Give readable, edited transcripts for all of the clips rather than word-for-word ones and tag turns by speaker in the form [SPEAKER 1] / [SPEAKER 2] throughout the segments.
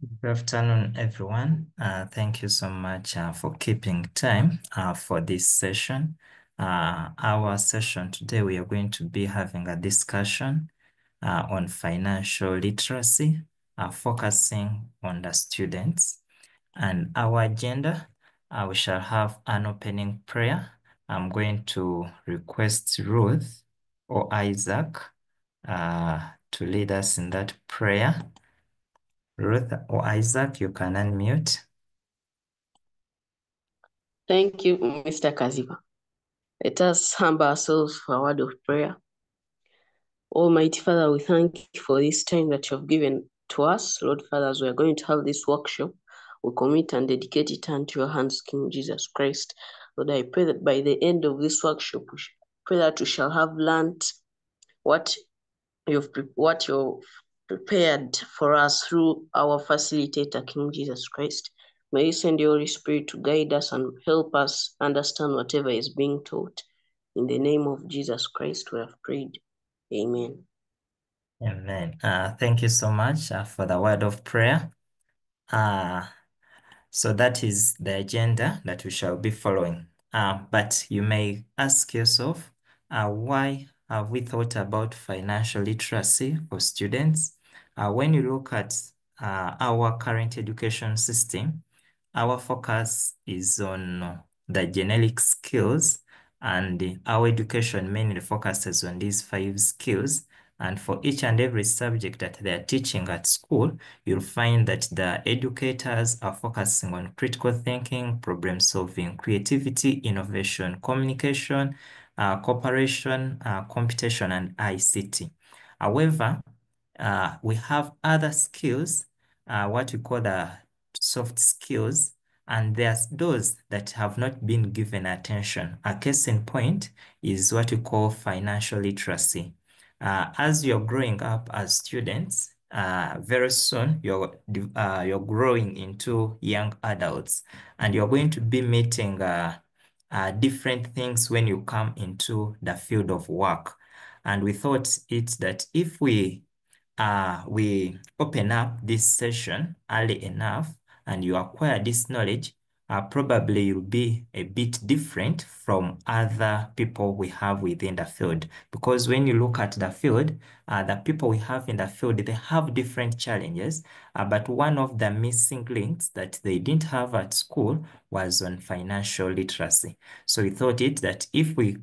[SPEAKER 1] Good afternoon, everyone. Thank you so much for keeping time for this session. Our session today, we are going to be having a discussion on financial literacy, focusing on the students. And our agenda, we shall have an opening prayer. I'm going to request Ruth or Isaac to lead us in that prayer. Ruth or Isaac, you can unmute.
[SPEAKER 2] Thank you, Mr. Kaziva. Let us humble ourselves for a word of prayer. Almighty Father, we thank you for this time that you have given to us. Lord Father, as we are going to have this workshop, we commit and dedicate it unto your hands, King Jesus Christ. Lord, I pray that by the end of this workshop, pray that we shall have learned what you've prepared for us through our facilitator, King Jesus Christ. May you send your Holy Spirit to guide us and help us understand whatever is being taught. In the name of Jesus Christ, we have prayed. Amen.
[SPEAKER 1] Amen. Thank you so much for the word of prayer. So that is the agenda that we shall be following. But you may ask yourself, why have we thought about financial literacy for students? When you look at our current education system, our focus is on the generic skills, and our education mainly focuses on these 5 skills. And for each and every subject that they are teaching at school, you'll find that the educators are focusing on critical thinking, problem solving, creativity, innovation, communication, cooperation, computation, and ICT. However, we have other skills, what we call the soft skills, and there's those that have not been given attention. A case in point is what we call financial literacy. As you're growing up as students, very soon you're growing into young adults, and you're going to be meeting different things when you come into the field of work. And we thought it that if we open up this session early enough and you acquire this knowledge, probably you'll be a bit different from other people we have within the field. Because when you look at the field, the people we have in the field, they have different challenges. But one of the missing links that they didn't have at school was on financial literacy. So we thought it that if we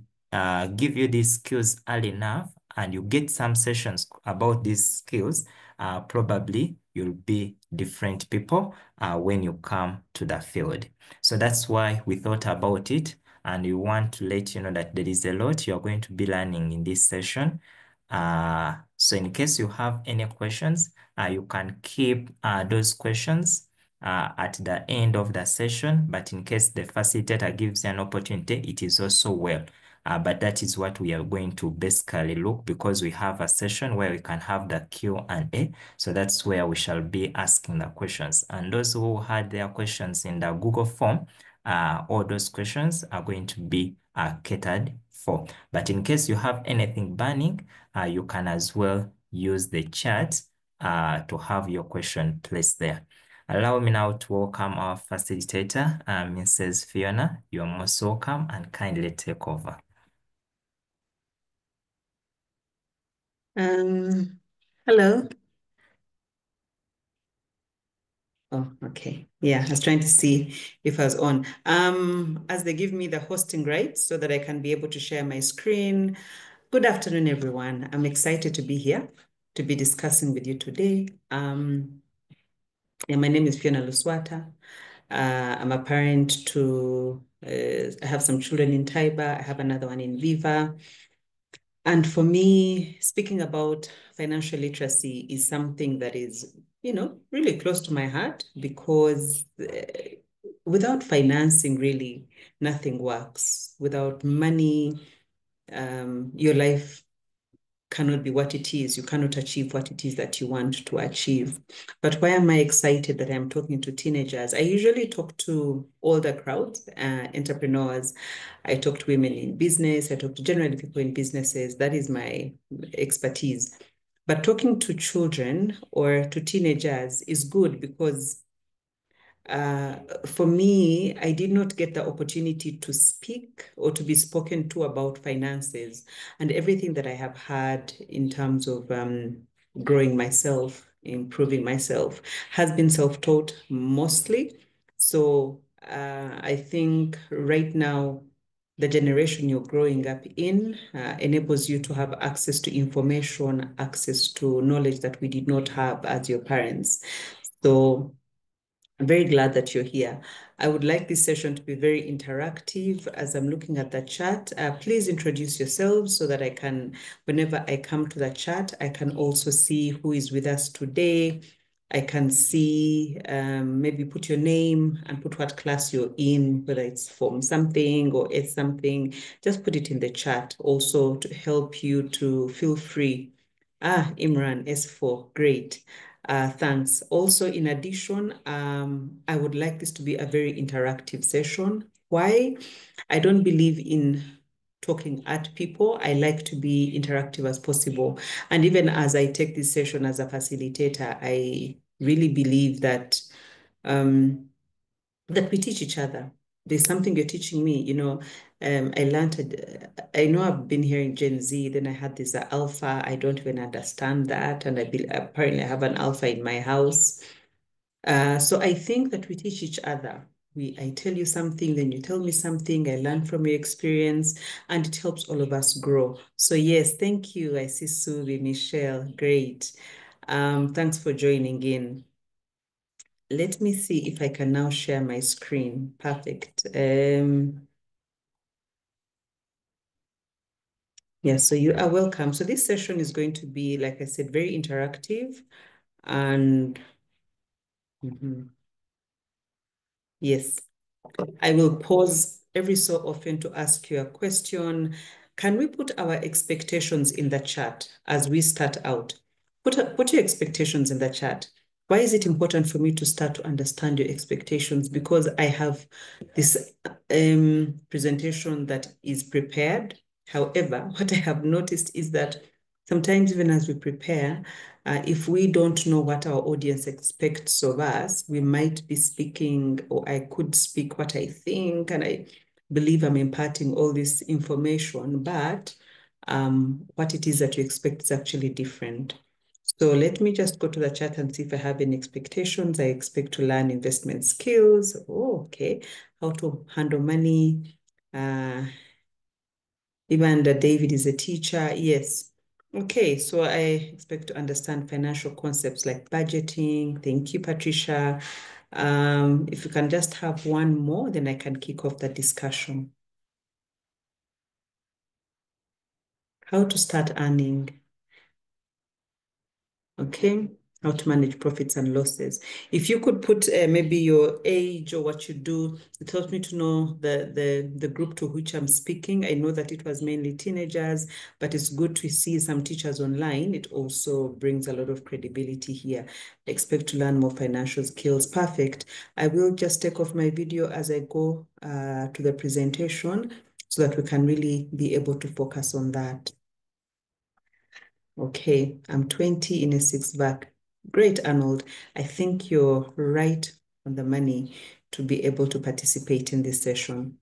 [SPEAKER 1] give you these skills early enough, and you get some sessions about these skills, probably you'll be different people when you come to the field. So that's why we thought about it, and we want to let you know that there is a lot you're going to be learning in this session. So in case you have any questions, you can keep those questions at the end of the session, but in case the facilitator gives you an opportunity, it is also well. But that is what we are going to basically look, because we have a session where we can have the Q&A. So that's where we shall be asking the questions. And those who had their questions in the Google form, all those questions are going to be catered for. But in case you have anything burning, you can as well use the chat to have your question placed there. Allow me now to welcome our facilitator, Mrs. Fiona. You're most welcome, and kindly take over.
[SPEAKER 3] Hello. Oh, okay. Yeah, I was trying to see if I was on. As they give me the hosting rights so that I can be able to share my screen. Good afternoon, everyone. I'm excited to be here to be discussing with you today. Yeah, my name is Fiona Luswata. I'm a parent to, I have some children in Taiba. I have another one in Viva. And for me, speaking about financial literacy is something that is, really close to my heart, because without financing, really, nothing works. Without money, your life cannot be what it is. You cannot achieve what it is that you want to achieve. But why am I excited that I'm talking to teenagers? I usually talk to older crowds, entrepreneurs. I talk to women in business. I talk to generally people in businesses. That is my expertise. But talking to children or to teenagers is good because for me, I did not get the opportunity to speak or to be spoken to about finances, and everything that I have had in terms of growing myself, improving myself, has been self-taught mostly. So I think right now, the generation you're growing up in enables you to have access to information, access to knowledge that we did not have as your parents. So I'm very glad that you're here. I would like this session to be very interactive. As I'm looking at the chat, please introduce yourselves so that I can, whenever I come to the chat, I can also see who is with us today. I can see, maybe put your name and put what class you're in, whether it's Form something or S something. Just put it in the chat also to help you to feel free. Imran, S4, great. Thanks. Also, in addition, I would like this to be a very interactive session. Why? I don't believe in talking at people. I like to be interactive as possible. And even as I take this session as a facilitator, I really believe that that we teach each other. There's something you're teaching me, I learned, I know I've been hearing Gen Z, then I had this alpha. I don't even understand that. And apparently I have an alpha in my house. So I think that we teach each other. I tell you something, then you tell me something, I learn from your experience, and it helps all of us grow. So yes, thank you. I see Subi, Michelle, great. Thanks for joining in. Let me see if I can now share my screen. Perfect. Yeah, so you are welcome. So this session is going to be, like I said, very interactive. And yes, I will pause every so often to ask you a question. Can we put our expectations in the chat as we start out? Put your expectations in the chat. Why is it important for me to start to understand your expectations? Because I have this presentation that is prepared. However, what I have noticed is that sometimes even as we prepare, if we don't know what our audience expects of us, we might be speaking, or I could speak what I think, and I believe I'm imparting all this information, but what it is that you expect is actually different. So let me just go to the chat and see if I have any expectations. I expect to learn investment skills. Oh, okay. How to handle money. Even David is a teacher. Yes. Okay, so I expect to understand financial concepts like budgeting. Thank you, Patricia. If you can just have one more, then I can kick off the discussion. How to start earning. Okay, how to manage profits and losses. If you could put maybe your age or what you do, it helps me to know the group to which I'm speaking. I know that it was mainly teenagers, but it's good to see some teachers online. It also brings a lot of credibility here. I expect to learn more financial skills. Perfect. I will just take off my video as I go to the presentation so that we can really be able to focus on that. Okay, I'm 20 in a six-pack. Great, Arnold. I think you're right on the money to be able to participate in this session.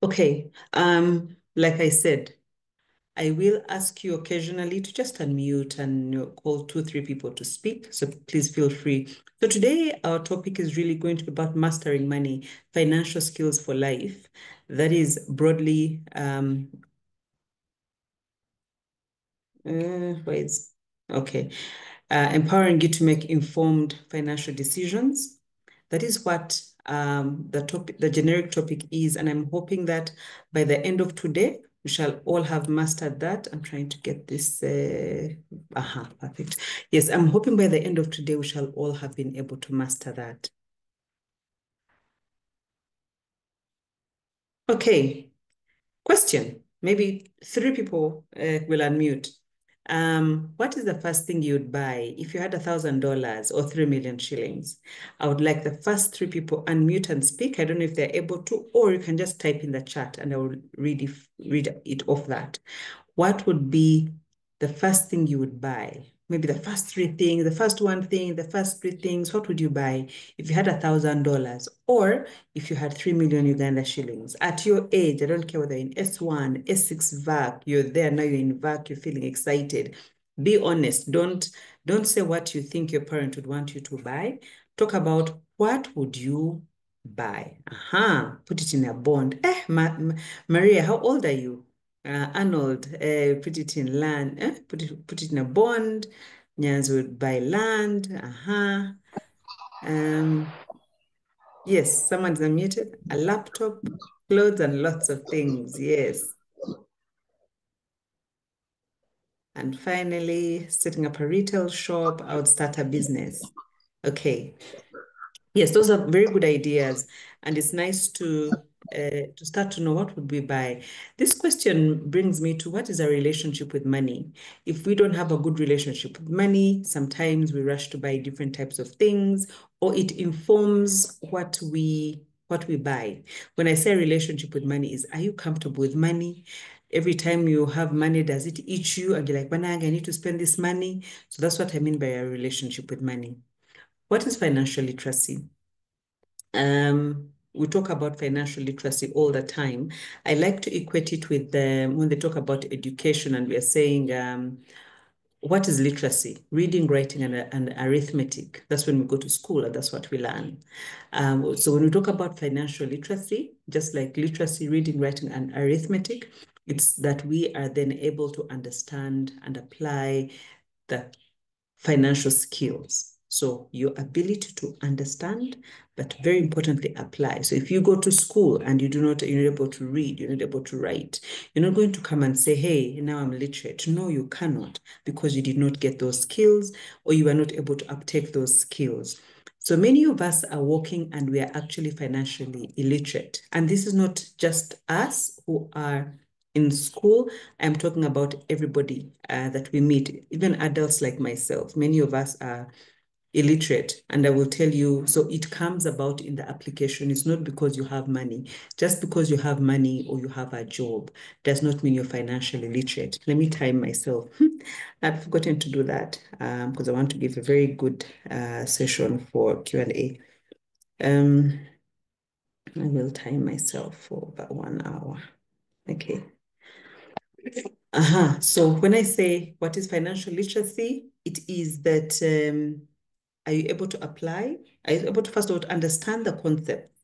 [SPEAKER 3] Okay, like I said, I will ask you occasionally to just unmute and call 2-3 people to speak. So please feel free. So today our topic is really going to be about mastering money, financial skills for life. That is broadly, okay. Empowering you to make informed financial decisions. That is what the generic topic is. And I'm hoping that by the end of today, we shall all have mastered that. I'm trying to get this. Perfect. Yes, I'm hoping by the end of today, we shall all have been able to master that. Okay. Question. Maybe 3 people will unmute. What is the first thing you'd buy if you had $1,000 or 3 million shillings? I would like the first 3 people unmute and speak. I don't know if they're able to, or you can just type in the chat and I will read it off that. What would be the first thing you would buy? Maybe the first 3 things, the first 1 thing, the first 3 things. What would you buy if you had $1,000 or if you had 3 million Uganda shillings? At your age, I don't care whether in S1, S6 VAC, you're there, now you're in VAC, you're feeling excited. Be honest. Don't say what you think your parent would want you to buy. Talk about what would you buy. Put it in a bond. Maria, how old are you? Arnold, put it in land, put it in a bond. Nyanzi would buy land. Yes, someone's unmuted. A laptop, clothes, and lots of things. Yes. And finally, setting up a retail shop. I would start a business. Okay. Yes, those are very good ideas. And it's nice to start to know what would we buy. This question brings me to what is our relationship with money? If we don't have a good relationship with money, sometimes we rush to buy different types of things, or it informs what we buy. When I say relationship with money is, are you comfortable with money? Every time you have money, does it eat you? And you're like, Banang, I need to spend this money. So that's what I mean by a relationship with money. What is financial literacy? We talk about financial literacy all the time. I like to equate it with when they talk about education and we are saying, what is literacy? Reading, writing, and arithmetic. That's when we go to school and that's what we learn. So when we talk about financial literacy, just like literacy, reading, writing, and arithmetic, it's that we are then able to understand and apply the financial skills. So your ability to understand, but very importantly, apply. So if you go to school and you're not able to read, you're not able to write, you're not going to come and say, hey, now I'm literate. No, you cannot, because you did not get those skills or you are not able to uptake those skills. So many of us are working and we are actually financially illiterate. And this is not just us who are in school. I'm talking about everybody that we meet, even adults like myself. Many of us are illiterate. And I will tell you, so it comes about in the application. It's not because you have money. Just because you have money or you have a job does not mean you're financially literate. Let me time myself. I've forgotten to do that because I want to give a very good session for Q&A. I will time myself for about 1 hour. Okay. So when I say what is financial literacy, it is that are you able to apply? Are you able to first of all understand the concept?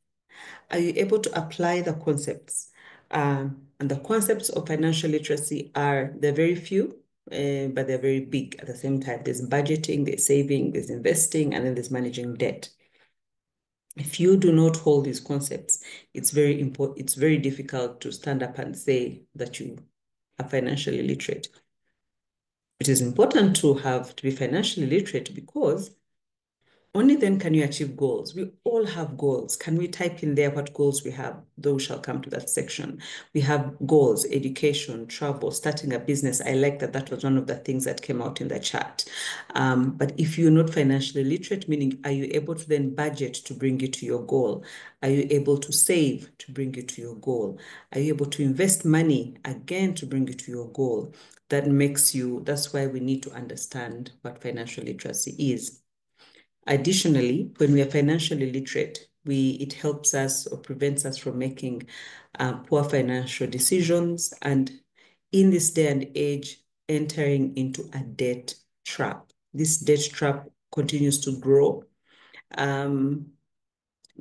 [SPEAKER 3] Are you able to apply the concepts? And the concepts of financial literacy they're very few, but they're very big at the same time. There's budgeting, there's saving, there's investing, and then there's managing debt. If you do not hold these concepts, it's very important. It's very difficult to stand up and say that you are financially literate. It is important to be financially literate because only then can you achieve goals. We all have goals. Can we type in there what goals we have? Though we shall come to that section. We have goals, education, travel, starting a business. I like that was one of the things that came out in the chat. But if you're not financially literate, meaning are you able to then budget to bring you to your goal? Are you able to save to bring you to your goal? Are you able to invest money again to bring you to your goal? That's why we need to understand what financial literacy is. Additionally, when we are financially literate, it helps us or prevents us from making poor financial decisions, and in this day and age, entering into a debt trap. This debt trap continues to grow.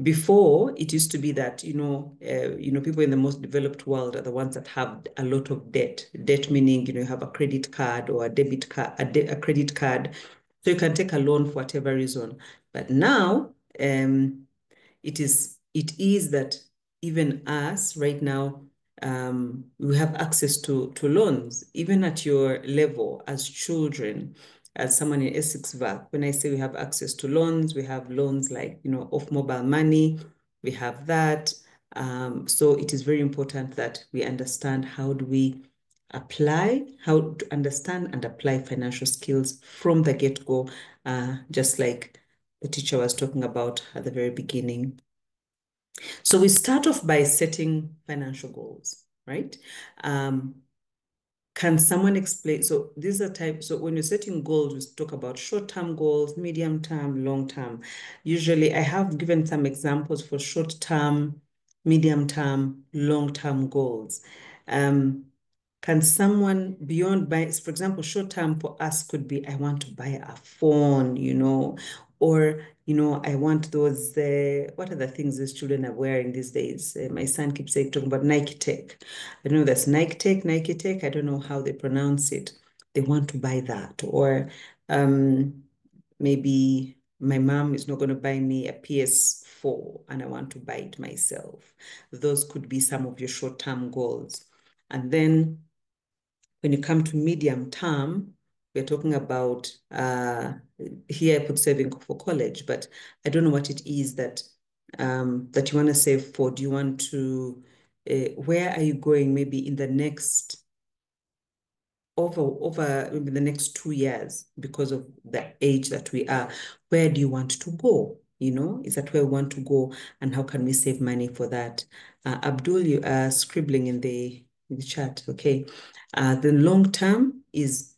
[SPEAKER 3] Before, it used to be that people in the most developed world are the ones that have a lot of debt. Debt meaning you have a credit card or a debit card, a credit card, so you can take a loan for whatever reason. But now, it is that even us right now, we have access to loans, even at your level as children. As someone in S6 VAC, when I say we have access to loans, we have loans like, off mobile money, we have that. So it is very important that we understand how do we apply, how to understand and apply financial skills from the get-go, just like the teacher was talking about at the very beginning. So we start off by setting financial goals, right? Can someone explain? So these are types. So when you're setting goals, we talk about short-term goals, medium-term, long-term. Usually I have given some examples for short-term, medium-term, long-term goals. Can someone beyond buy, for example, short-term for us could be, I want to buy a phone, or, I want those, what are the things these children are wearing these days? My son keeps talking about Nike Tech. I don't know, that's Nike Tech. I don't know how they pronounce it. They want to buy that. Or maybe my mom is not going to buy me a PS4 and I want to buy it myself. Those could be some of your short-term goals. And then when you come to medium term, we're talking about, here I put saving for college, but I don't know what it is that you want to save for. Do you want to, where are you going maybe in the next, over maybe the next 2 years because of the age that we are? Where do you want to go? Is that where we want to go, and how can we save money for that? Abdul, you are scribbling in the chat. Okay. The long term is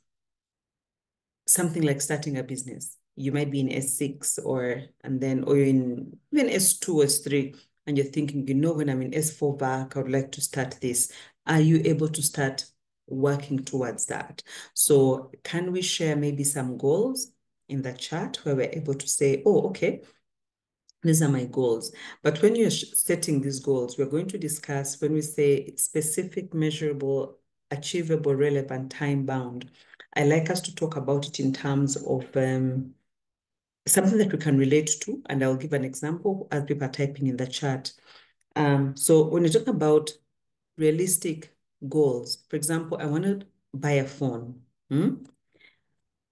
[SPEAKER 3] something like starting a business. You might be in S6 or you're in even S2 or S3, and you're thinking, when I'm in S4 back, I would like to start this. Are you able to start working towards that? So can we share maybe some goals in the chat where we're able to say, oh, okay, these are my goals. But when you're setting these goals, we're going to discuss when we say specific, measurable, achievable, relevant, time-bound. I like us to talk about it in terms of something that we can relate to, and I'll give an example as people are typing in the chat. So when you talk about realistic goals, for example, I want to buy a phone.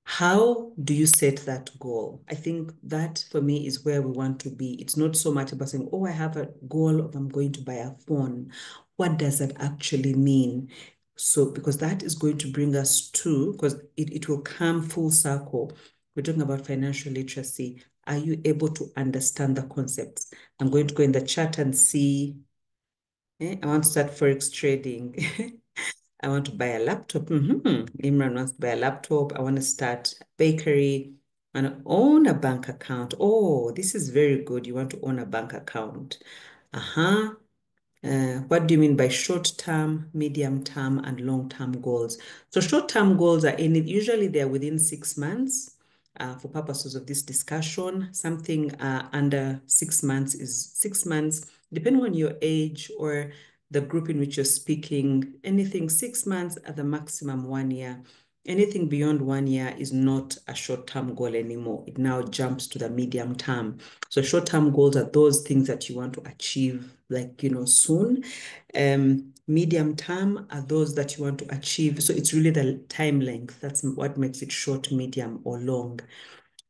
[SPEAKER 3] How do you set that goal? I think that for me is where we want to be. It's not so much about saying, oh, I have a goal of I'm going to buy a phone. What does that actually mean? So, because that is going to bring us to, because it will come full circle. We're talking about financial literacy. Are you able to understand the concepts? I'm going to go in the chat and see. I want to start Forex trading. I want to buy a laptop. Imran wants to buy a laptop. I want to start a bakery and own a bank account. Oh, this is very good. You want to own a bank account. What do you mean by short-term, medium-term, and long-term goals? So short-term goals are usually they're within 6 months. For purposes of this discussion, something under 6 months is 6 months, depending on your age or the group in which you're speaking. Anything 6 months at the maximum 1 year. Anything beyond 1 year is not a short-term goal anymore. It now jumps to the medium term. So short-term goals are those things that you want to achieve, like, soon. Medium term are those that you want to achieve. So it's really the time length. That's what makes it short, medium, or long.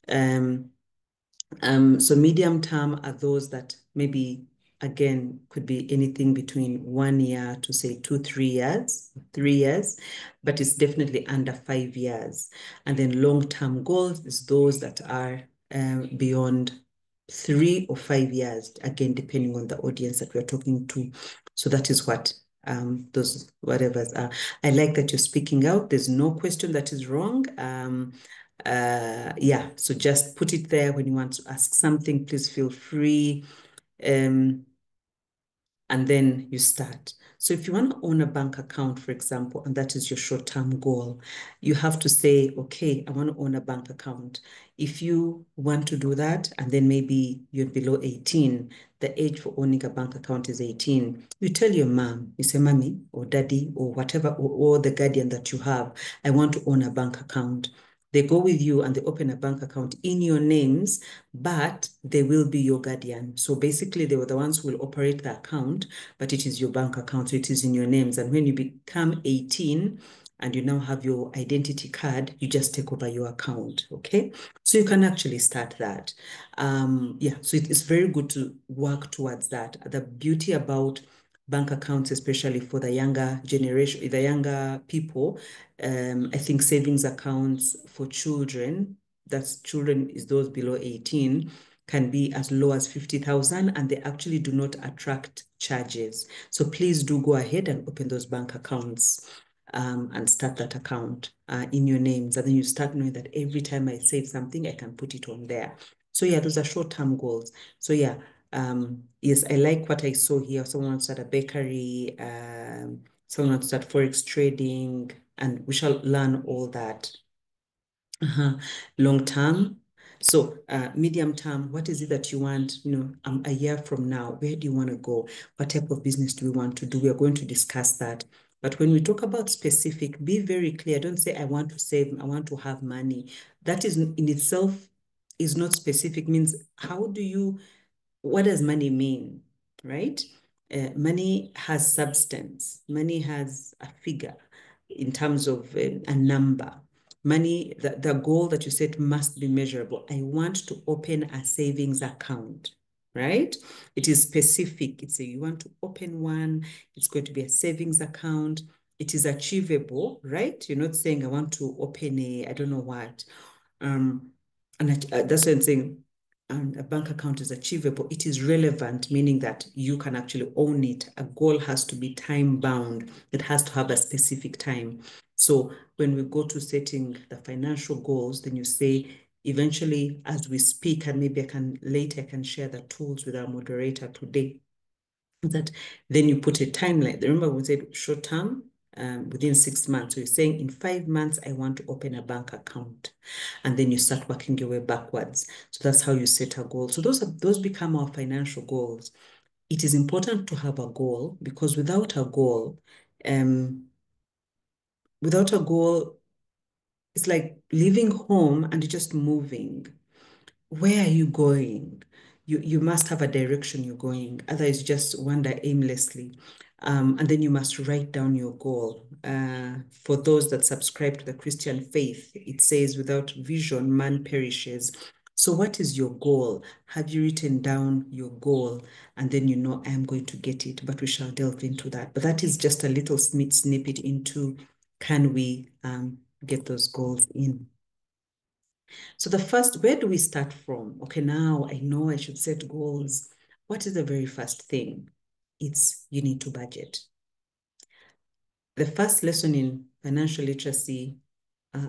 [SPEAKER 3] So medium term are those that maybe, again, could be anything between 1 year to say 2-3 years, 3 years, but it's definitely under 5 years. And then long-term goals is those that are beyond 3 or 5 years, again, depending on the audience that we're talking to. So that is what those whatevers are. I like that you're speaking out. There's no question that is wrong. Yeah, so just put it there when you want to ask something. Please feel free. And then you start. So if you want to own a bank account, for example, and that is your short-term goal, you have to say, okay, I want to own a bank account. If you want to do that, and then maybe you're below 18, the age for owning a bank account is 18. You tell your mom, you say, mommy or daddy or whatever, or the guardian that you have, I want to own a bank account. They go with you and they open a bank account in your names, but they will be your guardian. So basically, they were the ones who will operate the account, but it is your bank account, so it is in your names. And when you become 18 and you now have your identity card, you just take over your account, okay? So you can actually start that. Yeah, so it is very good to work towards that. The beauty about bank accounts, especially for the younger generation, the younger people. I think savings accounts for children, that's children is those below 18, can be as low as 50,000, and they actually do not attract charges. So please do go ahead and open those bank accounts and start that account in your names. And then you start knowing that every time I save something, I can put it on there. So yeah, those are short-term goals. So yeah, yes, I like what I saw here. Someone wants to start a bakery, someone wants to start forex trading, and we shall learn all that. Long term. So medium term, what is it that you want, a year from now? Where do you want to go? What type of business do we want to do? We are going to discuss that. But when we talk about specific, be very clear. Don't say, I want to save, I want to have money. That is in itself is not specific, means what does money mean, right? Money has substance. Money has a figure in terms of a number. Money, the goal that you set must be measurable. I want to open a savings account, right? It is specific. It's you want to open one. It's going to be a savings account. It is achievable, right? You're not saying I want to open I don't know what. And that's what I'm saying. A bank account is achievable. It is relevant, meaning that you can actually own it. A goal has to be time bound. It has to have a specific time. So when we go to setting the financial goals, then you say, eventually, as we speak, and maybe later I can share the tools with our moderator today, that then you put a timeline. Remember we said short term, within 6 months. So you're saying in 5 months, I want to open a bank account. And then you start working your way backwards. So that's how you set a goal. So those become our financial goals. It is important to have a goal, because without a goal, it's like leaving home and just moving. Where are you going? You must have a direction you're going. Otherwise, you just wander aimlessly. And then you must write down your goal. For those that subscribe to the Christian faith, it says, without vision, man perishes. So what is your goal? Have you written down your goal? And then I am going to get it, but we shall delve into that. But that is just a little snippet into, can we get those goals in? So where do we start from? Okay, now I know I should set goals. What is the very first thing? It's you need to budget. The first lesson in financial literacy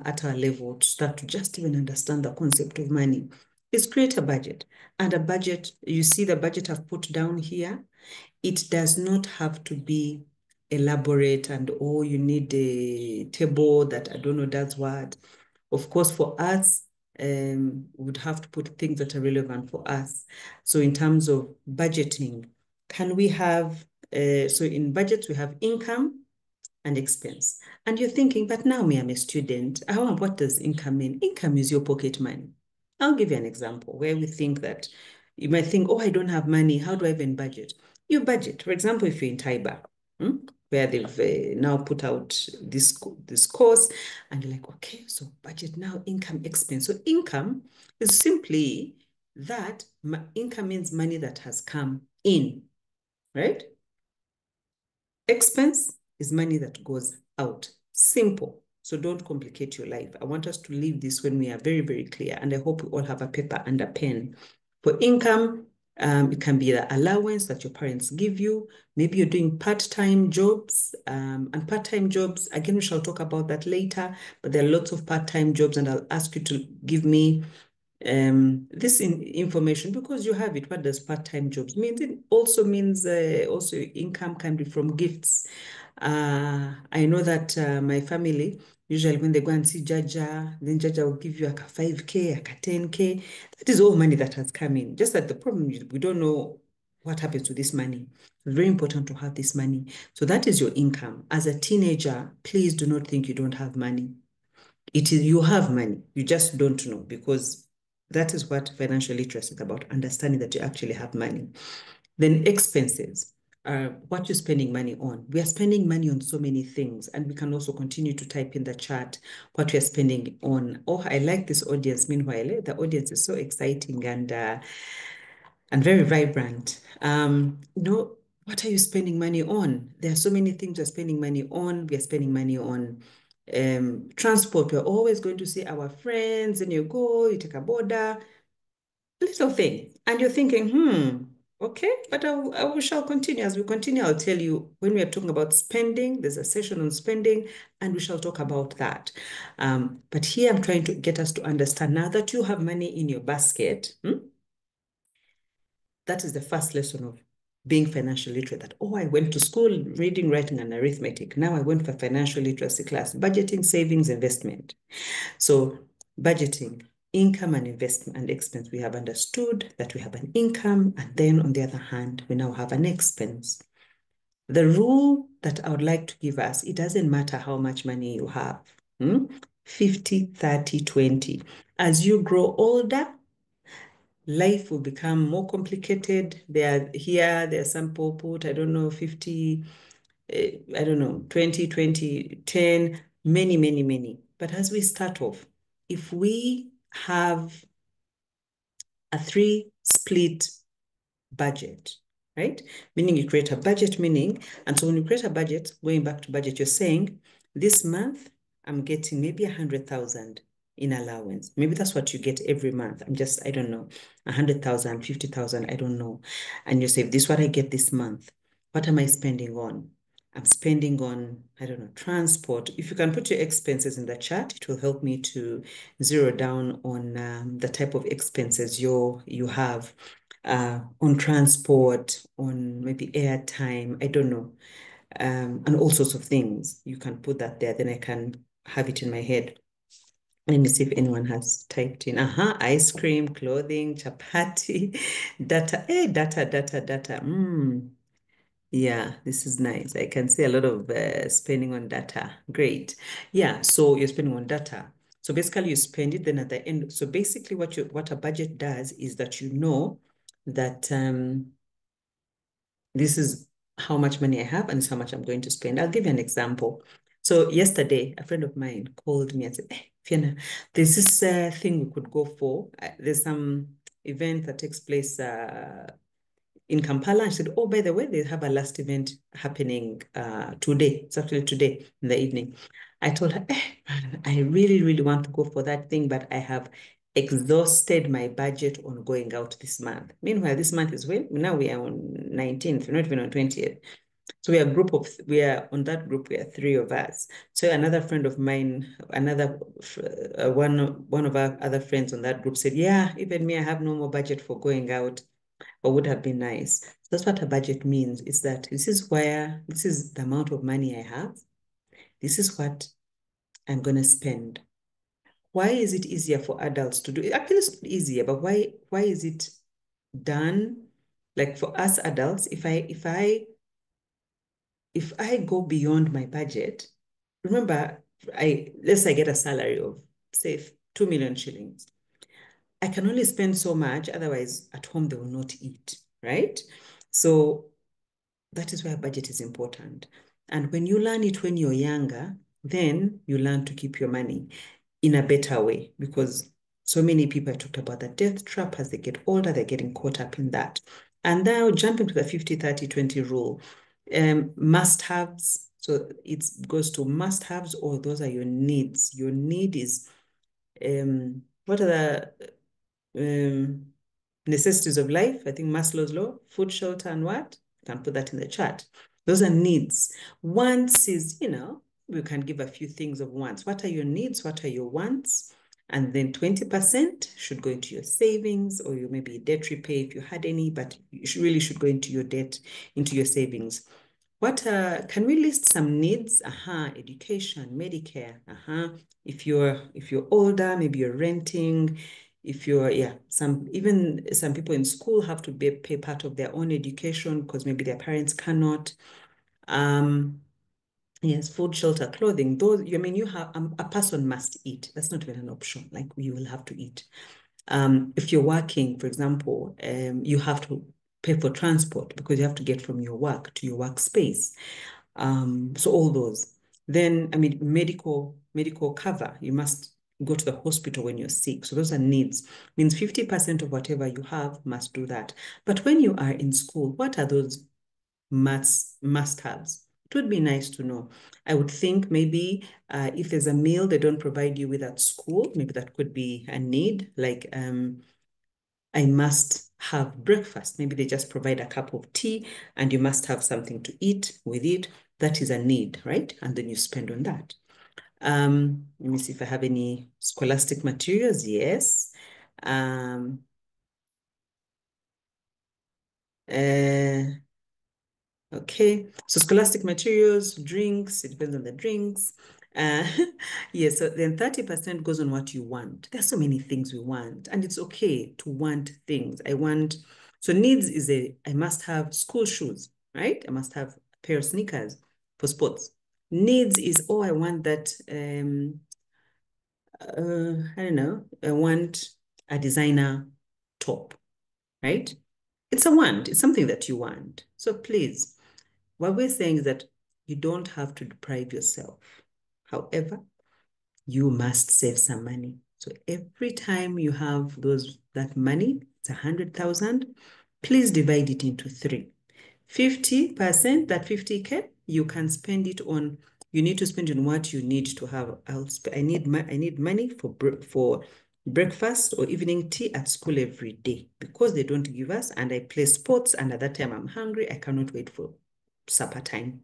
[SPEAKER 3] at our level, to start to just even understand the concept of money, is create a budget. And a budget, you see the budget I've put down here, it does not have to be elaborate and, you need a table that I don't know does what. Of course, for us, we would have to put things that are relevant for us. So in terms of budgeting, can we have, so in budgets, we have income and expense. And you're thinking, but now I'm a student. What does income mean? Income is your pocket money. I'll give you an example where we think that you might think, I don't have money. How do I even budget? You budget. For example, if you're in Taiba, where they've now put out this course, and you're like, okay, so budget now, income, expense. So income is simply that. Income means money that has come in, right? Expense is money that goes out. Simple. So don't complicate your life. I want us to leave this when we are very, very clear. And I hope we all have a paper and a pen. For income, it can be the allowance that your parents give you. Maybe you're doing part-time jobs. And part-time jobs, again, we shall talk about that later. But there are lots of part-time jobs, and I'll ask you to give me this information because you have it. What does part-time jobs mean? It also means also income can be from gifts. I know that my family, usually when they go and see Jaja, then Jaja will give you a 5K, a 10K. That is all money that has come in. Just that the problem is we don't know what happens to this money. It's very important to have this money. So that is your income. As a teenager, please do not think you don't have money. You have money. You just don't know, because that is what financial literacy is about, understanding that you actually have money. Then expenses are what you're spending money on. We are spending money on so many things, and we can also continue to type in the chat what we are spending on. I like this audience. Meanwhile, the audience is so exciting and very vibrant. What what are you spending money on? There are so many things we're spending money on. We are spending money on transport. We're always going to see our friends, and you go, you take a border, little thing. And you're thinking, okay, but I shall continue. As we continue, I'll tell you when we are talking about spending, there's a session on spending, and we shall talk about that. But here I'm trying to get us to understand now that you have money in your basket, that is the first lesson of being financially literate. That, I went to school reading, writing, and arithmetic. Now I went for financial literacy class, budgeting, savings, investment. So budgeting, income and investment and expense, we have understood that we have an income, and then on the other hand, we now have an expense. The rule that I would like to give us, it doesn't matter how much money you have, 50, 30, 20. As you grow older, life will become more complicated. There's some people put, I don't know, 50, I don't know, 20, 20, 10, many, many, many. But as we start off, if we have a 3 split budget, right? Meaning you create a budget, and so when you create a budget, going back to budget, you're saying, this month, I'm getting maybe 100,000 in allowance. Maybe that's what you get every month. I don't know, 100,000, 50,000, I don't know. And you say, this is what I get this month. What am I spending on? I'm spending on, I don't know, transport. If you can put your expenses in the chat, it will help me to zero down on the type of expenses you have on transport, on maybe airtime, I don't know, and all sorts of things. You can put that there, then I can have it in my head. Let me see if anyone has typed in. Ice cream, clothing, chapati, data. Hey, data. Yeah, this is nice. I can see a lot of spending on data. Great. Yeah, so you're spending on data. So basically you spend it, then at the end. So basically what a budget does is that you know that this is how much money I have and this is how much I'm going to spend. I'll give you an example. So yesterday, a friend of mine called me and said, hey, Fiona, there's this thing we could go for. There's some event that takes place in Kampala. And she said, by the way, they have a last event happening today. It's actually today in the evening. I told her, man, I really, really want to go for that thing, but I have exhausted my budget on going out this month. Meanwhile, this month is when? Now we are on 19th, we're not even on 20th. So we are on that group, we are 3 of us. So another friend of mine, one of our other friends on that group said, yeah, even me, I have no more budget for going out. What would have been nice. So that's what a budget means, is that this is the amount of money I have. This is what I'm going to spend. Why is it easier for adults to do it? Actually, it's easier, but why is it done? Like for us adults, if I go beyond my budget, remember, let's say I get a salary of, say, 2 million shillings. I can only spend so much, otherwise at home they will not eat, right? So that is why a budget is important. And when you learn it when you're younger, then you learn to keep your money in a better way, because so many people have talked about the death trap. As they get older, they're getting caught up in that. And now jumping to the 50, 30, 20 rule, must-haves. So it goes to must-haves, or those are your needs. Your need is, what are the necessities of life? I think Maslow's law, food, shelter, and what? You can put that in the chat. Those are needs. Wants is, we can give a few things of wants. What are your needs? What are your wants? And then 20% should go into your savings, or you maybe debt repay if you had any, but you really should go into your debt, into your savings. What can we list some needs? Education, Medicare. If you're older, maybe you're renting. If you're, some people in school have to pay part of their own education because maybe their parents cannot. Yes, food, shelter, clothing. Those, you have a person must eat. That's not even an option. Like, you will have to eat. If you're working, for example, you have to pay for transport because you have to get from your work to your workspace. So all those. Then, medical cover. You must go to the hospital when you're sick. So those are needs. Means 50% of whatever you have must do that. But when you are in school, what are those must-haves. It would be nice to know. I would think maybe if there's a meal they don't provide you with at school, maybe that could be a need, like I must have breakfast. Maybe they just provide a cup of tea and you must have something to eat with it. That is a need, right? And then you spend on that. Let me see if I have any scholastic materials. Yes. Okay, so scholastic materials, drinks, it depends on the drinks. Yeah, so then 30% goes on what you want. There's so many things we want, and it's okay to want things. So needs is I must have school shoes, right? I must have a pair of sneakers for sports. Needs is, oh, I want that, I don't know, I want a designer top, right? It's a want, it's something that you want. So please, what we're saying is that you don't have to deprive yourself. However, you must save some money. So every time you have that money, it's 100,000, please divide it into 3. 50%, that 50K, you can spend it on, you need to spend on what you need to have. I need money for breakfast or evening tea at school every day because they don't give us, and I play sports, and at that time I'm hungry. I cannot wait for supper time.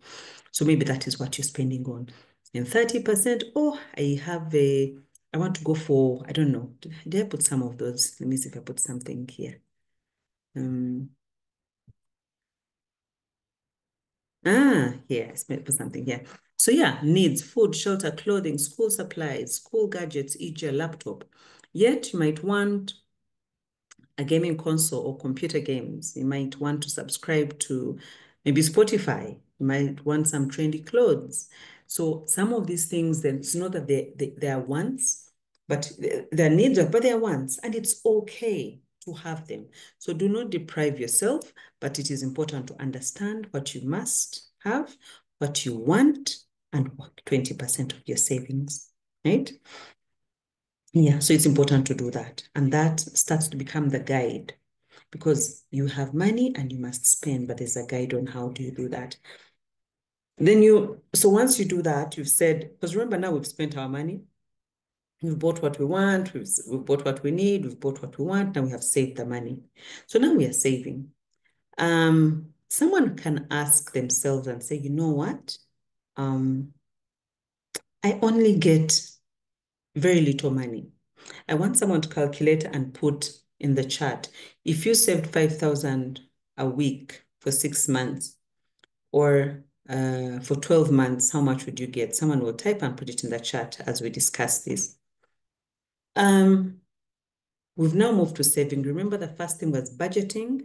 [SPEAKER 3] So maybe that is what you're spending on. And 30%, oh, I want to go for, I don't know, did I put some of those? Let me see if I put something here. Here, I put something here. So yeah, needs, food, shelter, clothing, school supplies, school gadgets, e.g. a laptop. Yet you might want a gaming console or computer games. You might want to subscribe to maybe Spotify. You might want some trendy clothes. So some of these things, then it's not that they are wants, but they're needs, but they're wants, and it's okay to have them. So do not deprive yourself, but it is important to understand what you must have, what you want, and what 20% of your savings, right? Yeah, so it's important to do that. And that starts to become the guide because you have money and you must spend, but there's a guide on how do you do that. So once you do that, you've said, because remember now we've spent our money, we've bought what we want, we've bought what we need, we've bought what we want, now we have saved the money. So now we are saving. Someone can ask themselves and say, you know what? I only get very little money. I want someone to calculate and put in the chat. If you saved 5,000 a week for 6 months or for 12 months, how much would you get? Someone will type and put it in the chat as we discuss this. We've now moved to saving. Remember the first thing was budgeting.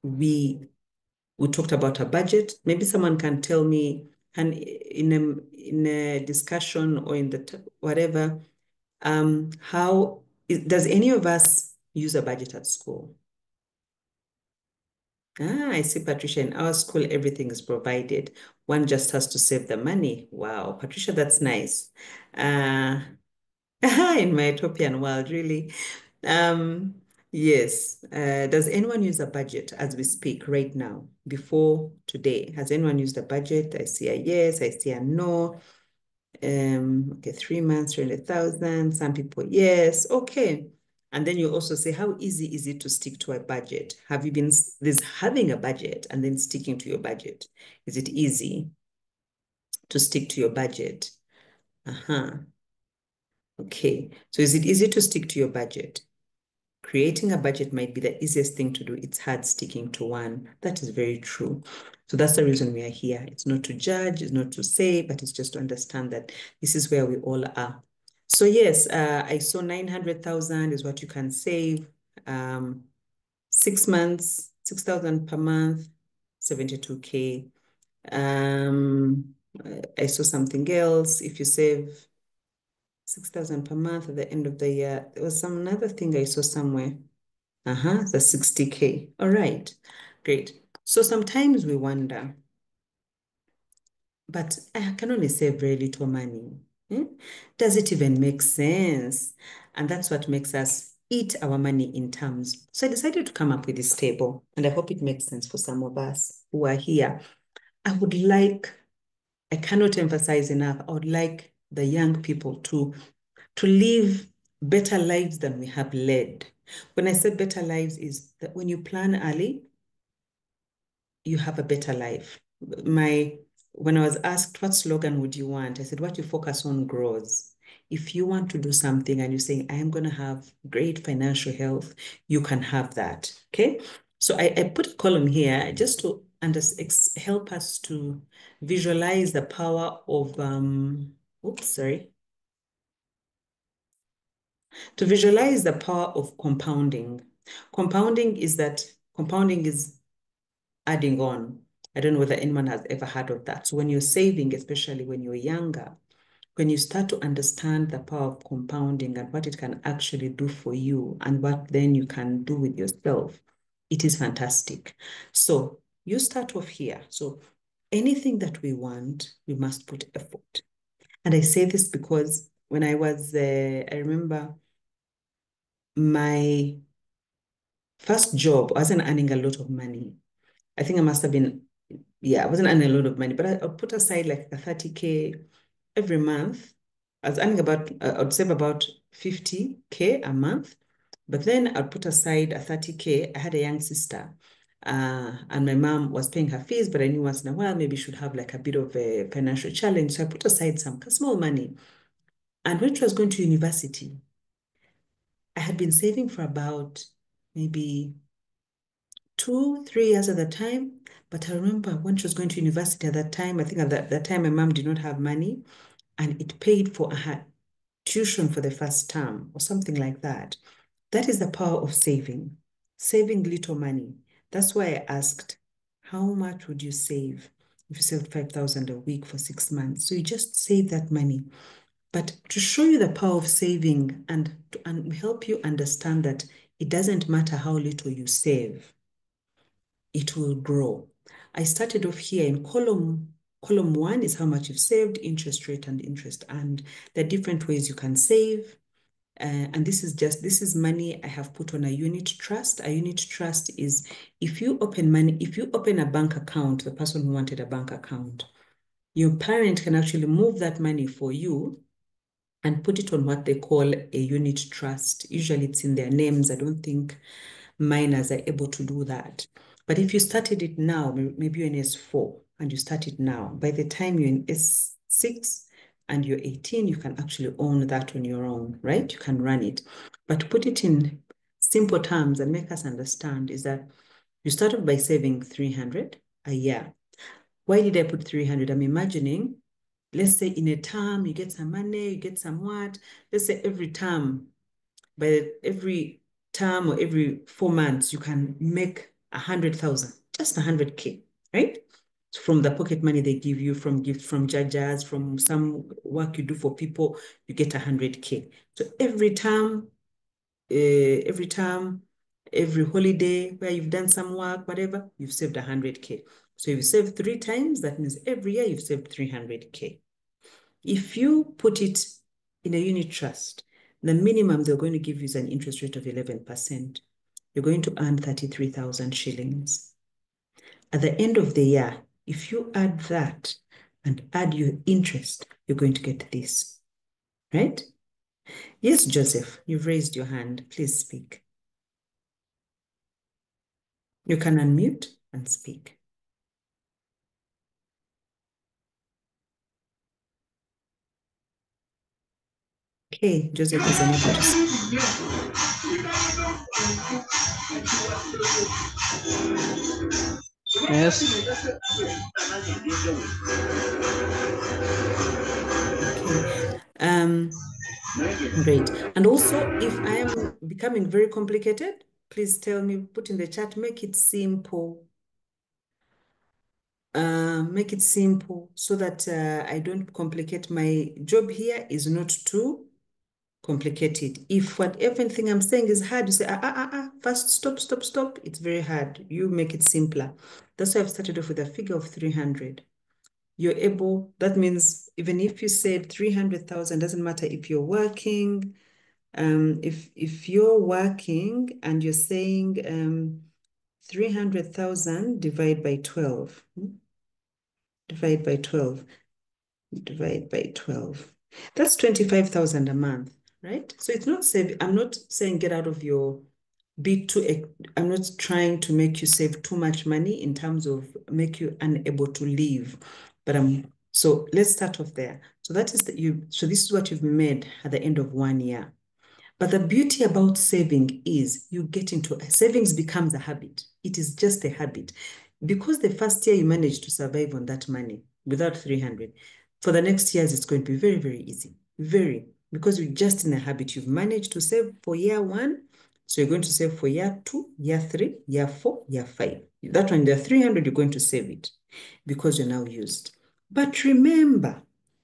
[SPEAKER 3] We talked about a budget. Maybe someone can tell me, and in a discussion or in the whatever, does any of us use a budget at school? I see, Patricia, in our school, everything is provided. One just has to save the money. Wow, Patricia, that's nice. In my utopian world, really. Yes. Does anyone use a budget as we speak right now, before today? Has anyone used a budget? I see a yes, I see a no. Okay, 3 months, 300,000. Some people, yes. Okay. And then you also say, how easy is it to stick to a budget? Have you been having a budget and then sticking to your budget? Is it easy to stick to your budget? Okay. So is it easy to stick to your budget? Creating a budget might be the easiest thing to do. It's hard sticking to one. That is very true. So that's the reason we are here. It's not to judge, it's not to say, but it's just to understand that this is where we all are. So yes, I saw 900,000 is what you can save. 6 months, 6,000 per month, 72K. I saw something else. If you save 6,000 per month at the end of the year, there was another thing I saw somewhere. The 60K. All right, great. So sometimes we wonder, but I can only save very little money. Does it even make sense? And that's what makes us eat our money in terms. So I decided to come up with this table, and I hope it makes sense for some of us who are here. I cannot emphasize enough, I would like the young people to live better lives than we have led. When I say better lives is that when you plan early, you have a better life. When I was asked what slogan would you want, I said, what you focus on grows. If you want to do something and you're saying, I am going to have great financial health, you can have that. Okay. So I put a column here just to help us to visualize the power of, to visualize the power of compounding. Compounding is adding on. I don't know whether anyone has ever heard of that. So when you're saving, especially when you're younger, when you start to understand the power of compounding and what it can actually do for you and what then you can do with yourself, it is fantastic. So you start off here. So anything that we want, we must put effort. And I say this because when I remember my first job, I wasn't earning a lot of money. I think I must have been, I wasn't earning a lot of money, but I put aside like a 30K every month. I was earning I'd save about 50K a month, but then I'd put aside a 30K. I had a young sister, and my mom was paying her fees, but I knew once in a while maybe she should have like a bit of a financial challenge. So I put aside some small money. And when she was going to university, I had been saving for about maybe 2-3 years at the time. But I remember when she was going to university at that time, I think at that time my mom did not have money, and it paid for her tuition for the first term or something like that. That is the power of saving little money. That's why I asked, how much would you save if you saved 5,000 a week for 6 months? So you just save that money. But to show you the power of saving and help you understand that it doesn't matter how little you save, it will grow. I started off here in column 1 is how much you've saved, interest rate and interest. And there are different ways you can save. And this is money I have put on a unit trust. A unit trust is if you open a bank account, the person who wanted a bank account, your parent can actually move that money for you and put it on what they call a unit trust. Usually it's in their names. I don't think minors are able to do that. But if you started it now, maybe you're in S4 and you start it now, by the time you're in S6 and you're 18, you can actually own that on your own, right? You can run it. But to put it in simple terms and make us understand is that you start off by saving 300 a year. Why did I put 300? I'm imagining, let's say in a term, you get some money, you get some what? Let's say every term, by every term or every 4 months, you can make 100,000, just 100K, right? From the pocket money they give you, from gifts from judges, from some work you do for people, you get 100K. So every term, every holiday where you've done some work, whatever, you've saved 100K. So if you save 3 times, that means every year you've saved 300K. If you put it in a unit trust, the minimum they're going to give you is an interest rate of 11%. You're going to earn 33,000 shillings. At the end of the year, if you add that and add your interest, you're going to get this, right? Yes, Joseph, you've raised your hand. Please speak. You can unmute and speak. Okay, Joseph is unable to speak.
[SPEAKER 4] Yes.
[SPEAKER 3] Okay. Great. And also, if I am becoming very complicated, please tell me, put in the chat, make it simple. Make it simple so that I don't complicate. My job here is not too complicated. If everything I'm saying is hard, you say, first stop. It's very hard. You make it simpler. That's why I've started off with a figure of 300. You're able, that means even if you said 300,000, doesn't matter if you're working, If you're working and you're saying 300,000 divide by 12, divide by 12, divide by 12. That's 25,000 a month, right? So it's not saving. I'm not saying get out of your I'm not trying to make you save too much money in terms of make you unable to live. But so let's start off there. So that is so this is what you've made at the end of 1 year. But the beauty about saving is you get into savings becomes a habit. It is just a habit. Because the first year you manage to survive on that money without 300, for the next years, it's going to be very, very easy. Very, because you're just in a habit. You've managed to save for year 1. So you're going to save for year 2, year 3, year 4, year 5. That one, the 300, you're going to save it because you're now used. But remember,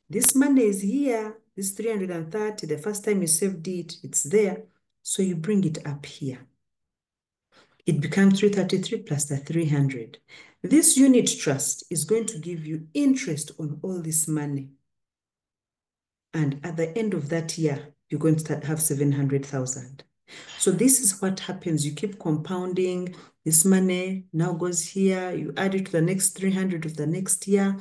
[SPEAKER 3] this money is here. This 330, the first time you saved it, it's there. So you bring it up here. It becomes 333 plus the 300. This unit trust is going to give you interest on all this money. And at the end of that year, you're going to have 700,000. So this is what happens. You keep compounding. This money now goes here. You add it to the next 300 of the next year.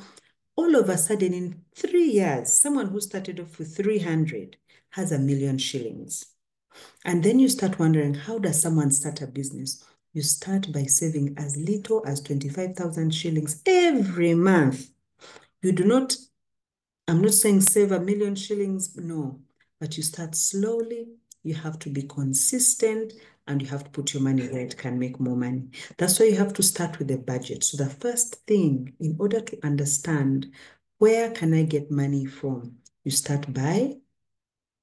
[SPEAKER 3] All of a sudden, in 3 years, someone who started off with 300 has 1,000,000 shillings. And then you start wondering, how does someone start a business? You start by saving as little as 25,000 shillings every month. You do not, I'm not saying save 1,000,000 shillings, no, but you start slowly. You have to be consistent and you have to put your money where it can make more money. That's why you have to start with a budget. So the first thing, in order to understand where can I get money from, you start by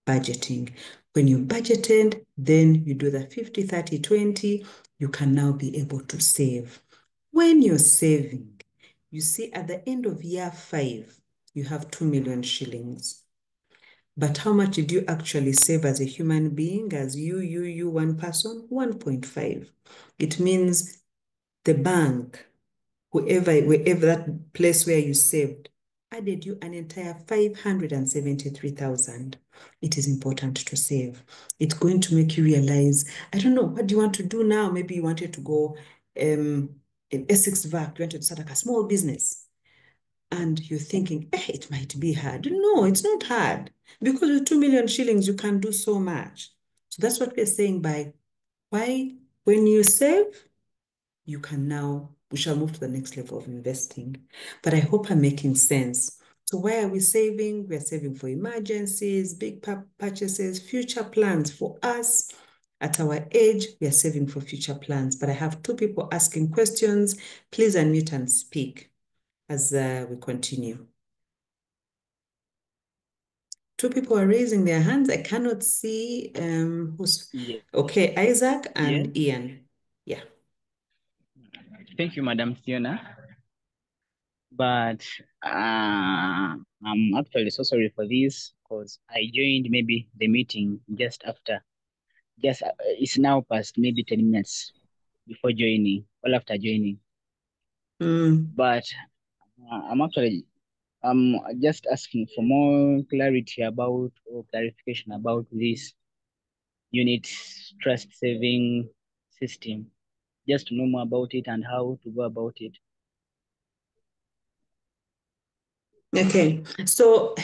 [SPEAKER 3] budgeting. When you budgeted, then you do the 50, 30, 20, you can now be able to save. When you're saving, you see at the end of year 5, you have 2,000,000 shillings. But how much did you actually save as a human being, as you, one person? 1.5. It means the bank, wherever that place where you saved, added you an entire 573,000. It is important to save. It's going to make you realize, I don't know, what do you want to do now? Maybe you wanted to go in Essex VAC, you wanted to start like a small business. And you're thinking, it might be hard. No, it's not hard. Because with 2,000,000 shillings, you can do so much. So that's what we're saying by why when you save, we shall move to the next level of investing. But I hope I'm making sense. So why are we saving? We're saving for emergencies, big purchases, future plans for us. At our age, we are saving for future plans. But I have 2 people asking questions. Please unmute and speak as we continue. 2 people are raising their hands. I cannot see who's.
[SPEAKER 4] Yeah.
[SPEAKER 3] Okay, Isaac and
[SPEAKER 4] Yeah.
[SPEAKER 3] Ian. Yeah.
[SPEAKER 4] Thank you, Madam Fiona. But I'm actually so sorry for this because I joined maybe the meeting just after. It's now past maybe 10 minutes before joining, or after joining. But I'm just asking for more clarity about or clarification about this unit trust saving system, just to know more about it and how to go about it.
[SPEAKER 3] Okay, so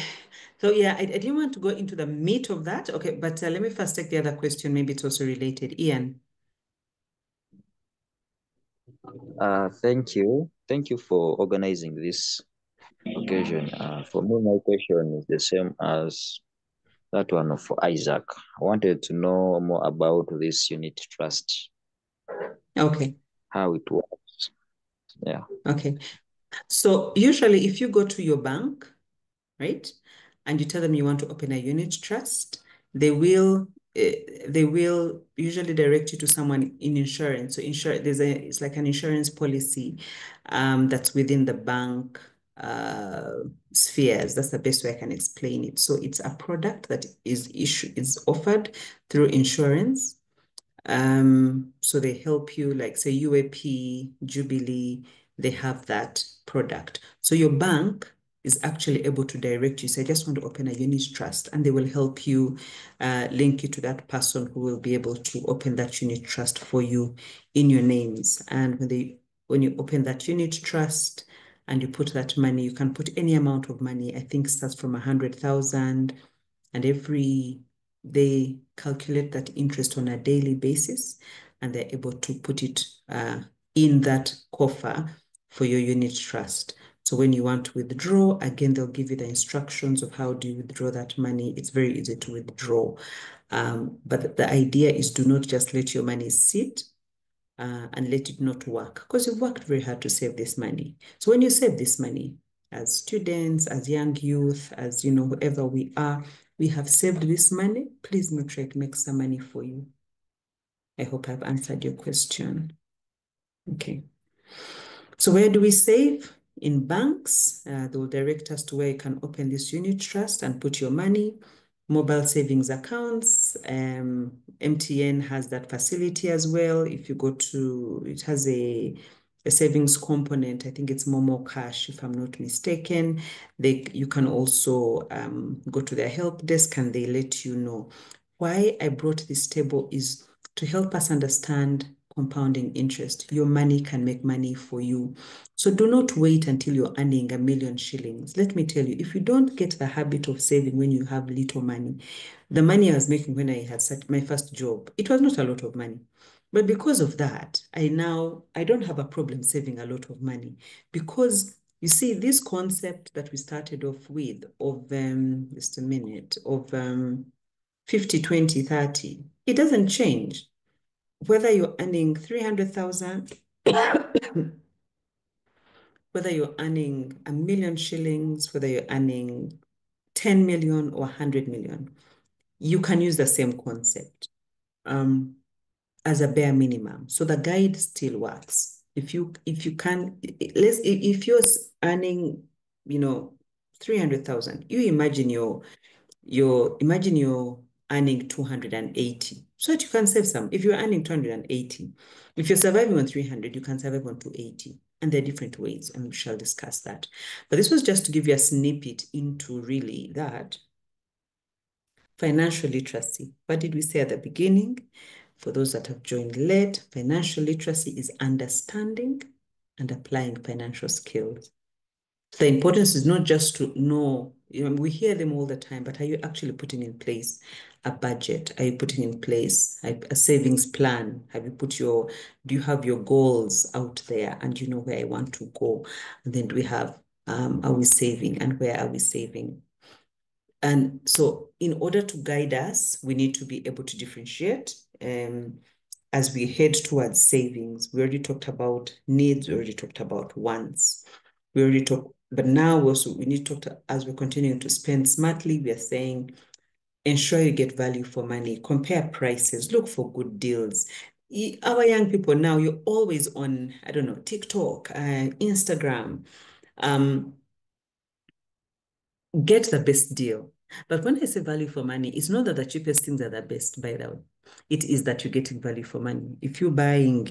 [SPEAKER 3] yeah, I didn't want to go into the meat of that. Okay, but let me first take the other question. Maybe it's also related. Ian.
[SPEAKER 5] Thank you. Thank you for organizing this occasion. For me, my question is the same as that one for Isaac. I wanted to know more about this unit trust.
[SPEAKER 3] Okay.
[SPEAKER 5] How it works. Yeah.
[SPEAKER 3] Okay. So usually if you go to your bank, right, and you tell them you want to open a unit trust, they will usually direct you to someone in insurance. So it's like an insurance policy that's within the bank spheres. That's the best way I can explain it. So it's a product that is offered through insurance. So they help you, like say UAP, Jubilee, they have that product. So your bank is actually able to direct you. So I just want to open a unit trust, and they will help you link you to that person who will be able to open that unit trust for you in your names. And when you open that unit trust and you put that money, you can put any amount of money. I think it starts from 100,000, and they calculate that interest on a daily basis, and they're able to put it in that coffer for your unit trust. So when you want to withdraw, again, they'll give you the instructions of how do you withdraw that money. It's very easy to withdraw. But the idea is do not just let your money sit and let it not work, because you've worked very hard to save this money. So when you save this money, as students, as young youth, as whoever we are, we have saved this money. Please make sure it makes some money for you. I hope I've answered your question. Okay. So where do we save? In banks. They will direct us to where you can open this unit trust and put your money. Mobile savings accounts. MTN has that facility as well. If you go to, it has a savings component. I think it's Momo Cash, if I'm not mistaken. You can also go to their help desk and they let you know. Why I brought this table is to help us understand compounding interest. Your money can make money for you. So do not wait until you're earning 1 million shillings. Let me tell you, if you don't get the habit of saving when you have little money, the money I was making when I had my first job, it was not a lot of money. But because of that, I don't have a problem saving a lot of money, because you see this concept that we started off with of just a minute of 50, 20, 30, it doesn't change. Whether you're earning 300,000, whether you're earning 1 million shillings, whether you're earning 10 million or 100 million, you can use the same concept as a bare minimum. So the guide still works. If you're earning, 300,000, you imagine you're earning 280, so that you can save some. If you're earning 280, if you're surviving on 300, you can survive on 280. And there are different ways, and we shall discuss that. But this was just to give you a snippet into really that financial literacy. What did we say at the beginning? For those that have joined late, financial literacy is understanding and applying financial skills. The importance is not just to know, we hear them all the time, but are you actually putting in place a budget? Are you putting in place a savings plan? Do you have your goals out there, and you know where I want to go? And then do we have, are we saving, and where are we saving? And so in order to guide us, we need to be able to differentiate as we head towards savings. We already talked about needs, we already talked about wants. But now also we need to talk as we're continuing to spend smartly, we are saying, ensure you get value for money, compare prices, look for good deals. Our young people now, you're always on, I don't know, TikTok, Instagram, get the best deal. But when I say value for money, it's not that the cheapest things are the best, by the way. It is that you're getting value for money. If you're buying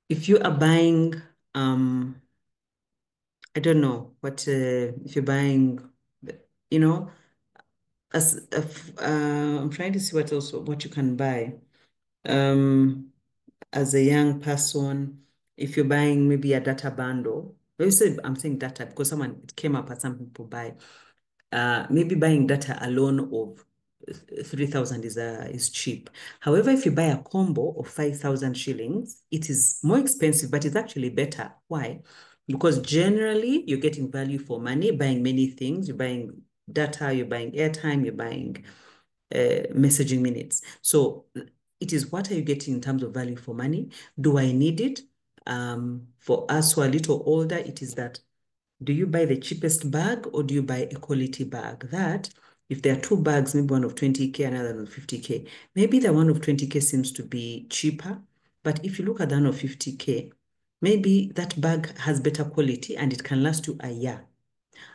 [SPEAKER 3] if you are buying, I don't know what, if you're buying, I'm trying to see what you can buy. As a young person, if you're buying maybe a data bundle, I'm saying data because it came up as some people buy. Maybe buying data alone of 3,000 is cheap. However, if you buy a combo of 5,000 shillings, it is more expensive, but it's actually better. Why? Because generally you're getting value for money, buying many things. You're buying data, you're buying airtime, you're buying messaging minutes. So it is, what are you getting in terms of value for money? Do I need it? For us who are a little older, it is that, do you buy the cheapest bag or do you buy a quality bag? That if there are two bags, maybe one of 20K, another of 50K, maybe the one of 20K seems to be cheaper. But if you look at the one of 50K, maybe that bag has better quality and it can last you a year,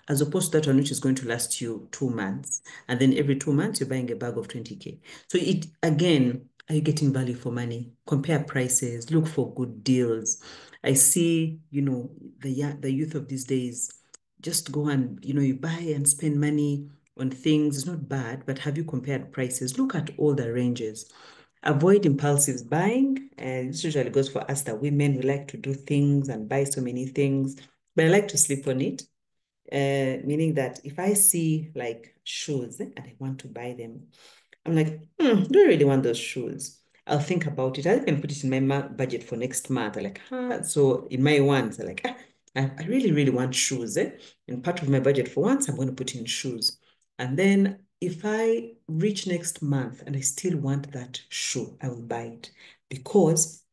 [SPEAKER 3] as opposed to that one which is going to last you 2 months. And then every 2 months, you're buying a bag of 20K. So it, again, Are you getting value for money? Compare prices, look for good deals. I see, the youth of these days just go and, you buy and spend money on things. It's not bad, but have you compared prices? Look at all the ranges. Avoid impulsive buying. This usually goes for us, the women. We like to do things and buy so many things, but I like to sleep on it. Meaning that if I see like shoes and I want to buy them, I'm like, do I really want those shoes? I'll think about it. I can put it in my budget for next month. I'm like, so in my wants, I'm like, I really, really want shoes. And part of my budget for once, I'm going to put in shoes. And then if I reach next month and I still want that shoe, I will buy it because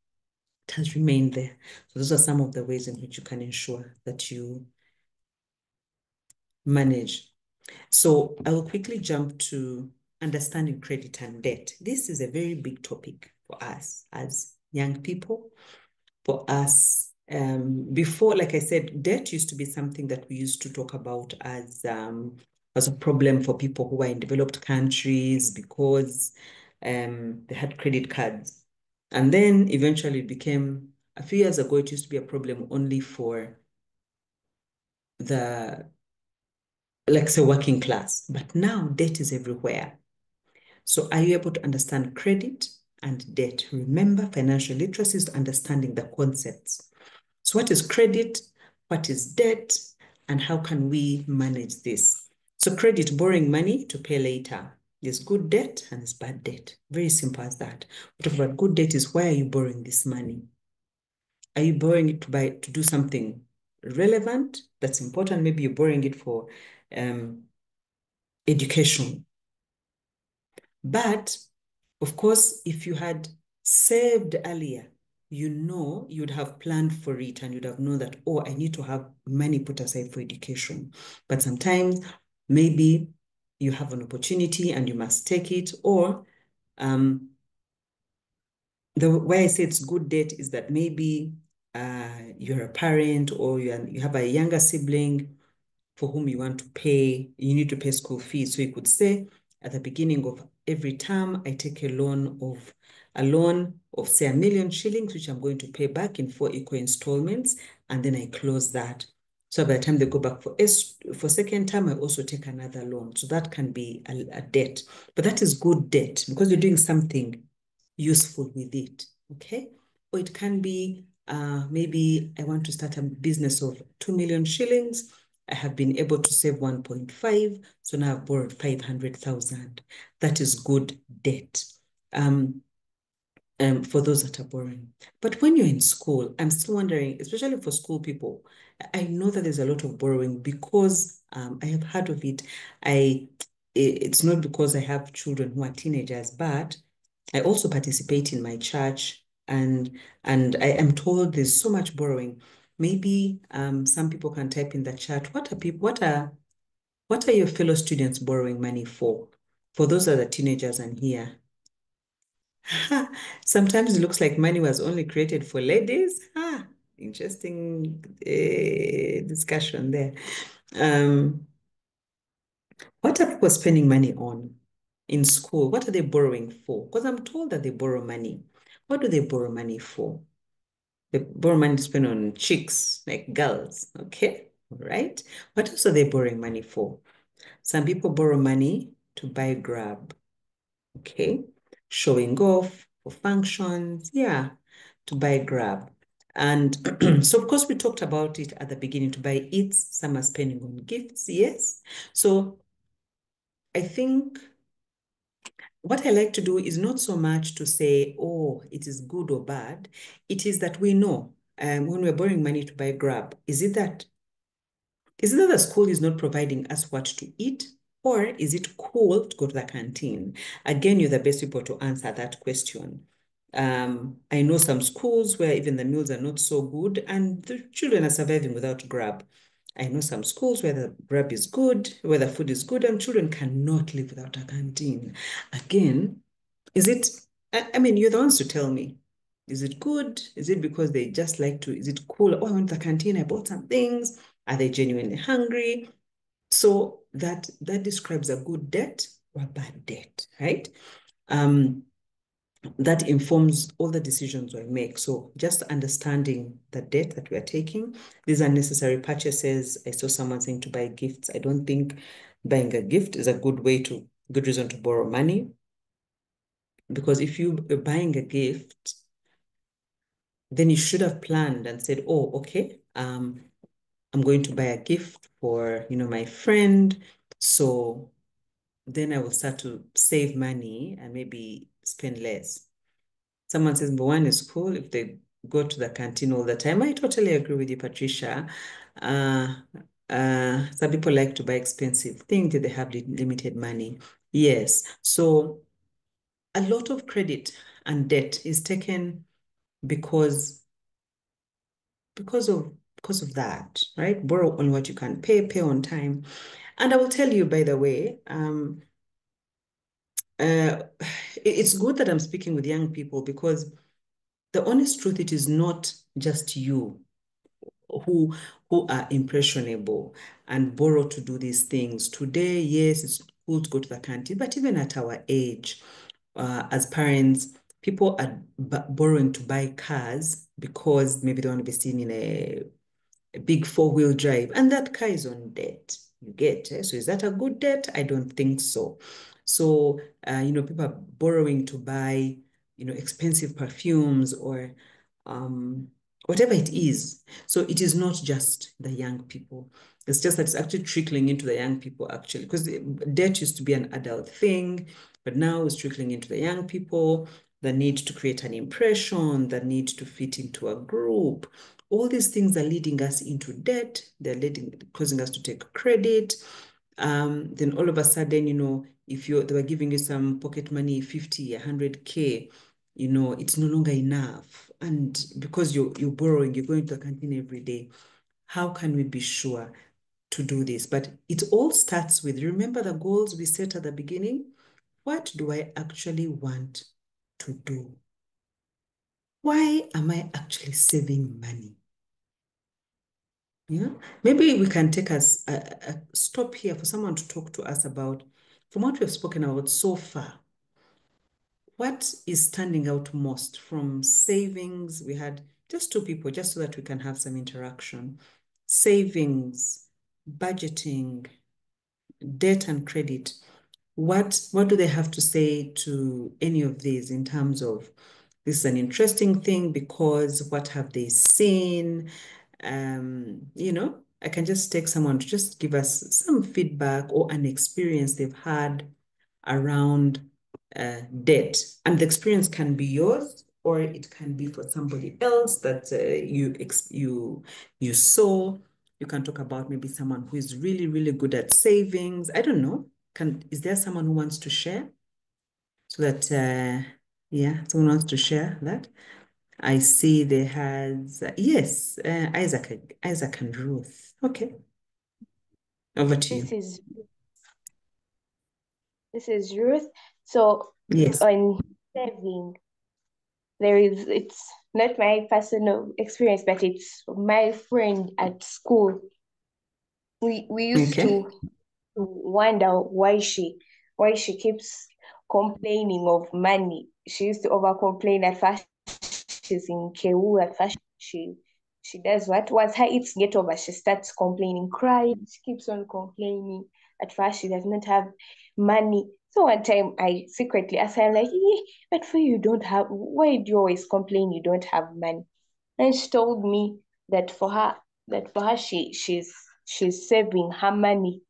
[SPEAKER 3] it has remained there. So those are some of the ways in which you can ensure that you manage. So I will quickly jump to understanding credit and debt. This is a very big topic for us as young people. For us, before, like I said, debt used to be something that we used to talk about as a problem for people who are in developed countries because they had credit cards. And then eventually it became, a few years ago, it used to be a problem only for the, like say, working class. But now debt is everywhere. So are you able to understand credit and debt? Remember, financial literacy is understanding the concepts. So what is credit? What is debt? And how can we manage this? So credit, borrowing money to pay later. There's good debt and there's bad debt. Very simple as that. We talk about good debt is why are you borrowing this money? Are you borrowing it to do something relevant that's important? Maybe you're borrowing it for education. But of course, if you had saved earlier, you'd have planned for it and you'd have known that, oh, I need to have money put aside for education. But sometimes maybe you have an opportunity and you must take it, or the way I say it's good debt is that maybe you're a parent or you have a younger sibling for whom you need to pay school fees. So you could say at the beginning of every term, I take a loan of say 1 million shillings, which I'm going to pay back in 4 equal installments, and then I close that. So by the time they go back for second term, I also take another loan. So that can be a debt, but that is good debt because you're doing something useful with it, okay? Or it can be maybe I want to start a business of 2 million shillings. I have been able to save 1.5, so now I've borrowed 500,000. That is good debt for those that are borrowing. But when you're in school, I'm still wondering, especially for school people, I know that there's a lot of borrowing because I have heard of it. It's not because I have children who are teenagers, but I also participate in my church, and I am told there's so much borrowing. Maybe some people can type in the chat. What are your fellow students borrowing money for? For those that are teenagers and here. Sometimes it looks like money was only created for ladies. Interesting discussion there. What are people spending money on in school? What are they borrowing for? Because I'm told that they borrow money. What do they borrow money for? They borrow money to spend on chicks, like girls, okay? All right. What else are they borrowing money for? Some people borrow money to buy Grab, okay? Showing off for functions, yeah, to buy Grab. And so, of course, we talked about it at the beginning, to buy eats. Some are spending on gifts, yes. So I think what I like to do is not so much to say, oh, it is good or bad. It is that we know when we're borrowing money to buy Grab, is it that the school is not providing us what to eat? Or is it cool to go to the canteen? Again, you're the best people to answer that question. I know some schools where even the meals are not so good and the children are surviving without Grab. I know some schools where the Grab is good, where the food is good, and children cannot live without a canteen. Again, is it, I mean, you're the ones to tell me. Is it good? Is it because they just like to, is it cool? Oh, I went to the canteen, I bought some things. Are they genuinely hungry? So that describes a good debt or a bad debt, right? that informs all the decisions we make. So just understanding the debt that we are taking, these are necessary purchases. I saw someone saying to buy gifts. I don't think buying a gift is a good reason to borrow money. Because if you are buying a gift, then you should have planned and said, oh, okay, I'm going to buy a gift for, my friend. So then I will start to save money and maybe spend less. Someone says, but one is cool if they go to the canteen all the time. I totally agree with you, Patricia. Some people like to buy expensive things that they have limited money. Yes. So a lot of credit and debt is taken because of that, right? Borrow on what you can pay on time. And I will tell you, by the way, it's good that I'm speaking with young people, because the honest truth, it is not just you who are impressionable and borrow to do these things. Today, yes, it's cool to go to the canteen, but even at our age, as parents, people are borrowing to buy cars because maybe they want to be seen in a big 4-wheel drive, and that car is on debt. You get, so is that a good debt? I don't think so. So, people are borrowing to buy, expensive perfumes or whatever it is. So it is not just the young people. It's just that it's actually trickling into the young people, actually, because debt used to be an adult thing, but now it's trickling into the young people, the need to create an impression, the need to fit into a group. All these things are leading us into debt. They're causing us to take credit. Then all of a sudden, if they were giving you some pocket money, 50, 100K, it's no longer enough. And because you're borrowing, you're going to the canteen every day. How can we be sure to do this? But it all starts with, remember the goals we set at the beginning? What do I actually want to do? Why am I actually saving money? Yeah, maybe we can take a stop here for someone to talk to us about, from what we've spoken about so far, what is standing out most from savings? We had just 2 people, just so that we can have some interaction. Savings, budgeting, debt and credit. What do they have to say to any of these in terms of, this is an interesting thing because what have they seen? I can just take someone to just give us some feedback or an experience they've had around debt. And the experience can be yours, or it can be for somebody else that you saw. You can talk about maybe someone who is really, really good at savings. I don't know. Is there someone who wants to share? So that, someone wants to share that. I see there has, yes, Isaac and Ruth. Okay. Over to you.
[SPEAKER 6] This is Ruth. So
[SPEAKER 3] Yes.
[SPEAKER 6] on saving, it's not my personal experience, but it's my friend at school. We used to wonder why she keeps complaining of money. She used to over complain. At first she's in KU, at first she does what? Once her eats get over, she starts complaining, crying, she keeps on complaining. At first she does not have money. So one time I secretly asked her, I'm like, but for you don't have, why do you always complain you don't have money? And she told me that for her she's saving her money,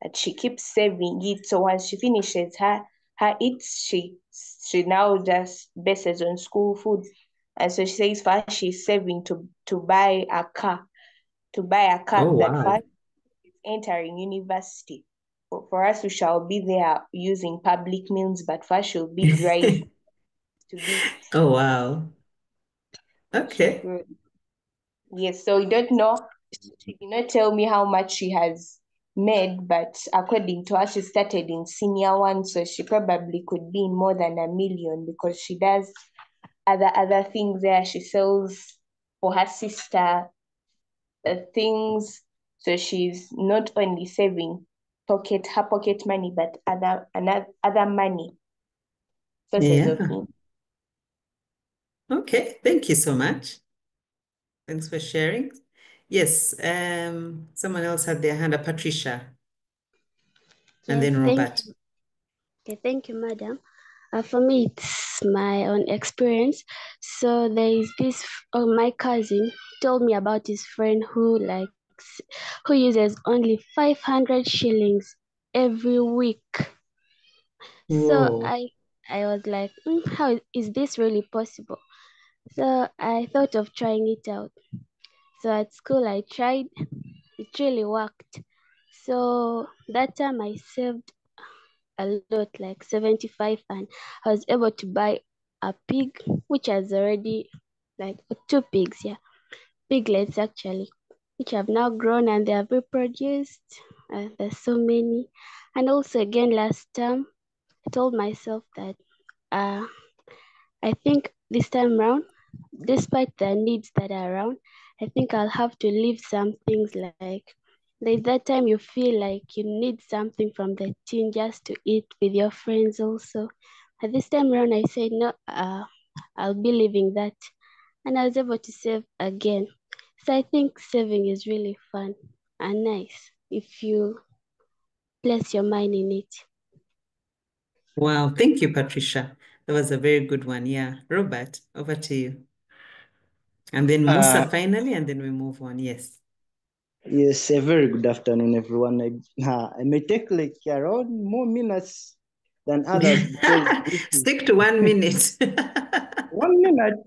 [SPEAKER 6] that she keeps saving it. So once she finishes her eats, she now just bases on school food. And so she says for her, she's saving to buy a car.
[SPEAKER 3] Oh, wow.
[SPEAKER 6] That first is entering university. For us, we shall be there using public means, but first she'll be driving to be.
[SPEAKER 3] Oh, wow. Okay.
[SPEAKER 6] Yes, so we don't know. She did not tell me how much she has made, but according to her, she started in senior 1, so she probably could be in more than $1 million, because she does other things there. She sells for her sister things, so she's not only saving her pocket money, but other money sources of income.
[SPEAKER 3] Okay, thank you so much. Thanks for sharing. Yes, someone else had their hand up, Patricia, and
[SPEAKER 7] Yes,
[SPEAKER 3] then Robert.
[SPEAKER 7] thank you, madam. For me, it's my own experience. So there is this, my cousin told me about his friend who uses only 500 shillings every week. So
[SPEAKER 3] Whoa.
[SPEAKER 7] I was like, how is this really possible? So I thought of trying it out. So at school I tried, it really worked. So that time I saved a lot, like 75, and I was able to buy a pig, which has already, like, two pigs, piglets actually, which have now grown and they have reproduced. There's so many. And also again last term, I told myself that I think this time around, despite the needs that are around, I think I'll have to leave some things, like there's that time you feel like you need something from the tin just to eat with your friends also. At this time around, I said, no, I'll be leaving that. And I was able to save again. So I think saving is really fun and nice if you place your mind in it.
[SPEAKER 3] Wow, thank you, Patricia. That was a very good one. Yeah, Robert, over to you. And then Musa finally, and then we move on. Yes.
[SPEAKER 8] Yes, a very good afternoon, everyone. I may take like around more minutes than others because
[SPEAKER 3] Stick to 1 minute.
[SPEAKER 8] 1 minute,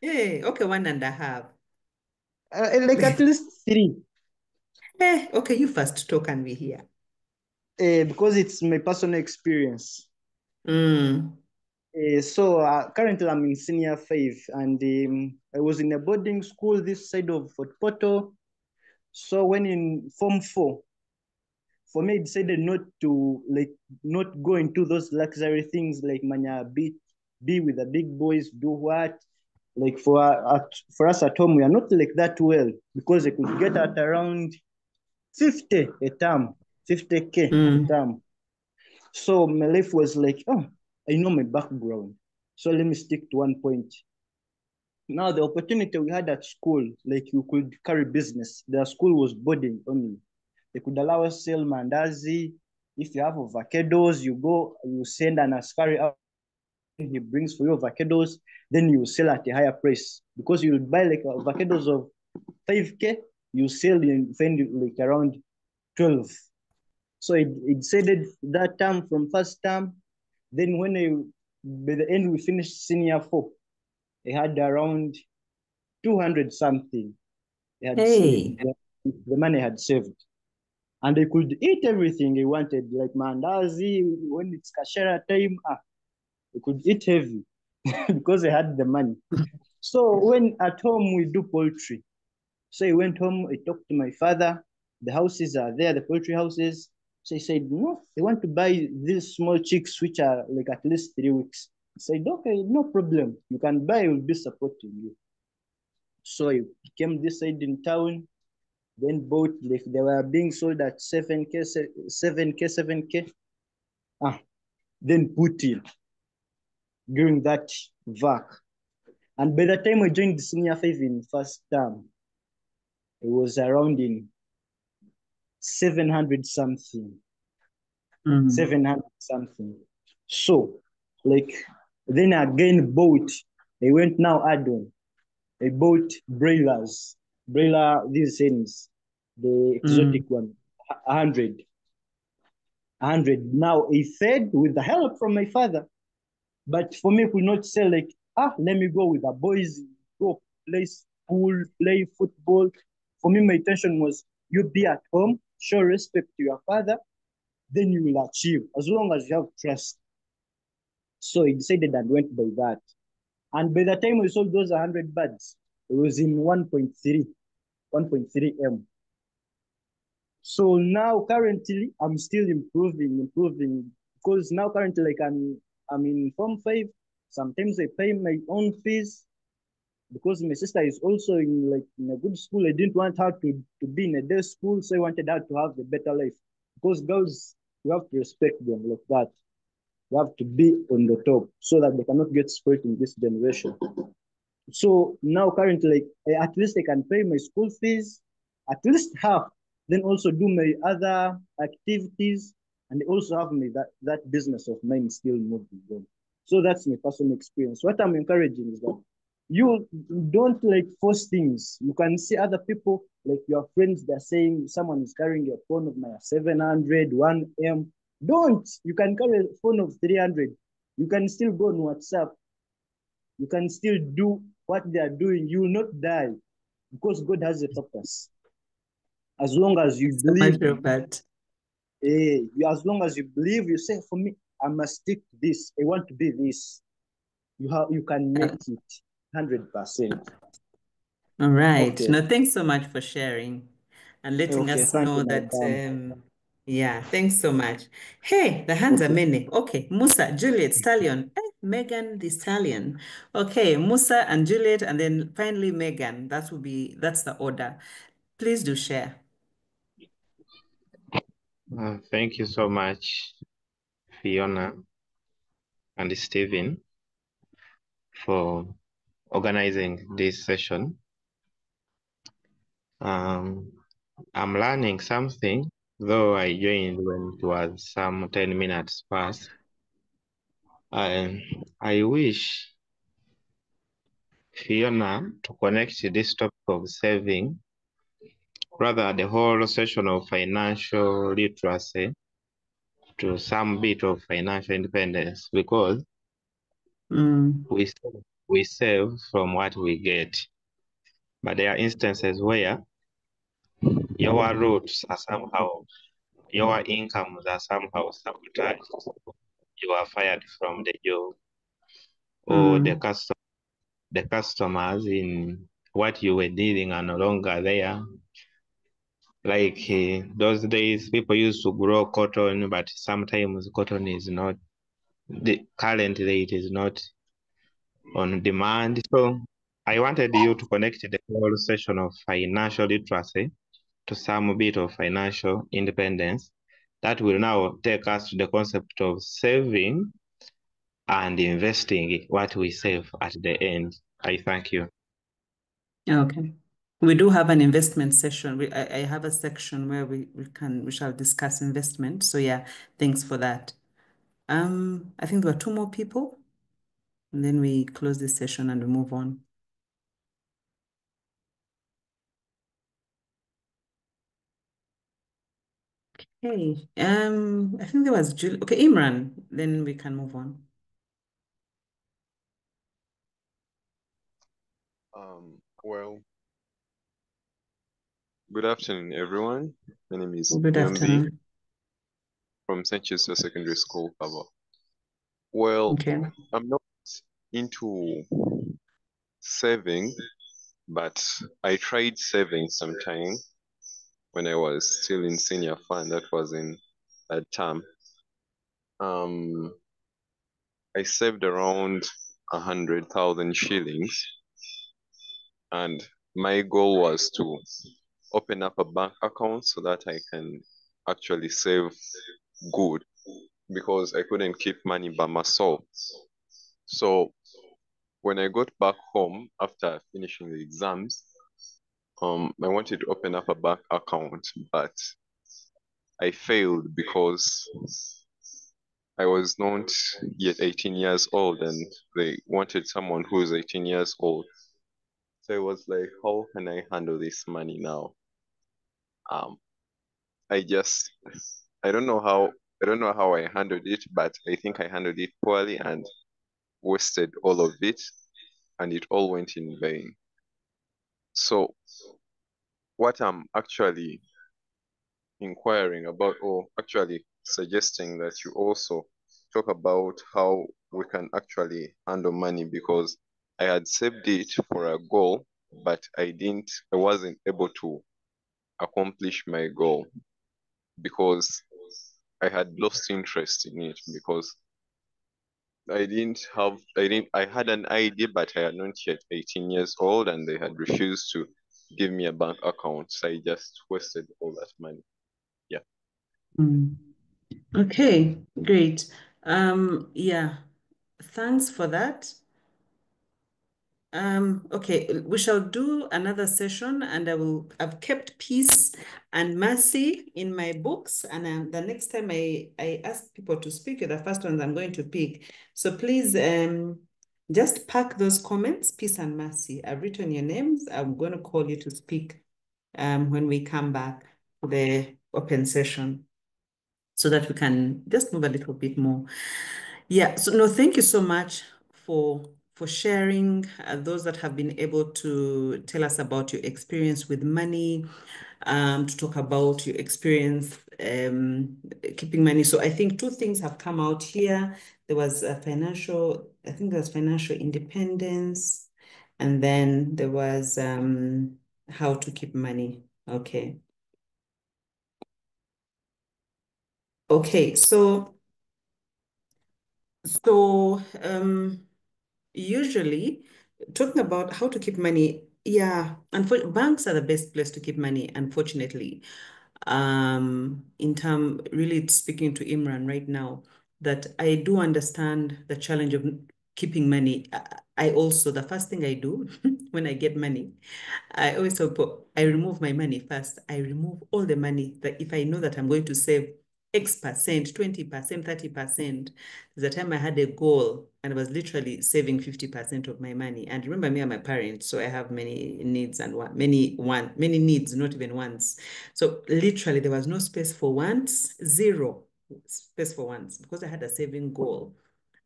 [SPEAKER 3] Hey, okay, 1.5.
[SPEAKER 8] like at least 3,
[SPEAKER 3] Okay, you first talk and we hear.
[SPEAKER 8] because it's my personal experience. So currently I'm in senior 5, and I was in a boarding school this side of Fort Portal. So when in Form 4, for me, I decided not go into those luxury things like manya be with the big boys, do what. Like for us at home, we are not like that well, because I could get at around 50 a term, 50K a term. So my life was like, oh, I know my background, so let me stick to one point. Now the opportunity we had at school, like you could carry business. The school was boarding only. They could allow us sell mandazi. If you have avocados, you go, you send an askari out, he brings for you avocados, then you sell at a higher price. Because you would buy like avocados of 5K, you sell in like around 12. So it decided that term from first term. Then by the end we finished senior 4, I had around 200 something.
[SPEAKER 3] Hey.
[SPEAKER 8] The money I had saved. And I could eat everything I wanted, like mandazi. When it's kashera time, I could eat heavy because I had the money. So when at home we do poultry, so I went home, I talked to my father. The houses are there, the poultry houses. So he said, no, I want to buy these small chicks, which are like at least 3 weeks. I said, okay, no problem. You can buy, I will be supporting you. So I came this side in town, then bought, like they were being sold at 7K, 7K, 7K. Then put in during that VAC. And by the time I joined the senior 5 in first term, it was around in 700 something. 700 something. So, like, then again bought, I went now add-on. I bought broilers, these things, the exotic one, 100. Now I fed with the help from my father. But for me, I could not say like, let me go with the boys, go play pool, play football. For me, my intention was you be at home, show respect to your father, then you will achieve, as long as you have trust. So I decided and went by that. And by the time we sold those 100 birds, it was in 1.3 M. So now currently I'm still improving, because now currently like I'm in Form 5. Sometimes I pay my own fees because my sister is also in a good school. I didn't want her to be in a day school, so I wanted her to have a better life. Because girls, you have to respect them like that. You have to be on the top so that they cannot get spoiled in this generation. So now currently, like, at least I can pay my school fees, at least half, then also do my other activities, and also have my that business of mine still moving on. So that's my personal experience. What I'm encouraging is that you don't like force things. You can see other people, like your friends, they're saying someone is carrying a phone of my 700, 1M. Don't. You can carry a phone of 300. You can still go on WhatsApp. You can still do what they are doing. You will not die because God has a purpose. As long as you
[SPEAKER 3] So
[SPEAKER 8] believe,
[SPEAKER 3] much, Robert.
[SPEAKER 8] as long as you believe, you say, for me, I must stick to this. I want to be this. You can make it 100%.
[SPEAKER 3] All right.
[SPEAKER 8] Okay.
[SPEAKER 3] No, thanks so much for sharing and letting
[SPEAKER 8] Okay,
[SPEAKER 3] us
[SPEAKER 8] thank
[SPEAKER 3] know
[SPEAKER 8] you,
[SPEAKER 3] that,
[SPEAKER 8] madam.
[SPEAKER 3] yeah, thanks so much. Hey, the hands are many. Okay, Musa, Juliet, Stallion, Megan the Stallion. Okay, Musa and Juliet, and then finally Megan. That's the order. Please do share.
[SPEAKER 9] Thank you so much, Fiona and Stephen, for organizing this session. I'm learning something, though I joined when it was some 10 minutes past. I wish Fiona to connect this topic of saving, rather the whole session of financial literacy, to some bit of financial independence, because we save from what we get. But there are instances where your roots are somehow, your incomes are somehow sabotaged. You are fired from the job, or the customers in what you were dealing are no longer there. Like those days, people used to grow cotton, but sometimes cotton is not, the current rate is not on demand. So I wanted you to connect the whole session of financial literacy to some bit of financial independence. That will now take us to the concept of saving and investing what we save at the end. I thank you.
[SPEAKER 3] Okay. We do have an investment session. I have a section where we shall discuss investment. So yeah, thanks for that. I think there are two more people, and then we close this session and we move on. Okay. I think there was Julie. Okay, Imran. Then we can move on.
[SPEAKER 10] Well, good afternoon, everyone. My name is
[SPEAKER 3] Good afternoon.
[SPEAKER 10] from St. Joseph's Secondary School, Pavo. Well,
[SPEAKER 3] okay.
[SPEAKER 10] I'm not into saving, but I tried saving sometime when I was still in senior fund. That was in that term. I saved around 100,000 shillings, and my goal was to open up a bank account so that I can actually save good, because I couldn't keep money by myself. So when I got back home after finishing the exams, I wanted to open up a bank account, but I failed because I was not yet 18 years old, and they wanted someone who's 18 years old. So I was like, how can I handle this money now? I don't know how I handled it, but I think I handled it poorly and wasted all of it, and it all went in vain. So what I'm actually inquiring about, or actually suggesting that you also talk about how we can actually handle money, because I had saved it for a goal, but I wasn't able to accomplish my goal because I had lost interest in it, because I had an idea, but I had not yet 18 years old, and they had refused to give me a bank account. So I just wasted all that money. Yeah.
[SPEAKER 3] Okay, great. Yeah, thanks for that. Okay, we shall do another session, and I've kept peace and mercy in my books, and the next time I ask people to speak, the first ones I'm going to pick. So please just pack those comments, peace and mercy. I've written your names. I'm going to call you to speak when we come back to the open session, so that we can just move a little bit more. Yeah, so no, thank you so much for sharing, those that have been able to tell us about your experience with money, to talk about your experience keeping money. So I think two things have come out here. There was a financial independence, and then there was how to keep money. Okay. Okay, so usually talking about how to keep money, yeah, banks are the best place to keep money, unfortunately. In term, really speaking to Imran right now, that I do understand the challenge of keeping money. I also, the first thing I do when I get money, I always tell I remove my money first. I remove all the money that if I know that I'm going to save X percent, 20%, 30%. There's a time I had a goal and I was literally saving 50% of my money. And remember, me and my parents, so I have many needs and many needs, not even wants. So literally there was no space for wants, zero space for wants, because I had a saving goal.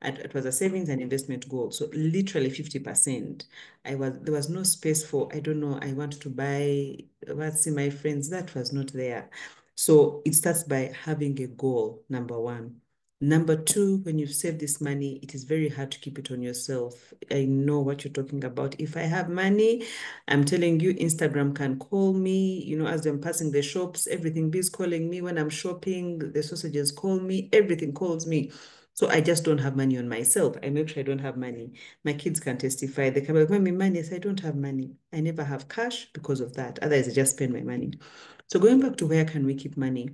[SPEAKER 3] And it was a savings and investment goal. So literally 50%. There was no space for, I don't know, I want to buy, what's in my friends, that was not there. So it starts by having a goal, number one. Number two, when you've saved this money, it is very hard to keep it on yourself. I know what you're talking about. If I have money, I'm telling you, Instagram can call me, you know, as I'm passing the shops, everything is calling me. When I'm shopping, the sausages call me, everything calls me. So I just don't have money on myself. I make sure I don't have money. My kids can testify. They can be like, "Mommy, money." I say, "I don't have money. I never have cash because of that. Otherwise, I just spend my money." So going back to where can we keep money?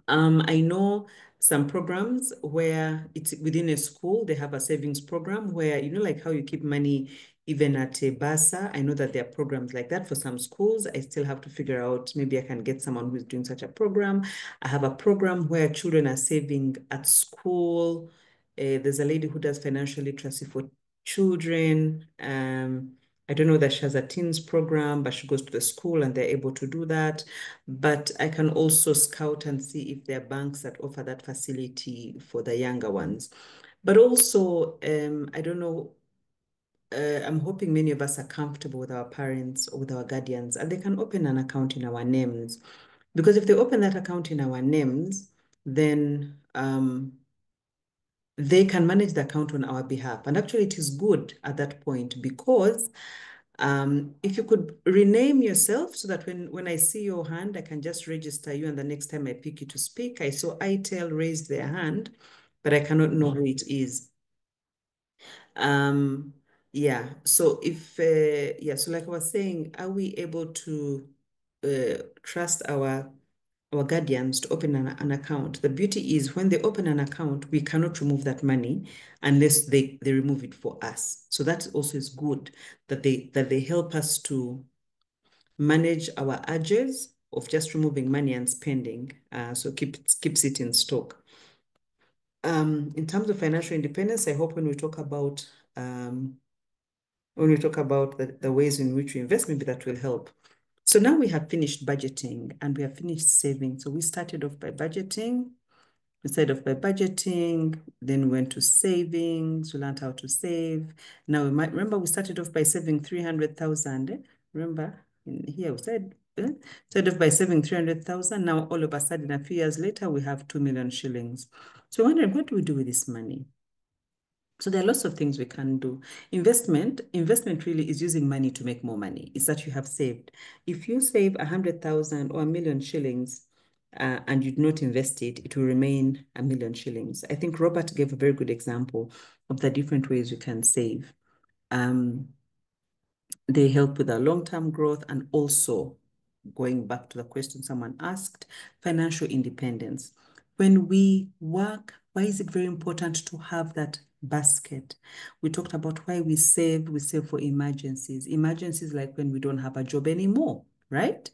[SPEAKER 3] I know some programs where it's within a school, they have a savings program where, you know, like how you keep money even at a BASA. I know that there are programs like that for some schools. I still have to figure out, maybe I can get someone who's doing such a program. I have a program where children are saving at school. There's a lady who does financial literacy for children. I don't know that she has a teens program, but she goes to the school and they're able to do that. But I can also scout and see if there are banks that offer that facility for the younger ones. But also, I don't know, I'm hoping many of us are comfortable with our parents or with our guardians, and they can open an account in our names. Because if they open that account in our names, then they can manage the account on our behalf. And actually, it is good at that point, because if you could rename yourself so that when I see your hand, I can just register you, and the next time I pick you to speak, I saw ITEL raise their hand, but I cannot know who it is. Yeah, so so like I was saying, are we able to trust our guardians to open an account? The beauty is when they open an account, we cannot remove that money unless they remove it for us. So that also is good, that they help us to manage our urges of just removing money and spending. So keeps it in stock. In terms of financial independence, I hope when we talk about the ways in which we invest, maybe that will help. So now we have finished budgeting and we have finished saving. So we started off by budgeting. We started off by budgeting, then we went to savings. We learned how to save. Now we might remember we started off by saving 300,000. Remember here we said started off by saving 300,000. Now all of a sudden, a few years later, we have 2 million shillings. So wondering, what do we do with this money? So there are lots of things we can do. Investment really is using money to make more money. It's that you have saved. If you save 100,000 or 1 million shillings and you do not invest it, it will remain 1 million shillings. I think Robert gave a very good example of the different ways you can save. They help with our long-term growth, and also, going back to the question someone asked, financial independence. When we work, why is it very important to have that basket. We talked about why we save for emergencies. Emergencies like when we don't have a job anymore, right?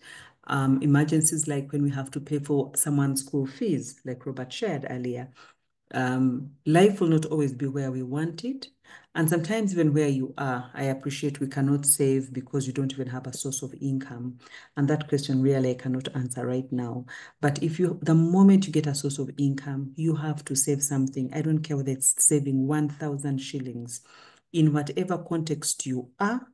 [SPEAKER 3] Emergencies like when we have to pay for someone's school fees, like Robert shared earlier. Life will not always be where we want it. And sometimes even where you are, I appreciate we cannot save because you don't even have a source of income. And that question really I cannot answer right now. But the moment you get a source of income, you have to save something. I don't care whether it's saving 1,000 shillings. In whatever context you are,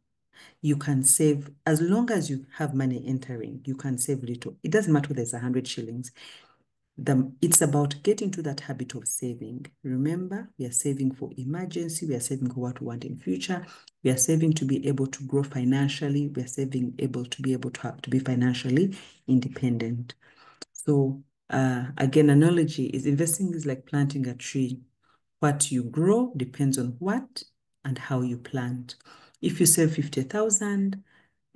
[SPEAKER 3] you can save, as long as you have money entering, you can save little. It doesn't matter whether it's 100 shillings. It's about getting to that habit of saving. Remember, we are saving for emergency. We are saving for what we want in future. We are saving to be able to grow financially. We are saving to be able to be financially independent. So again, analogy is investing is like planting a tree. What you grow depends on what and how you plant. If you save 50,000,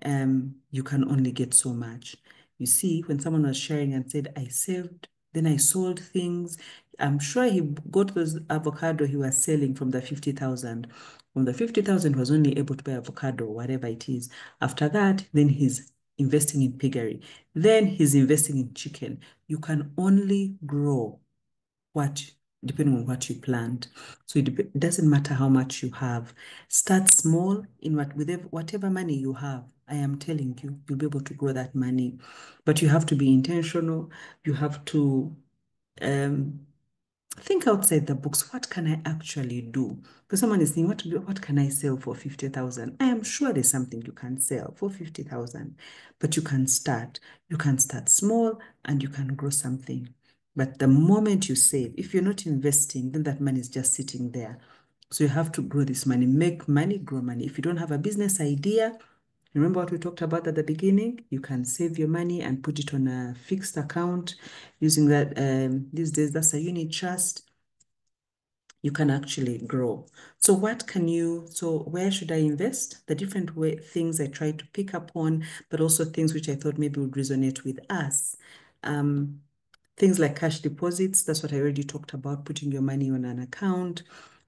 [SPEAKER 3] you can only get so much. You see, when someone was sharing and said, I saved, then I sold things, I'm sure he got those avocado he was selling from the 50,000. From the 50,000, he was only able to buy avocado, whatever it is. After that, then he's investing in piggery. Then he's investing in chicken. You can only grow depending on what you plant. So it doesn't matter how much you have. Start small with whatever money you have. I am telling you, you'll be able to grow that money. But you have to be intentional. You have to think outside the box. What can I actually do? Because someone is saying, what can I sell for 50,000? I am sure there's something you can sell for 50,000, but you can start. You can start small and you can grow something. But the moment you save, if you're not investing, then that money is just sitting there. So you have to grow this money, make money, grow money. If you don't have a business idea, remember what we talked about at the beginning? You can save your money and put it on a fixed account using that. These days, that's a unit trust. You can actually grow. So where should I invest? The different things I try to pick up on, but also things which I thought maybe would resonate with us. Things like cash deposits, that's what I already talked about, putting your money on an account.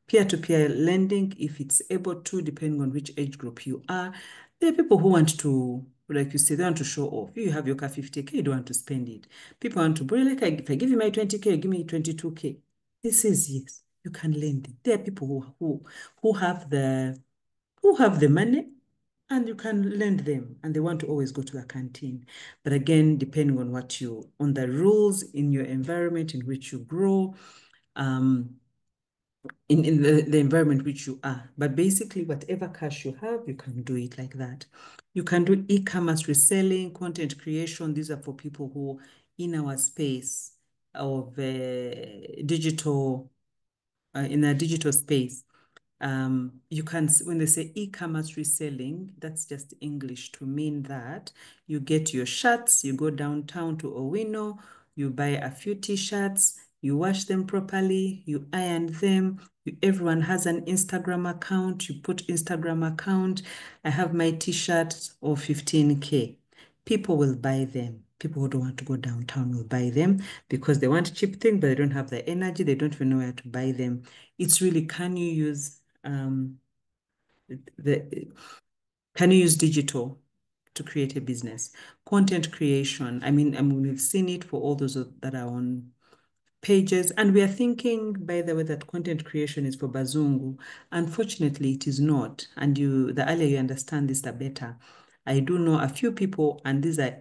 [SPEAKER 3] Peer-to-peer lending, if it's able to, depending on which age group you are. There are people who want to, like you say, they want to show off. You have your car 50K, you don't want to spend it. People want to borrow, like if I give you my 20K, give me 22K. This is yes, you can lend it. There are people who have the money and you can lend them and they want to always go to the canteen. But again, depending on on the rules in your environment in which you grow, in the environment which you are. But basically, whatever cash you have, you can do it like that. You can do e-commerce reselling, content creation. These are for people who in our space of digital, in a digital space. You can, when they say e-commerce reselling, that's just English to mean that you get your shirts, you go downtown to Owino, you buy a few t-shirts, you wash them properly, you iron them. Everyone has an Instagram account. You put Instagram account. I have my t-shirt of 15K. People will buy them. People who don't want to go downtown will buy them because they want cheap things, but they don't have the energy. They don't even know where to buy them. It's really, can you use digital to create a business? Content creation. I mean, we've seen it for all those that are on pages. And we are thinking, by the way, that content creation is for Bazungu. Unfortunately, it is not. And the earlier you understand this, the better. I do know a few people, and these are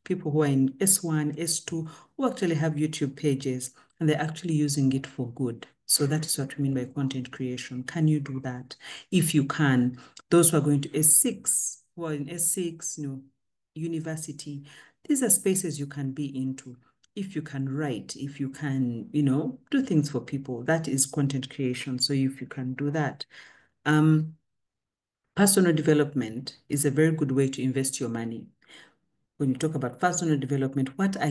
[SPEAKER 3] people who are in S1, S2, who actually have YouTube pages, and they're actually using it for good. So that is what we mean by content creation. Can you do that? If you can, those who are going to S6, who are in S6, university, these are spaces you can be into. If you can write, if you can, do things for people, that is content creation. So if you can do that, personal development is a very good way to invest your money. When you talk about personal development, what are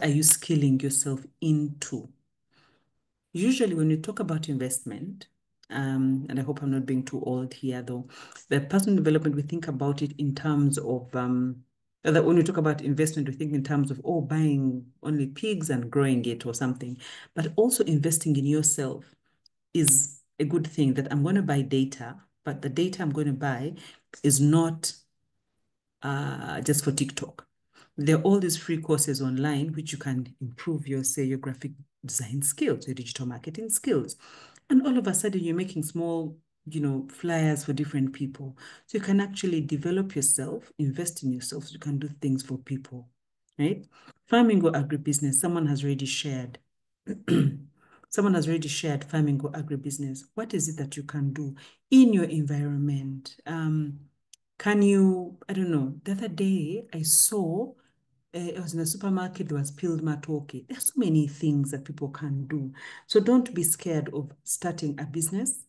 [SPEAKER 3] you skilling yourself into? Usually when you talk about investment, and I hope I'm not being too old here though, the personal development, we think about it in terms of, that when we talk about investment, we think in terms of, buying only pigs and growing it or something, but also investing in yourself is a good thing that I'm going to buy data, but the data I'm going to buy is not just for TikTok. There are all these free courses online which you can improve your, say, your graphic design skills, your digital marketing skills. And all of a sudden you're making small, flyers for different people. So you can actually develop yourself, invest in yourself, so you can do things for people, right? Farming or agribusiness, someone has already shared. Someone has already shared farming or agribusiness. What is it that you can do in your environment? Can you, I don't know, the other day I saw, I was in a supermarket, there was peeled matoke. There's so many things that people can do. So don't be scared of starting a business.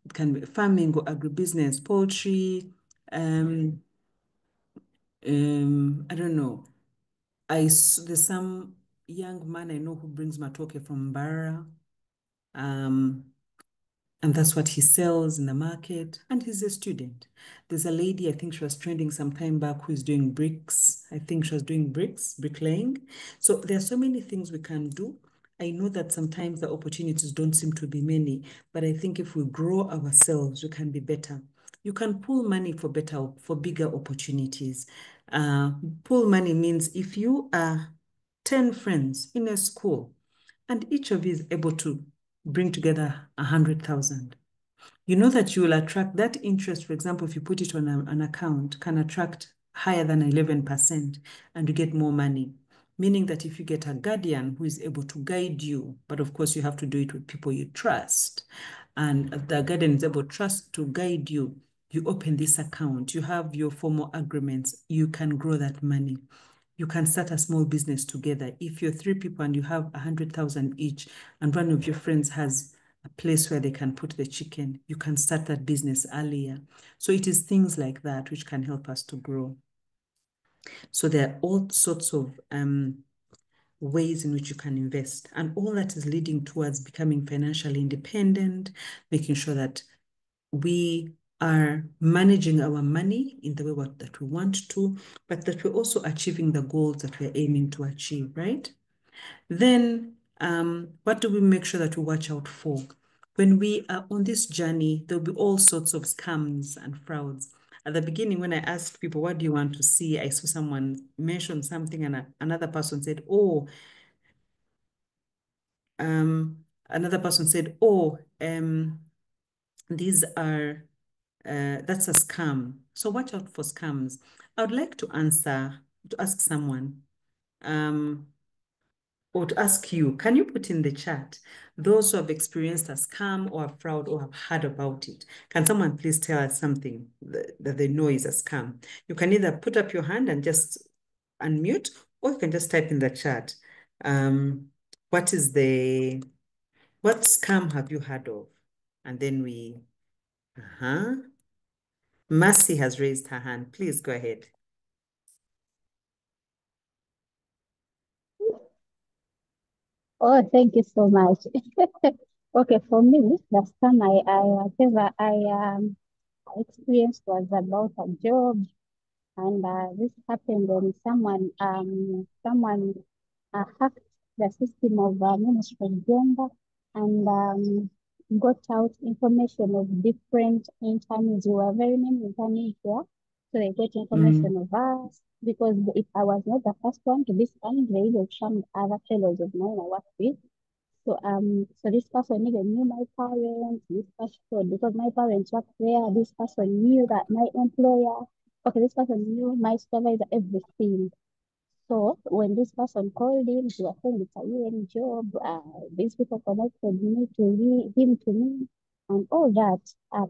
[SPEAKER 3] It can be farming or agribusiness, poultry, I don't know. There's some young man I know who brings matoke from Mbara. And that's what he sells in the market. And he's a student. There's a lady, I think she was trending some time back, who is doing bricks. I think she was doing bricks, bricklaying. So there are so many things we can do. I know that sometimes the opportunities don't seem to be many, but I think if we grow ourselves, we can be better. You can pull money for bigger opportunities. Pull money means if you are 10 friends in a school and each of you is able to bring together 100,000. You know that you will attract that interest. For example, if you put it on an account, can attract higher than 11% and you get more money. Meaning that if you get a guardian who is able to guide you, but of course you have to do it with people you trust, and the guardian is able to guide you, you open this account, you have your formal agreements, you can grow that money. You can start a small business together. If you're 3 people and you have 100,000 each, and one of your friends has a place where they can put the chicken, you can start that business earlier. So it is things like that which can help us to grow. So there are all sorts of ways in which you can invest, and all that is leading towards becoming financially independent, making sure that we are managing our money in the way that we want to, but that we're also achieving the goals that we're aiming to achieve, right? Then what do we make sure that we watch out for? When we are on this journey, there'll be all sorts of scams and frauds. At the beginning, when I asked people, what do you want to see? I saw someone mention something and another person said, oh, these are, that's a scam. So watch out for scams. I would like to ask someone, or to ask you, can you put in the chat those who have experienced a scam or a fraud or have heard about it? Can someone please tell us something that they know is a scam? You can either put up your hand and just unmute, or you can just type in the chat. What scam have you heard of? And then Mercy has raised her hand. Please go ahead.
[SPEAKER 11] Oh, thank you so much. Okay, for me, the scam I experienced was about a job, and this happened when someone hacked the system of Ministry of Gender and got out information of different interns. We were very many interns there, so they got information of us because if I was not the first one to be scammed, there were some other fellows of mine I worked with. So this person even knew my parents, because my parents worked there, this person knew that my employer, this person knew my supervisor, everything. So when this person called in, he was saying it's a UN job, these people connected him to me, and all that,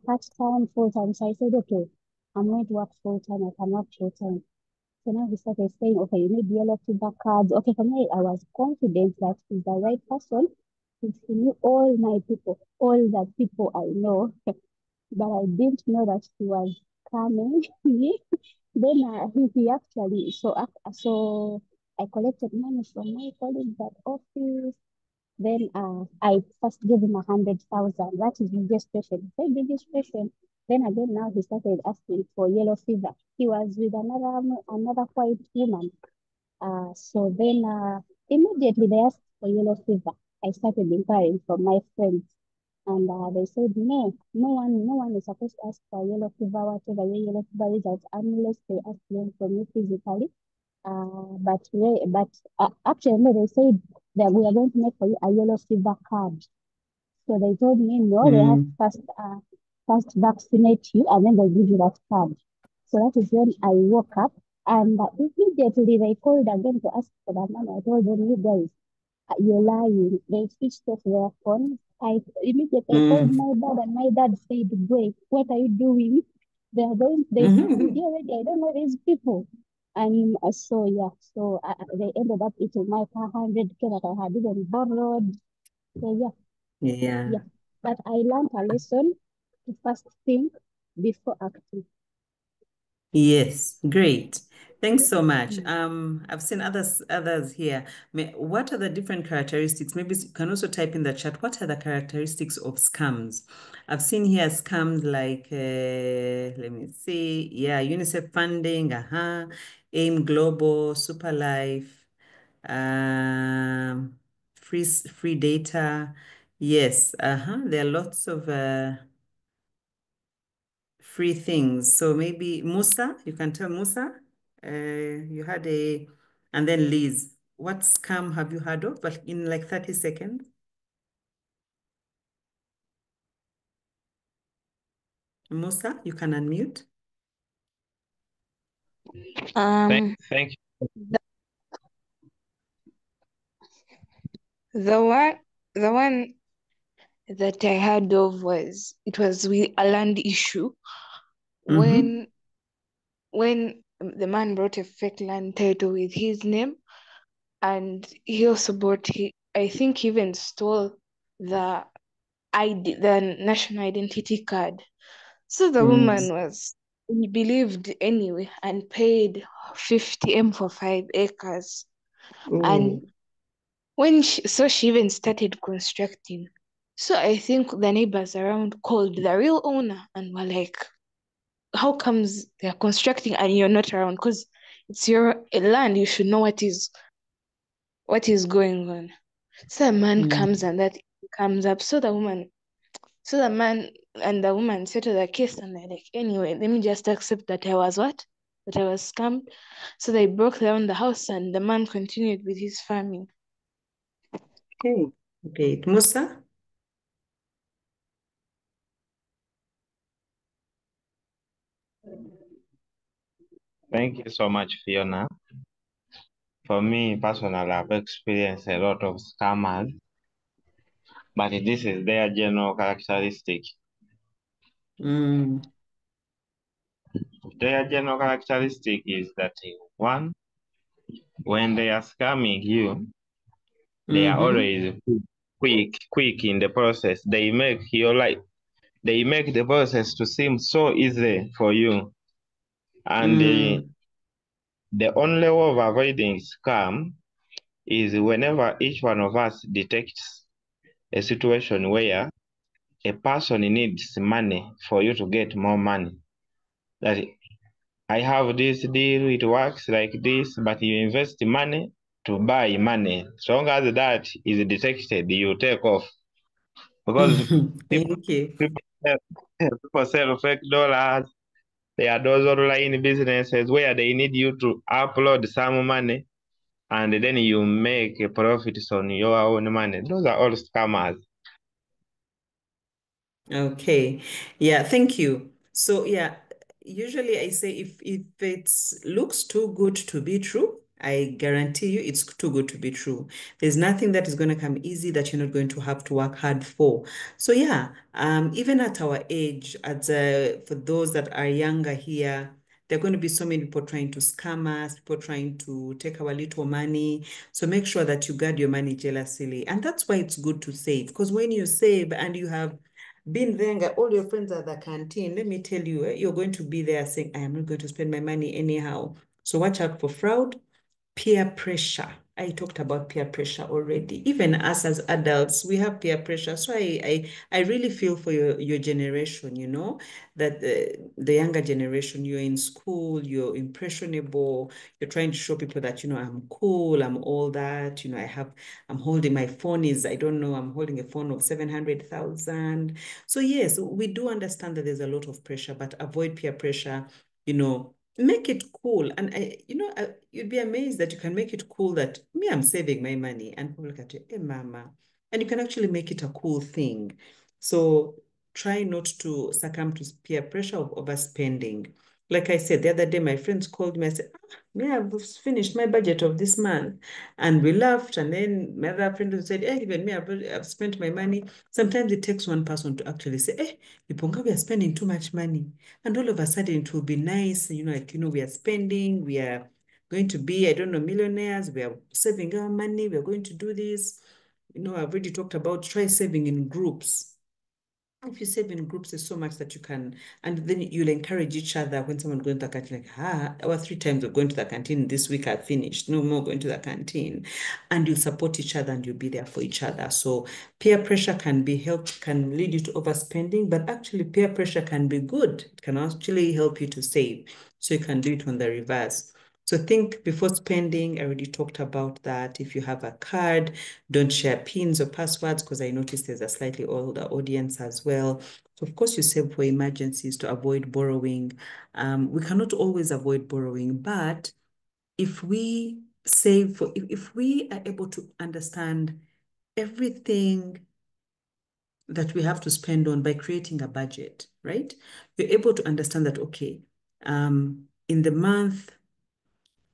[SPEAKER 11] part-time, full-time. So I said, okay, I'm going to work full-time, I can work full-time. So now he started saying, okay, you need yellow fever cards. Okay, for me, I was confident that he's the right person. He knew all my people, all the people I know. But I didn't know that he was coming me. Then he actually, so I collected money from my colleagues at office. Then I first gave him 100,000. That is registration. Say registration. Then again, now he started asking for yellow fever. He was with another white woman. So then immediately they asked for yellow fever. I started inquiring from my friends. And they said, no one is supposed to ask for yellow fever, whatever your yellow fever is, unless they ask them from you physically. Actually, no, they said that we are going to make for you a yellow fever card. So they told me, no, they have to first vaccinate you and then they give you that card. So that is when I woke up and immediately they called again to ask for that money. I told them, you guys, you're lying. They switched off their phone. I immediately called my dad and my dad said, wait, what are you doing? They found you already. I don't know these people. And they ended up eating my 100K that I had even borrowed. So yeah. But I learned a lesson to first think before acting.
[SPEAKER 3] Yes, great. Thanks so much. I've seen others here. What are the different characteristics? Maybe you can also type in the chat. What are the characteristics of scams? I've seen here scams like, let me see. Yeah, UNICEF funding, AIM Global, Superlife, free data. Yes, there are lots of free things. So maybe Musa, you can tell Musa, you had and then Liz, what scam have you heard of? But in like 30 seconds. Musa, you can unmute.
[SPEAKER 9] Thank you.
[SPEAKER 12] The one that I heard of was with a land issue when the man brought a fake land title with his name, and he also I think he even stole the national identity card. So the woman he believed anyway and paid 50M for 5 acres. And when she even started constructing. So I think the neighbors around called the real owner and were like, how comes they're constructing and you're not around? Because it's your land, you should know what is going on. So the man comes and that comes up. So the man and the woman settled the case and they're like, anyway, let me just accept that I was scammed. So they broke down the house and the man continued with his farming.
[SPEAKER 3] Okay, great. Musa?
[SPEAKER 9] Thank you so much, Fiona. For me personally, I've experienced a lot of scammers, but this is their general characteristic. Their general characteristic is that one, when they are scamming you, they are always quick in the process. They make the process to seem so easy for you. And the only way of avoiding scam is whenever each one of us detects a situation where a person needs money for you to get more money. That I have this deal, it works like this, but you invest money to buy money. As long as that is detected, you take off. Because people sell fake dollars. There are those online businesses where they need you to upload some money and then you make a profit on your own money. Those are all scammers.
[SPEAKER 3] Okay. Yeah, thank you. So yeah, usually I say if it looks too good to be true, I guarantee you it's too good to be true. There's nothing that is going to come easy that you're not going to have to work hard for. So yeah, even at our age, for those that are younger here, there are going to be so many people trying to scam us, people trying to take our little money. So make sure that you guard your money jealously. And that's why it's good to save, because when you save and you have been there, all your friends at the canteen, let me tell you, you're going to be there saying, I am not going to spend my money anyhow. So watch out for fraud, peer pressure. I talked about peer pressure already. Even us as adults, we have peer pressure. So I really feel for your generation, you know, that the younger generation, you're in school, you're impressionable, you're trying to show people that, you know, I'm cool, I'm all that, you know, I'm holding my phone I don't know, I'm holding a phone of 700,000. So yes, we do understand that there's a lot of pressure, but avoid peer pressure, you know, make it cool. And you'd be amazed that you can make it cool that me, I'm saving my money, and people look at you, hey, mama, and you can actually make it a cool thing. So try not to succumb to peer pressure of overspending. Like I said, the other day, my friends called me. I said, yeah, I've finished my budget of this month. And we laughed. And then my other friend said, hey, even me, I've spent my money. Sometimes it takes one person to actually say, hey, Liponga, we are spending too much money. And all of a sudden it will be nice. You know, like, you know, we are spending, we are going to be, I don't know, millionaires. We are saving our money. We are going to do this. You know, I've already talked about try saving in groups. If you save in groups, there's so much that you can, and then you'll encourage each other when someone goes to the canteen, like, our 3 times of going to the canteen this week are finished. No more going to the canteen. And you support each other and you'll be there for each other. So peer pressure can lead you to overspending, but actually peer pressure can be good. It can actually help you to save. So you can do it on the reverse. So think before spending. I already talked about that. If you have a card, don't share pins or passwords, because I noticed there's a slightly older audience as well. So of course you save for emergencies to avoid borrowing. We cannot always avoid borrowing, but if we save for, if we are able to understand everything that we have to spend on by creating a budget, right? You're able to understand that, okay, in the month,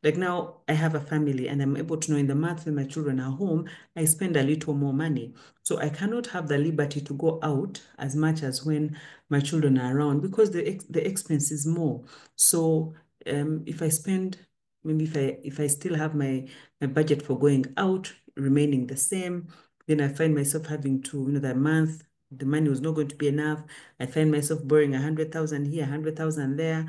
[SPEAKER 3] like now I have a family and I'm able to know in the month when my children are home, I spend a little more money. So I cannot have the liberty to go out as much as when my children are around, because the expense is more. So if I spend, maybe if I still have my budget for going out remaining the same, then I find myself having to, you know, that month, the money was not going to be enough. I find myself borrowing 100,000 here, 100,000 there.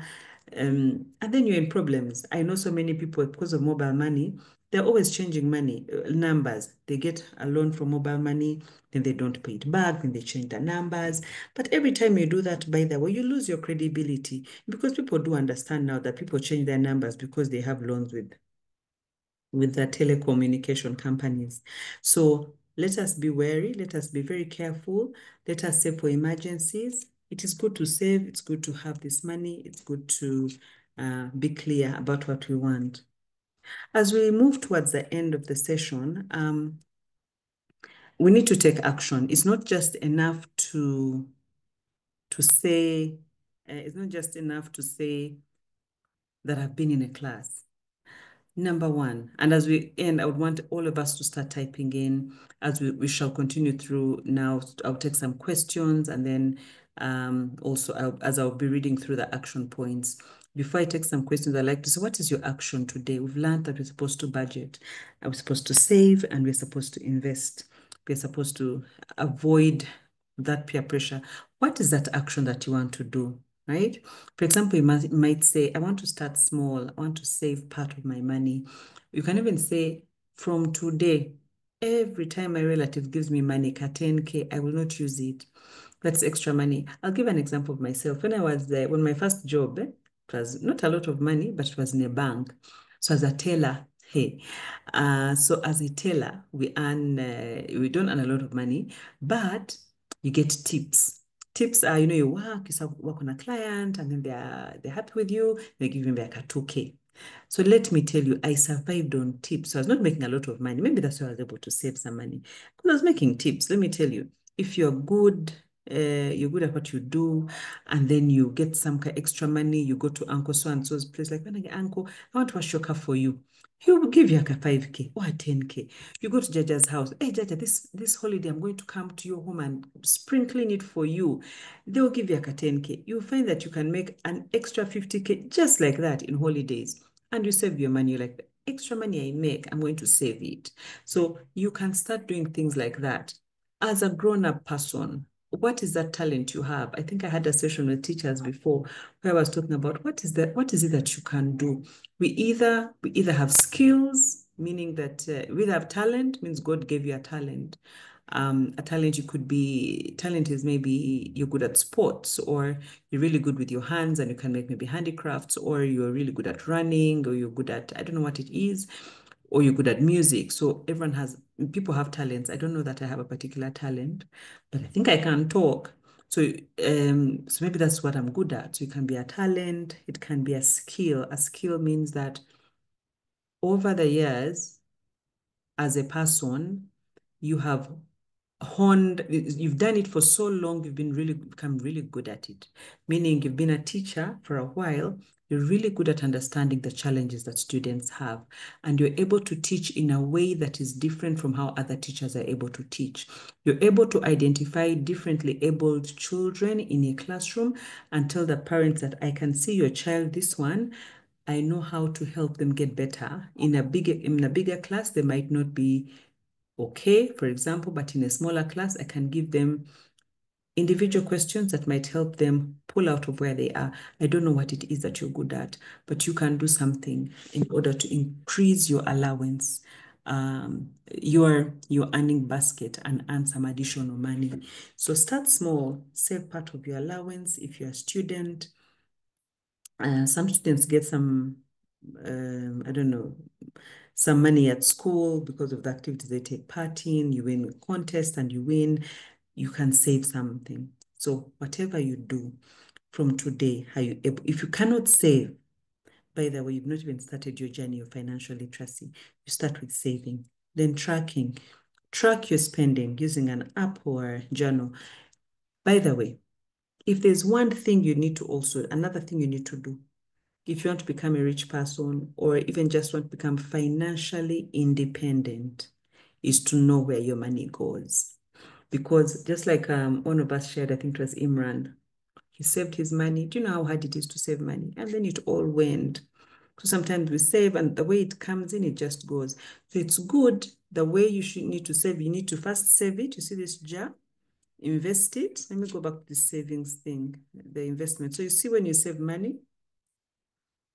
[SPEAKER 3] And then you're in problems. I know so many people, because of mobile money, they're always changing money numbers. They get a loan from mobile money, then they don't pay it back, then they change the numbers. But every time you do that, by the way, you lose your credibility, because people do understand now that people change their numbers because they have loans with the telecommunication companies. So let us be wary. Let us be very careful. Let us save for emergencies. It is good to save. It's good to have this money. It's good to be clear about what we want. As we move towards the end of the session, we need to take action. It's not just enough to say, it's not just enough to say that I've been in a class. Number one, and as we end, I would want all of us to start typing in as we shall continue through now. I'll take some questions, and then also as I'll be reading through the action points. Before I take some questions, I'd like to say, what is your action today? We've learned that we're supposed to budget, and we're supposed to save, and we're supposed to invest. We're supposed to avoid that peer pressure. What is that action that you want to do? Right? For example, you might say, I want to start small. I want to save part of my money. You can even say, from today, every time my relative gives me money, 10K, I will not use it. That's extra money. I'll give an example of myself. When I was there, when my first job, it was not a lot of money, but it was in a bank. So as a teller, hey, so as a teller, we don't earn a lot of money, but you get tips. Tips are, you work on a client, and then they're happy with you, they give you like a 2K. So let me tell you, I survived on tips. So I was not making a lot of money. Maybe that's why I was able to save some money, because I was making tips. Let me tell you, if you're good at what you do, and then you get some extra money, you go to Uncle so-and-so's place, like, Uncle, I want to wash your car for you. He will give you like a 5K or a 10K. You go to Jaja's house. Hey, Jaja, this holiday, I'm going to come to your home and sprinkling it for you. They will give you like a 10K. You'll find that you can make an extra 50K just like that in holidays. And you save your money. You're like, extra money I make, I'm going to save it. So you can start doing things like that. As a grown-up person, what is that talent you have? I think I had a session with teachers before where I was talking about what is it that you can do. We either have skills, meaning that we have talent means God gave you a talent. A talent talent is maybe you're good at sports, or you're really good with your hands and you can make maybe handicrafts, or you're really good at running, or you're good at, I don't know what it is, or you're good at music. So people have talents. I don't know that I have a particular talent, but I think I can talk. So maybe that's what I'm good at. So it can be a talent, it can be a skill. A skill means that over the years, as a person, you've done it for so long, you've become really good at it. Meaning you've been a teacher for a while, you're really good at understanding the challenges that students have, and you're able to teach in a way that is different from how other teachers are able to teach. You're able to identify differently abled children in a classroom and tell the parents that I can see your child, this one, I know how to help them get better. In a bigger class, they might not be okay, for example, but in a smaller class, I can give them individual questions that might help them pull out of where they are. I don't know what it is that you're good at, but you can do something in order to increase your allowance, your earning basket, and earn some additional money. So start small, save part of your allowance if you're a student. Some students get some, I don't know, some money at school because of the activities they take part in. You win a contest and you win, you can save something. So whatever you do from today, if you cannot save, by the way, you've not even started your journey of financial literacy. You start with saving, then tracking. Track your spending using an app or journal. By the way, if there's another thing you need to do, if you want to become a rich person or even just want to become financially independent, is to know where your money goes. Because just like one of us shared, I think it was Imran, he saved his money. Do you know how hard it is to save money? And then it all went. So sometimes we save and the way it comes in, it just goes. So it's good. The way you need to save, you need to first save it. You see this jar? Invest it. Let me go back to the savings thing, the investment. So you see when you save money,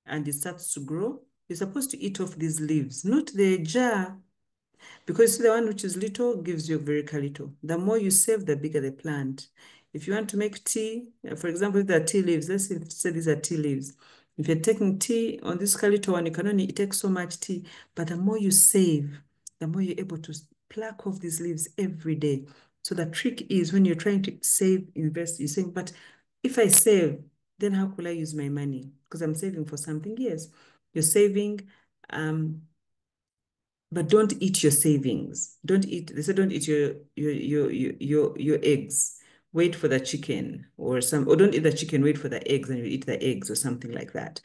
[SPEAKER 3] and it starts to grow, you're supposed to eat off these leaves, not the jar, because the one which is little gives you very little. The more you save, the bigger the plant. If you want to make tea, for example, if there are tea leaves, let's say these are tea leaves. If you're taking tea on this little one, you can only take so much tea, but the more you save, the more you're able to pluck off these leaves every day. So the trick is when you're trying to save, invest, you're saying, but if I save, then how could I use my money? Because I'm saving for something. Yes, you're saving, but don't eat your savings. They say don't eat your eggs. Wait for the chicken or don't eat the chicken, wait for the eggs and you eat the eggs or something like that.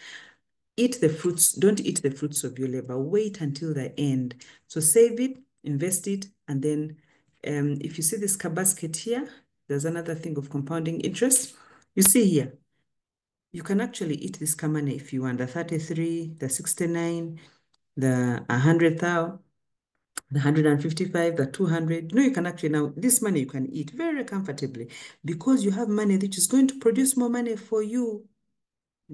[SPEAKER 3] Eat the fruits, don't eat the fruits of your labor. Wait until the end. So save it, invest it, and then if you see this basket here, there's another thing of compounding interest. You see here, you can actually eat this money if you want, the 33, the 69, the 100,000, the 155, the 200. You can actually now, this money you can eat very comfortably because you have money which is going to produce more money for you.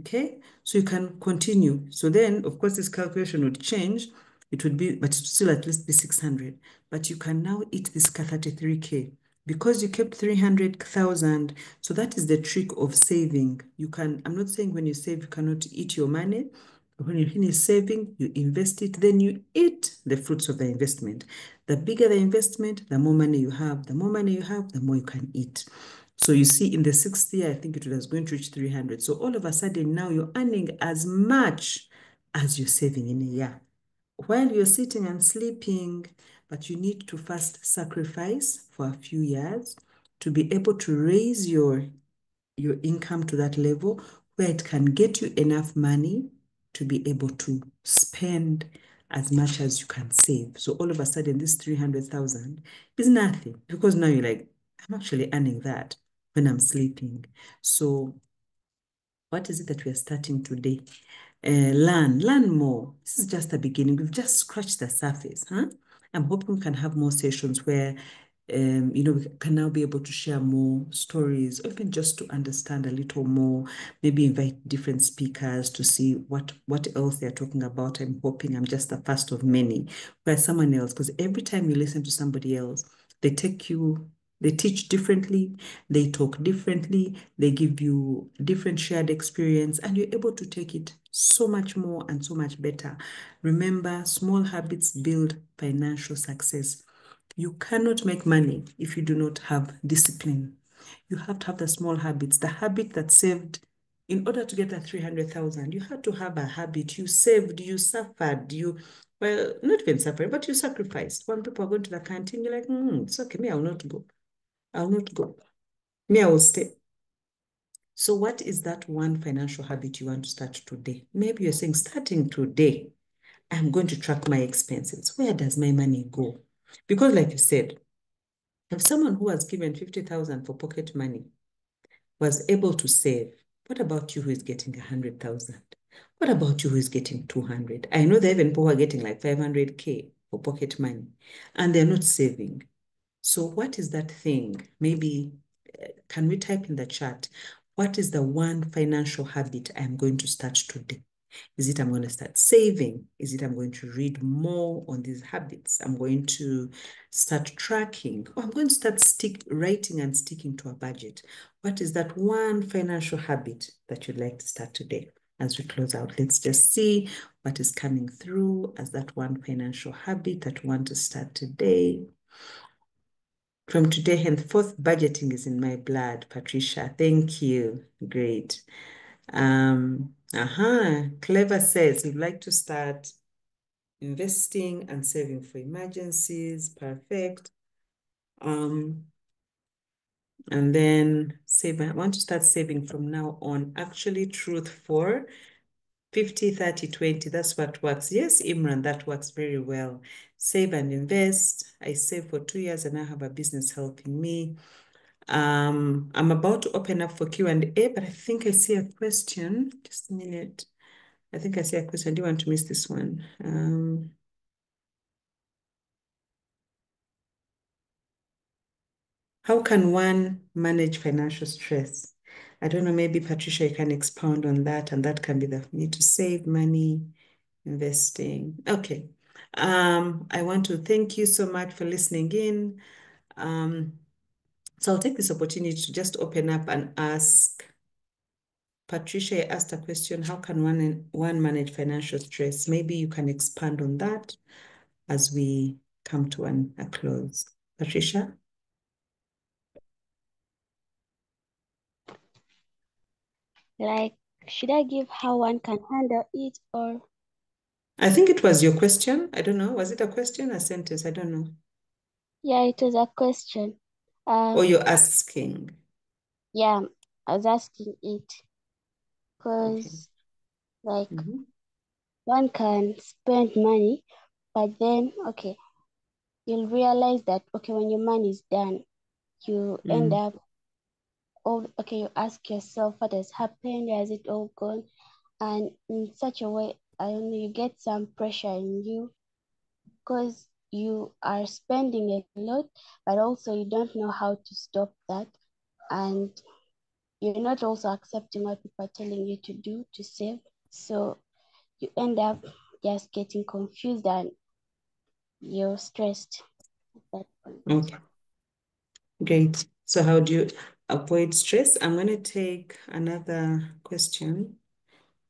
[SPEAKER 3] Okay, so you can continue. So then, of course, this calculation would change. It would be, but it would still at least be 600. But you can now eat this 33K because you kept 300,000. So that is the trick of saving. I'm not saying when you save, you cannot eat your money. But when you finish saving, you invest it, then you eat the fruits of the investment. The bigger the investment, the more money you have. The more money you have, the more you can eat. So you see in the 6th year, I think it was going to reach 300. So all of a sudden now you're earning as much as you're saving in a year. While you're sitting and sleeping, but you need to first sacrifice for a few years to be able to raise your income to that level where it can get you enough money to be able to spend as much as you can save. So all of a sudden, this 300,000 is nothing because now you're like, I'm actually earning that when I'm sleeping. So what is it that we are starting today? Learn more. This is just the beginning. We've just scratched the surface. I'm hoping we can have more sessions where we can now be able to share more stories, or even just to understand a little more, maybe invite different speakers to see what else they're talking about. I'm hoping I'm just the first of many, where someone else, because every time you listen to somebody else, they teach differently, they talk differently, they give you different shared experience, and you're able to take it so much more and so much better. Remember, small habits build financial success. You cannot make money if you do not have discipline. You have to have the small habits. The habit that saved, in order to get that 300,000, you had to have a habit. You saved, you suffered, well, not even suffered, but you sacrificed. When people are going to the canteen, you're like, it's okay, me, I will not go. I will not go. Me, I will stay. So what is that one financial habit you want to start today? Maybe you're saying, starting today, I'm going to track my expenses. Where does my money go? Because like you said, if someone who was given 50,000 for pocket money was able to save, what about you who is getting 100,000? What about you who is getting 200? I know there are even people who are getting like 500K for pocket money and they're not saving. So what is that thing? Maybe, can we type in the chat? What is the one financial habit I'm going to start today? Is it I'm going to start saving? Is it I'm going to read more on these habits? I'm going to start tracking, or I'm going to start writing and sticking to a budget. What is that one financial habit that you'd like to start today? As we close out, let's just see what is coming through as that one financial habit that you want to start today. From today henceforth, budgeting is in my blood. Patricia, thank you. Great. Clever says you'd like to start investing and saving for emergencies. Perfect. And then I want to start saving from now on. Actually, truth for 50, 30, 20. That's what works. Yes, Imran, that works very well. Save and invest. I save for 2 years and I have a business helping me. I'm about to open up for Q&A, but I think I see a question. Just a minute. I think I see a question. I do want to miss this one. How can one manage financial stress? I don't know, maybe Patricia, you can expound on that, and that can be the need to save money, investing. Okay. I want to thank you so much for listening in. So I'll take this opportunity to just open up and ask. Patricia asked a question, how can one manage financial stress? Maybe you can expand on that as we come to a close. Patricia?
[SPEAKER 7] Like, should I give how one can handle it, or?
[SPEAKER 3] I think it was your question. I don't know. Was it a question, a sentence? I don't know.
[SPEAKER 7] Yeah, it was a question.
[SPEAKER 3] Or you're asking?
[SPEAKER 7] Yeah, I was asking it because, like, one can spend money, but then, okay, you'll realize that, okay, when your money is done, you end up, okay, you ask yourself what has happened, has it all gone? And in such a way, I don't know, you get some pressure in you because you are spending a lot, but also you don't know how to stop that. And you're not also accepting what people are telling you to do to save. So you end up just getting confused and you're stressed at that point.
[SPEAKER 3] Okay. Great. So how do you avoid stress? I'm going to take another question.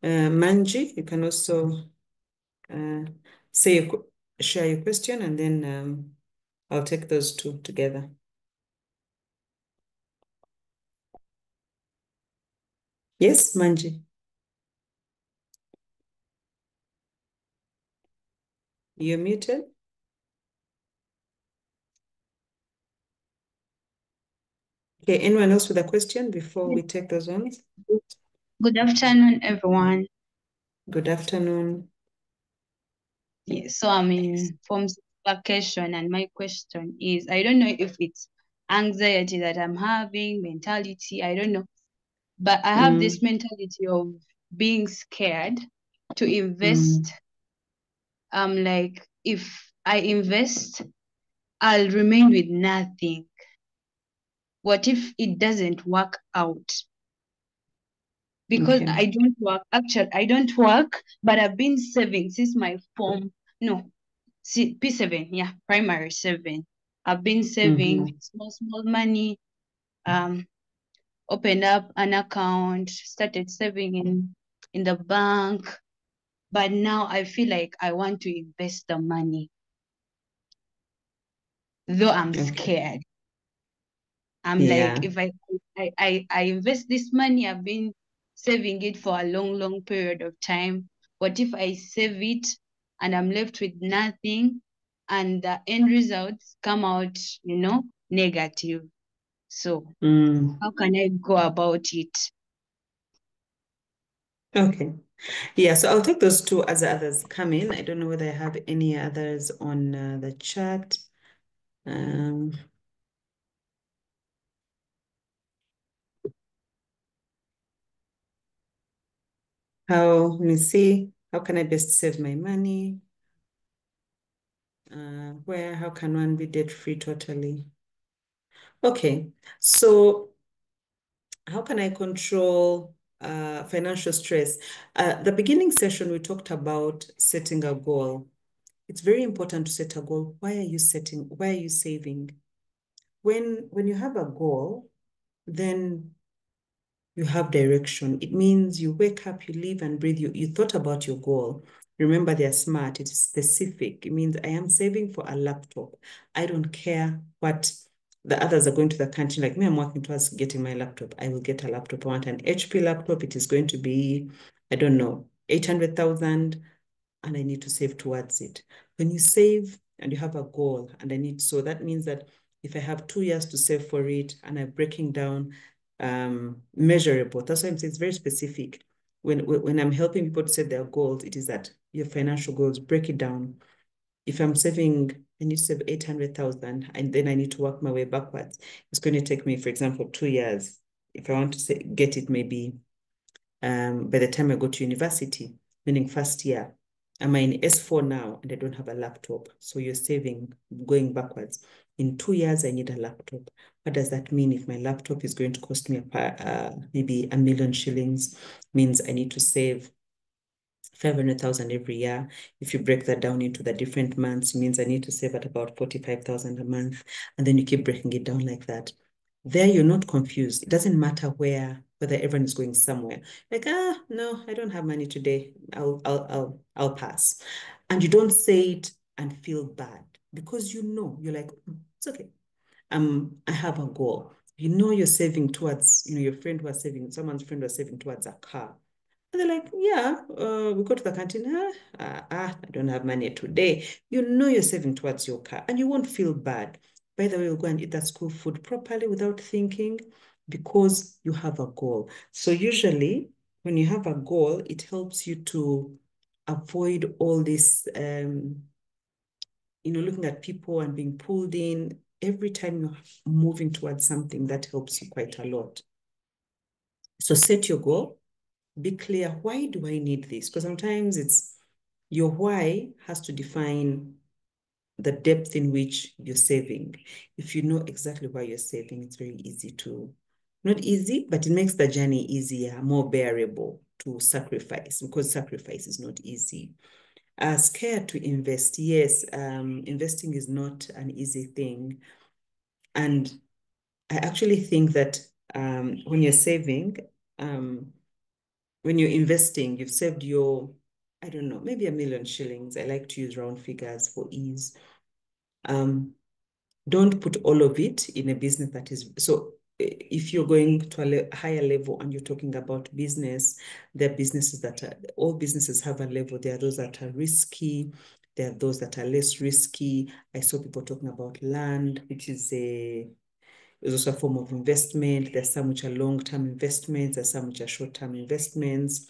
[SPEAKER 3] Manji, you can also share your question, and then I'll take those two together. Yes, Manji. You're muted. Okay, anyone else with a question before we take those ones?
[SPEAKER 13] Good afternoon, everyone.
[SPEAKER 3] Good afternoon.
[SPEAKER 13] Yeah, so I'm in from vacation, and my question is, I don't know if it's anxiety that I'm having, mentality, I don't know. But I have this mentality of being scared to invest. Like if I invest I'll remain with nothing? What if it doesn't work out? Because
[SPEAKER 3] Okay.
[SPEAKER 13] I don't work. Actually, I don't work, but I've been saving since my P7, yeah, primary 7. I've been saving small money, opened up an account, started saving in the bank. But now I feel like I want to invest the money, though I'm scared. I'm like, if I invest this money, I've been saving it for a long period of time. What if I save it and I'm left with nothing and the end results come out, negative? So how can I go about it?
[SPEAKER 3] Okay. Yeah, so I'll take those two as the others come in. I don't know whether I have any others on the chat. Let me see, how can I best save my money? How can one be debt-free totally? Okay, so how can I control financial stress? The beginning session, we talked about setting a goal. It's very important to set a goal. Why are you saving? When you have a goal, then you have direction. It means you wake up, you live and breathe. You thought about your goal. Remember, they're smart. It's specific. It means I am saving for a laptop. I don't care what the others are going to the canteen. Like me, I'm working towards getting my laptop. I will get a laptop. I want an HP laptop. It is going to be, I don't know, 800,000, and I need to save towards it. When you save and you have a goal, so that means that if I have 2 years to save for it and I'm breaking down measurable. That's why I'm saying it's very specific. When I'm helping people to set their goals, it is that your financial goals, break it down. If I'm saving, I need to save 800,000, and then I need to work my way backwards. It's going to take me, for example, 2 years. If I want to get it, maybe by the time I go to university, meaning first year, am I in S4 now and I don't have a laptop? So you're saving, going backwards. In 2 years, I need a laptop. What does that mean? If my laptop is going to cost me maybe 1 million shillings, means I need to save 500,000 every year. If you break that down into the different months, it means I need to save at about 45,000 a month. And then you keep breaking it down like that. There, you're not confused. It doesn't matter whether everyone is going somewhere. Like, no, I don't have money today. I'll pass. And you don't say it and feel bad because you're like, it's okay. I have a goal. You're saving towards, someone's friend was saving towards a car. And they're like, yeah, we go to the canteen. I don't have money today. You're saving towards your car and you won't feel bad. By the way, you'll go and eat that school food properly without thinking because you have a goal. So usually when you have a goal, it helps you to avoid all this, looking at people and being pulled in. Every time you're moving towards something, that helps you quite a lot. So set your goal. Be clear, why do I need this? Because sometimes it's your why has to define the depth in which you're saving. If you know exactly why you're saving, it's very easy to, not easy, but it makes the journey easier, more bearable to sacrifice, because sacrifice is not easy. Scared to invest. Yes, investing is not an easy thing. And I actually think that when you're saving, when you're investing, you've saved your, I don't know, maybe 1 million shillings. I like to use round figures for ease. Don't put all of it in a business that is, so if you're going to a higher level and you're talking about business, there are businesses all businesses have a level. There are those that are risky. There are those that are less risky. I saw people talking about land, which is also a form of investment. There's some which are long-term investments. There's some which are short-term investments.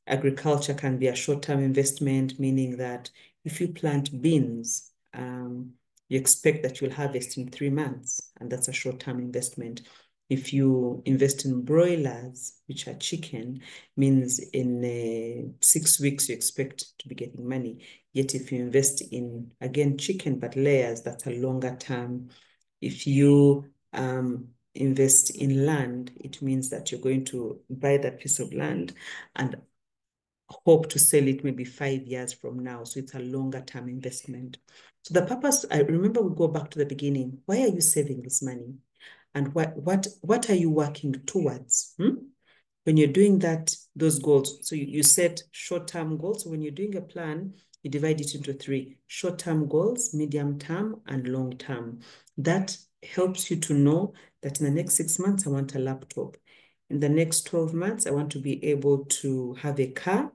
[SPEAKER 3] Agriculture can be a short-term investment, meaning that if you plant beans, you expect that you'll harvest in 3 months, and that's a short-term investment. If you invest in broilers, which are chicken, means in 6 weeks you expect to be getting money. Yet if you invest in, again, chicken, but layers, that's a longer term. If you invest in land, it means that you're going to buy that piece of land and hope to sell it maybe 5 years from now. So it's a longer term investment. So the purpose, I remember we go back to the beginning. Why are you saving this money? And what are you working towards? When you're doing that, those goals, so you set short-term goals. So when you're doing a plan, you divide it into 3: short-term goals, medium-term, and long-term. That helps you to know that in the next 6 months, I want a laptop. In the next 12 months, I want to be able to have a car.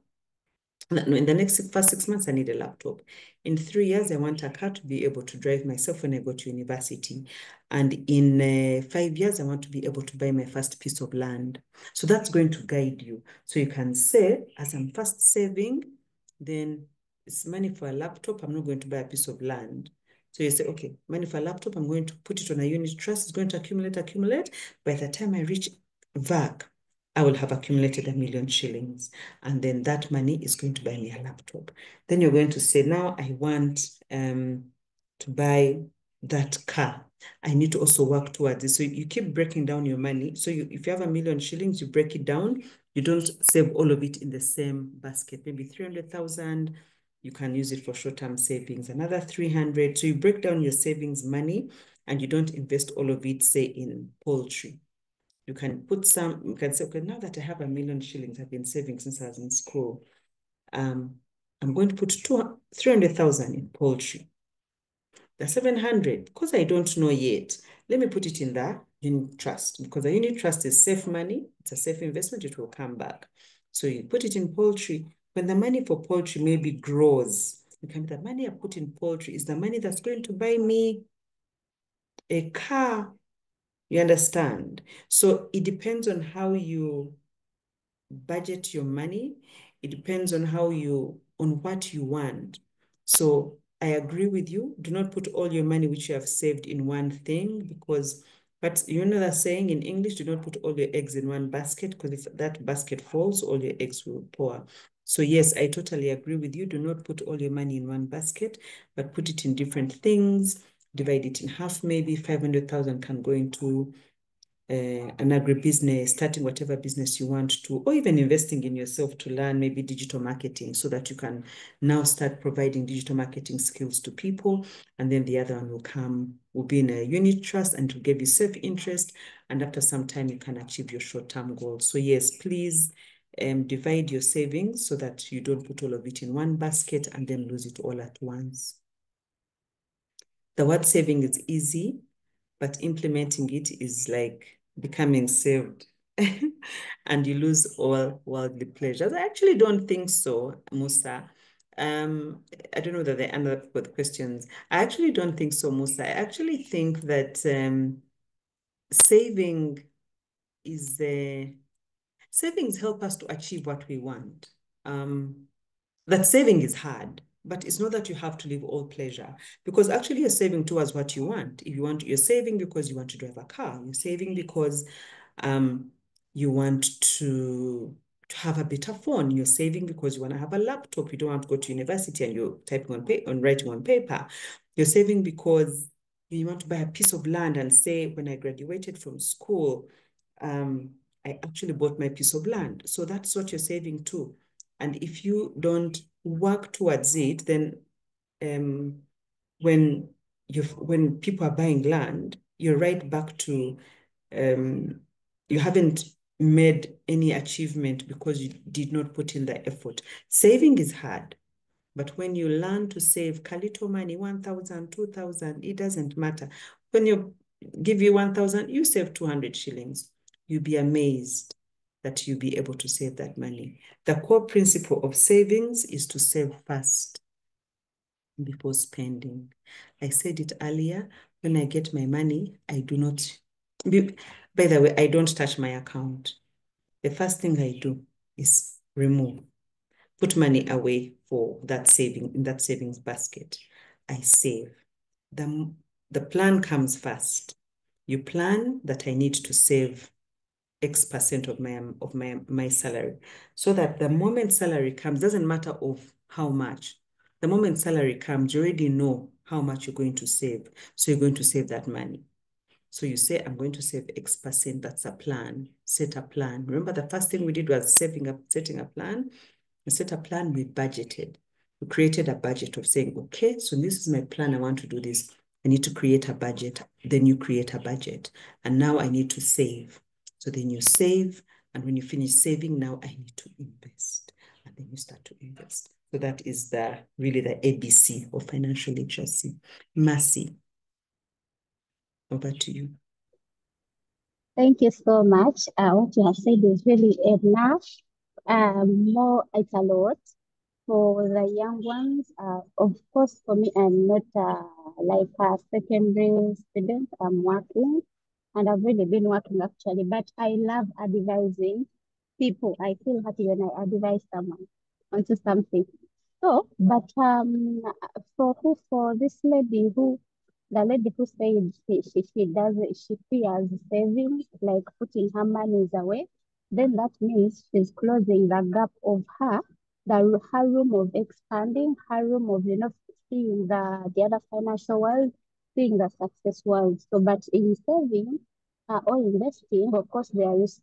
[SPEAKER 3] No, in the first 6 months, I need a laptop. In 3 years, I want a car to be able to drive myself when I go to university. And in 5 years, I want to be able to buy my first piece of land. So that's going to guide you. So you can say, as I'm first saving, then it's money for a laptop. I'm not going to buy a piece of land. So you say, okay, money for a laptop, I'm going to put it on a unit trust. It's going to accumulate. By the time I reach VAC, I will have accumulated 1 million shillings. And then that money is going to buy me a laptop. Then you're going to say, now I want to buy that car. I need to also work towards it. So you keep breaking down your money. So if you have 1 million shillings, you break it down. You don't save all of it in the same basket. Maybe 300,000, you can use it for short-term savings. Another 300. So you break down your savings money and you don't invest all of it, say, in poultry. You can put some, you can say, okay, now that I have 1 million shillings I've been saving since I was in school, I'm going to put 300,000 in poultry. The 700, because I don't know yet, let me put it in the unit trust, because the unit trust is safe money. It's a safe investment. It will come back. So you put it in poultry. When the money for poultry maybe grows, you can the money I put in poultry is the money that's going to buy me a car. You understand? So it depends on how you budget your money. It depends on on what you want. So I agree with you. Do not put all your money which you have saved in one thing, because, but you know that saying in English, do not put all your eggs in one basket, because if that basket falls, all your eggs will pour. So yes, I totally agree with you. Do not put all your money in one basket, but put it in different things. Divide it in half, maybe 500,000 can go into an agribusiness, starting whatever business you want to, or even investing in yourself to learn maybe digital marketing, so that you can now start providing digital marketing skills to people. And then the other one will be in a unit trust and to give you self-interest. And after some time, you can achieve your short-term goals. So yes, please divide your savings so that you don't put all of it in one basket and then lose it all at once. The word saving is easy, but implementing it is like becoming saved and you lose all worldly pleasures. I actually don't think so, Musa. I don't know whether they end up with questions. I actually don't think so, Musa. I actually think that saving is savings help us to achieve what we want. That saving is hard, but it's not that you have to leave all pleasure, because actually you're saving towards what you want. If you want, you're saving because you want to drive a car. You're saving because you want to have a better phone. You're saving because you want to have a laptop. You don't want to go to university and you're typing on paper and writing on paper. You're saving because you want to buy a piece of land and say, when I graduated from school, I actually bought my piece of land. So that's what you're saving too. And if you don't work towards it, then when people are buying land, you're right back to you haven't made any achievement because you did not put in the effort. Saving is hard, but when you learn to save little money, 1,000, 2,000, it doesn't matter. When you give you 1,000, you save 200 shillings. You'll be amazed that you'll be able to save that money. The core principle of savings is to save first before spending. I said it earlier, when I get my money, I do not, by the way, I don't touch my account. The first thing I do is put money away for that saving, in that savings basket. I save. The plan comes first. You plan that I need to save X% of my salary, so that the moment salary comes, doesn't matter of how much, the moment salary comes, you already know how much you're going to save. So you're going to save that money. So you say, I'm going to save X%. That's a plan. Set a plan. Remember, the first thing we did was setting a plan. We set a plan, we budgeted. We created a budget of saying, okay, so this is my plan. I want to do this. I need to create a budget. Then you create a budget. And now I need to save. So then you save. And when you finish saving, now I need to invest. And then you start to invest. So that is really the ABC of financial literacy. Mercy, over to you.
[SPEAKER 11] Thank you so much. What you have said is really enough. More, it's a lot. For the young ones, of course, for me, I'm not like a secondary student. I'm working, and I've really been working actually, but I love advising people. I feel happy when I advise someone onto something. So, but for this lady the lady who said she fears saving, like putting her monies away, then that means she's closing the gap of her room of expanding, her room of seeing the other financial world, seeing the success world. So, but in saving or investing, of course, it's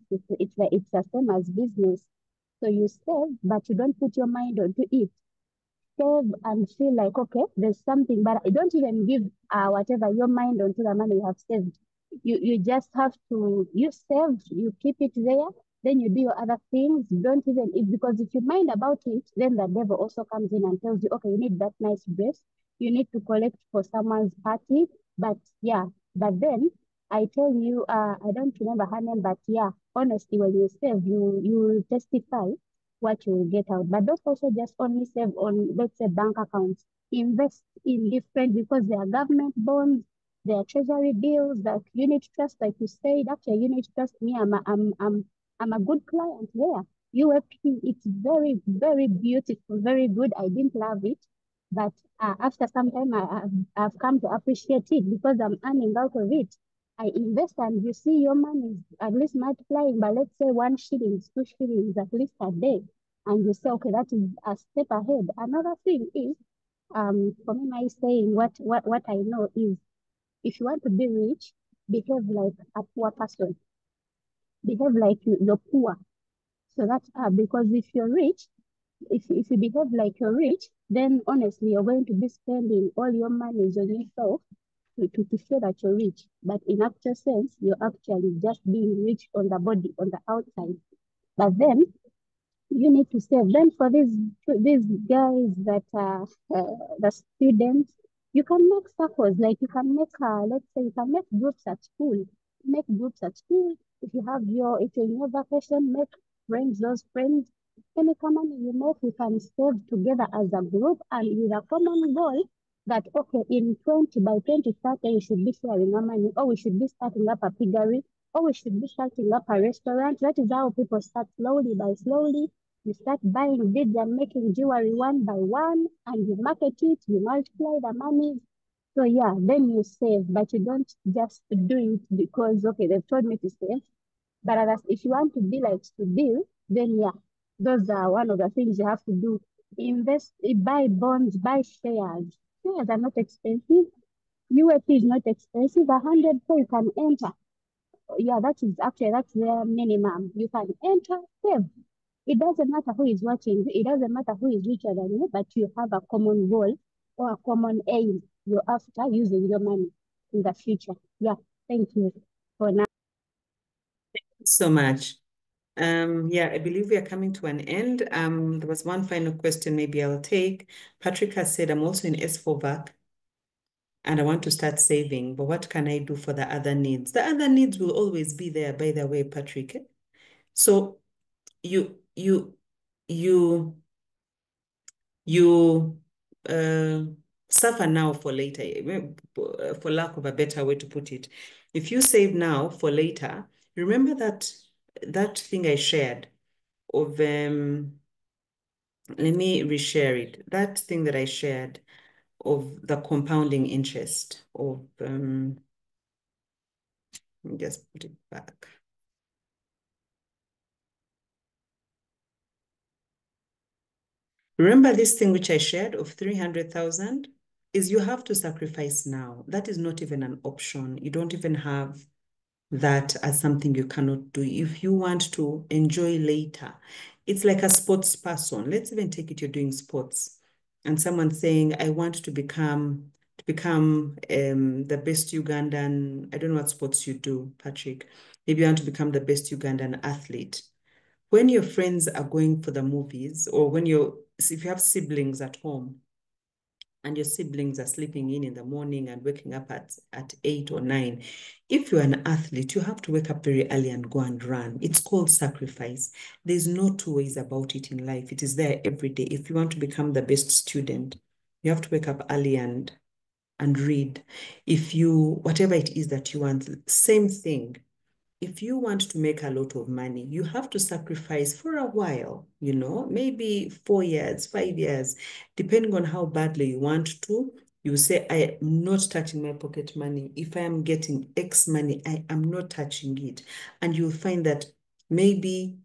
[SPEAKER 11] the same as business. So you save, but you don't put your mind onto it. Save and feel like, okay, there's something, but I don't even give whatever your mind onto the money you have saved. You just have to, you save, you keep it there, then you do your other things. Don't even, because if you mind about it, then the devil also comes in and tells you, okay, you need that nice dress, you need to collect for someone's party. But yeah, but then I tell you, I don't remember her name, but yeah, honestly, when you save, you testify what you will get out. But don't also just only save on, let's say, bank accounts. Invest in different, because there are government bonds, there are treasury bills, that unit trust, like you said. Actually, unit trust, me, I'm a good client there. UFP, it's very, very beautiful, very good. I didn't love it, but after some time, I've come to appreciate it because I'm earning out of it. I invest, and you see your money is at least multiplying by, let's say, 1 shilling, 2 shillings at least a day. And you say, okay, that is a step ahead. Another thing is, for me, my saying, what I know is, if you want to be rich, behave like a poor person. Behave like you're poor. So that's because if you're rich, if you behave like you're rich, then honestly, you're going to be spending all your money on yourself to show that you're rich. But in actual sense, you're actually just being rich on the body, on the outside. But then you need to save. Then for these guys that are the students, you can make circles. Like you can make, let's say, you can make groups at school. Make groups at school. If you're in your vacation, make friends. Those friends, any money you make, you can save together as a group and with a common goal that, okay, by 2030, you should be sharing our money, or we should be starting up a piggery, or we should be starting up a restaurant. That is how people start slowly by slowly. You start buying beads and making jewelry one by one, and you market it, you multiply the money. So yeah, then you save, but you don't just do it because, okay, they've told me to save. But if you want to be like to deal, then yeah, those are one of the things you have to do. Invest, buy bonds, buy shares. Shares are not expensive. UFP is not expensive. 100K you can enter. Yeah, that's their minimum. You can enter, save. It doesn't matter who is watching. It doesn't matter who is richer than you, but you have a common goal or a common aim you're after using your money in the future. Yeah, thank you for now.
[SPEAKER 3] So much. Yeah, I believe we are coming to an end. There was one final question maybe I'll take. Patrick has said, I'm also in S4 VAC and I want to start saving, but what can I do for the other needs? The other needs will always be there, by the way, Patrick. So you suffer now for later, for lack of a better way to put it. If you save now for later, remember that thing I shared of, let me reshare it. That thing that I shared of the compounding interest of, Let me just put it back. Remember this thing which I shared of 300,000 is you have to sacrifice now. That is not even an option. You don't even have that as something you cannot do. If you want to enjoy later, it's like a sports person. Let's even take it, you're doing sports and someone saying, I want to become the best Ugandan, I don't know what sports you do, Patrick. Maybe you want to become the best Ugandan athlete. When your friends are going for the movies, or if you have siblings at home and your siblings are sleeping in the morning and waking up at 8 or 9, if you're an athlete, you have to wake up very early and go and run. It's called sacrifice. There's no two ways about it in life. It is there every day. If you want to become the best student, you have to wake up early and read. Whatever it is that you want, same thing. If you want to make a lot of money, you have to sacrifice for a while, maybe 4 years, 5 years, depending on how badly you want to. You say, I am not touching my pocket money. If I am getting X money, I am not touching it. And you'll find that maybe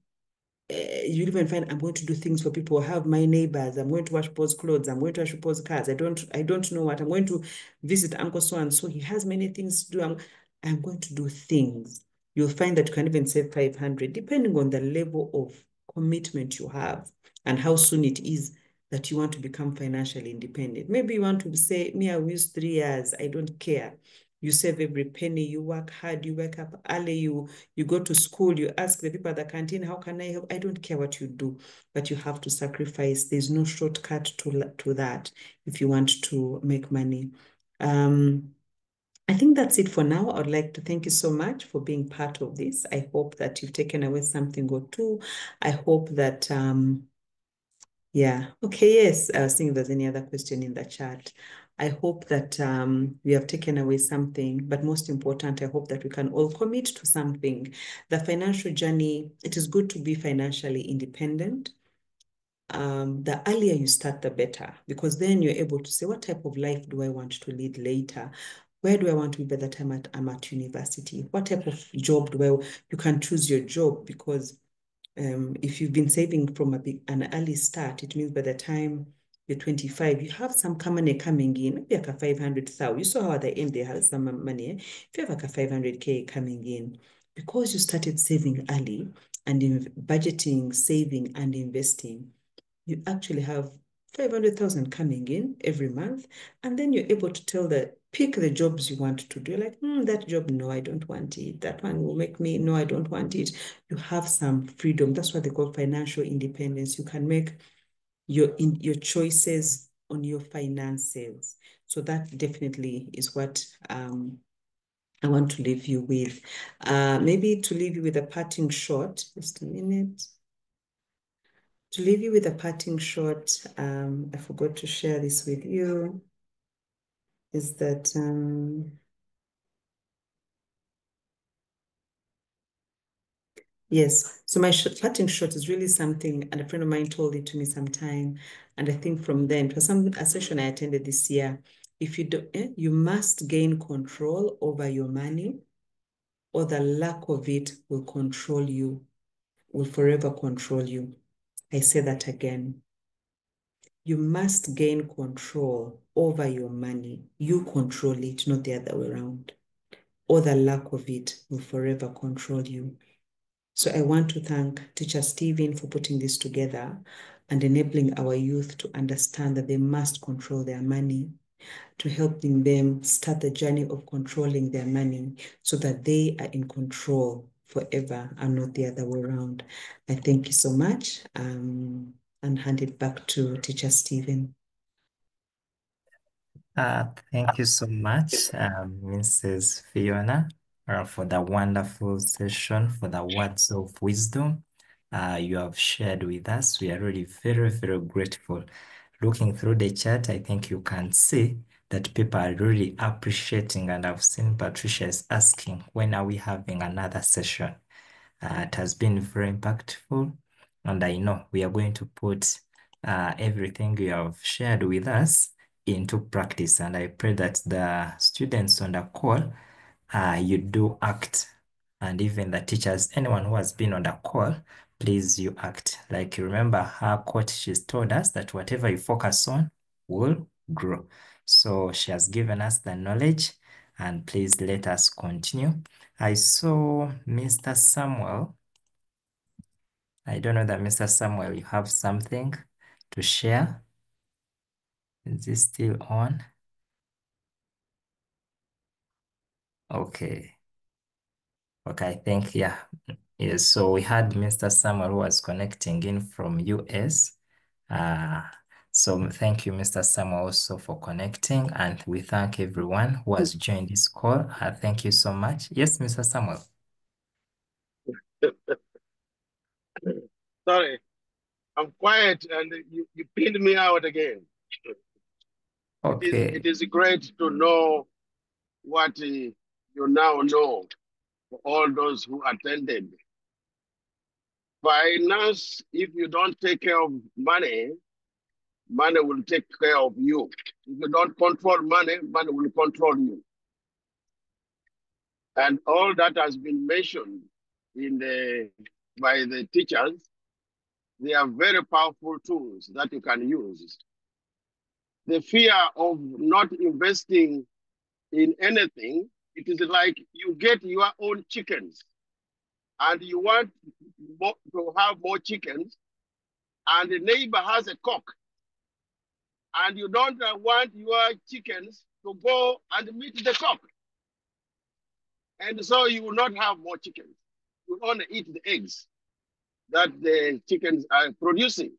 [SPEAKER 3] you'll even find I'm going to do things for people. I have my neighbors. I'm going to wash people's clothes. I'm going to wash people's cars. I don't know what. I'm going to visit Uncle so-and-so. He has many things to do. I'm going to do things. You'll find that you can even save 500, depending on the level of commitment you have and how soon it is that you want to become financially independent. Maybe you want to say, me, I will use 3 years. I don't care. You save every penny, you work hard, you wake up early, you go to school, you ask the people at the canteen, how can I help? I don't care what you do, but you have to sacrifice. There's no shortcut to that if you want to make money. I think that's it for now. I would like to thank you so much for being part of this. I hope that you've taken away something or two. I hope that, yeah. Okay, yes. I was seeing if there's any other question in the chat. I hope that we have taken away something, but most important, I hope that we can all commit to something. The financial journey, it is good to be financially independent. The earlier you start, the better, because then you're able to say, what type of life do I want to lead later? Where do I want to be by the time I'm at university? What type of job you can choose your job, because if you've been saving from an early start, it means by the time you're 25, you have some money coming in, maybe like a 500,000. You saw how at the end they have some money. If you have like a 500K coming in, because you started saving early and in budgeting, saving, and investing, you actually have 500,000 coming in every month, and then you're able to pick the jobs you want to do. You're like, that job, no, I don't want it. That one will make me, no, I don't want it. You have some freedom. That's what they call financial independence. You can make your choices on your finances. So that definitely is what I want to leave you with. Maybe to leave you with a parting shot, just a minute. To leave you with a parting shot, I forgot to share this with you, is that yes, so my parting shot is really something, and a friend of mine told it to me sometime, and I think from then, it was a session I attended this year. If you do, you must gain control over your money, or the lack of it will control you, will forever control you. I say that again. You must gain control over your money. You control it, not the other way around. Or the lack of it will forever control you. So I want to thank Teacher Stephen for putting this together and enabling our youth to understand that they must control their money, to helping them start the journey of controlling their money so that they are in control forever and not the other way around. I thank you so much and hand it back to Teacher Stephen.
[SPEAKER 1] Thank you so much, Mrs. Fiona, for the wonderful session, for the words of wisdom you have shared with us. We are really very, very grateful. Looking through the chat, I think you can see that people are really appreciating, and I've seen Patricia is asking, when are we having another session? It has been very impactful, and I know we are going to put everything you have shared with us into practice, and I pray that the students on the call you do act. And even the teachers, anyone who has been on the call, please you act. Like you remember her quote, she's told us that whatever you focus on will grow. So she has given us the knowledge, and please let us continue. I saw Mr. Samuel. I don't know that Mr. Samuel, you have something to share. Is this still on? Okay. Okay, I think, yeah. Yes, so we had Mr. Samuel who was connecting in from US. So thank you, Mr. Samuel, also for connecting, and we thank everyone who has joined this call. Thank you so much. Yes, Mr. Samuel.
[SPEAKER 14] Sorry, I'm quiet and you pinned me out again.
[SPEAKER 1] Okay.
[SPEAKER 14] It is great to know what you now know for all those who attended. Finance, if you don't take care of money, money will take care of you. If you don't control money, money will control you. And all that has been mentioned by the teachers, they are very powerful tools that you can use. The fear of not investing in anything, it is like you get your own chickens and you want to have more chickens, and the neighbor has a cock, and you don't want your chickens to go and meet the cock. And so you will not have more chickens. You only eat the eggs that the chickens are producing.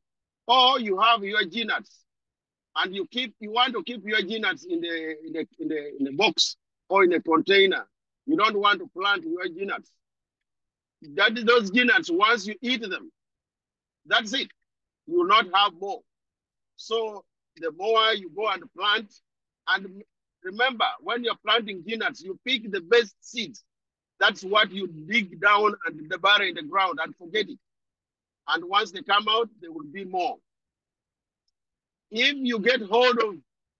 [SPEAKER 14] Or you have your GNATs, and you want to keep your GNATs in the box or in a container. You don't want to plant your GNATs. Those GNATs, once you eat them, that's it. You will not have more. So the more you go and plant, and remember, when you're planting GNATs, you pick the best seeds. That's what you dig down and bury in the ground and forget it. And once they come out, there will be more. If you get hold of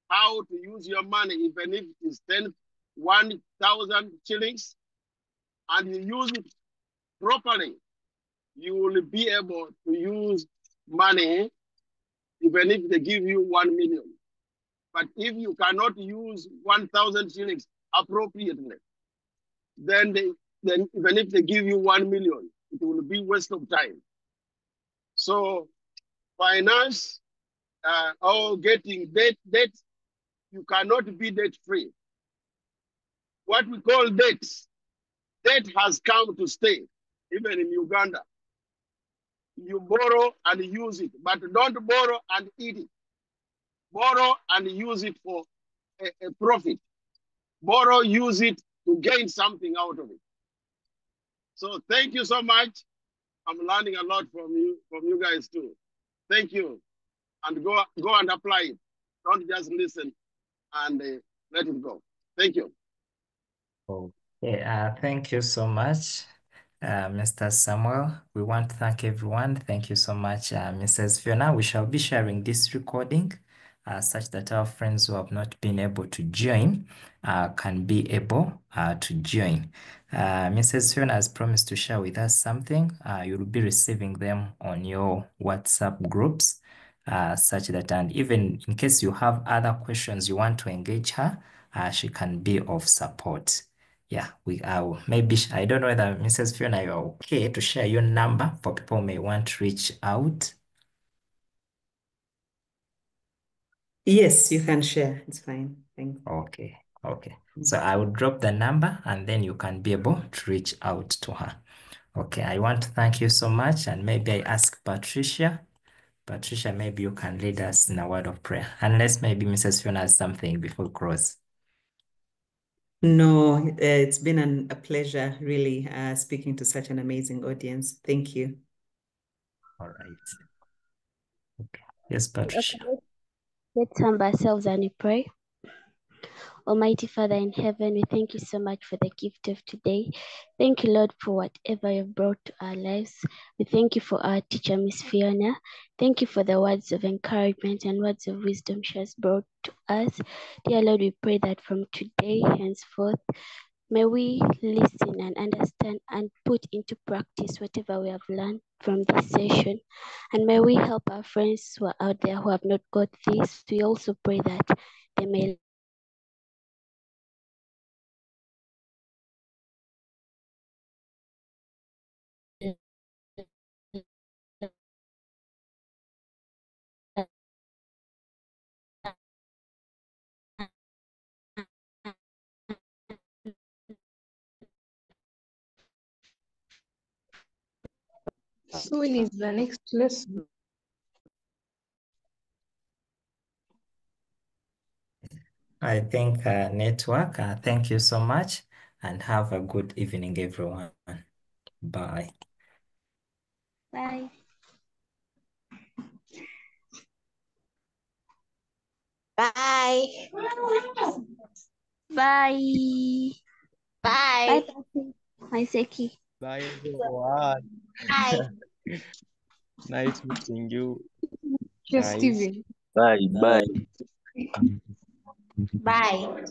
[SPEAKER 14] how to use your money, even if it's 1,000 shillings, and you use it properly, you will be able to use money even if they give you 1 million. But if you cannot use 1,000 shillings appropriately, then even if they give you 1 million, it will be waste of time. So finance or getting debt, you cannot be debt free. What we call debt has come to stay, even in Uganda. You borrow and use it, but don't borrow and eat it. Borrow and use it for a profit. Borrow, use it to gain something out of it. So thank you so much. I'm learning a lot from you guys too. Thank you. And go and apply it. Don't just listen and let it go. Thank you.
[SPEAKER 1] Okay, thank you so much, Mr. Samuel. We want to thank everyone. Thank you so much, Mrs. Fiona. We shall be sharing this recording such that our friends who have not been able to join can be able to join. Mrs. Fiona has promised to share with us something. You'll be receiving them on your WhatsApp groups such that, and even in case you have other questions you want to engage her, she can be of support. Yeah, maybe, I don't know whether Mrs. Fiona, you're okay to share your number for people who may want to reach out.
[SPEAKER 3] Yes, you can share. It's fine. Thanks.
[SPEAKER 1] Okay. So I will drop the number and then you can be able to reach out to her. Okay, I want to thank you so much, and maybe I ask Patricia. Patricia, maybe you can lead us in a word of prayer, unless maybe Mrs. Fiona has something before we close.
[SPEAKER 3] No, it's been a pleasure, really, speaking to such an amazing audience. Thank you.
[SPEAKER 1] All right. Okay. Yes, Patricia.
[SPEAKER 7] Okay, let's humble ourselves and we pray. Almighty Father in heaven, we thank you so much for the gift of today. Thank you, Lord, for whatever you've brought to our lives. We thank you for our teacher, Miss Fiona. Thank you for the words of encouragement and words of wisdom she has brought to us. Dear Lord, we pray that from today, henceforth, May we listen and understand and put into practice whatever we have learned from this session. And may we help our friends who are out there who have not got this. We also pray that they may
[SPEAKER 12] So when is the next lesson?
[SPEAKER 1] I think network. Thank you so much and have a good evening, everyone. Bye.
[SPEAKER 7] Bye.
[SPEAKER 6] Bye.
[SPEAKER 7] Bye.
[SPEAKER 6] Bye.
[SPEAKER 7] Bye, Seki.
[SPEAKER 15] Bye everyone.
[SPEAKER 6] Bye.
[SPEAKER 15] Nice meeting you
[SPEAKER 12] Just
[SPEAKER 15] guys.
[SPEAKER 12] Steven.
[SPEAKER 5] Bye, bye.
[SPEAKER 6] Bye.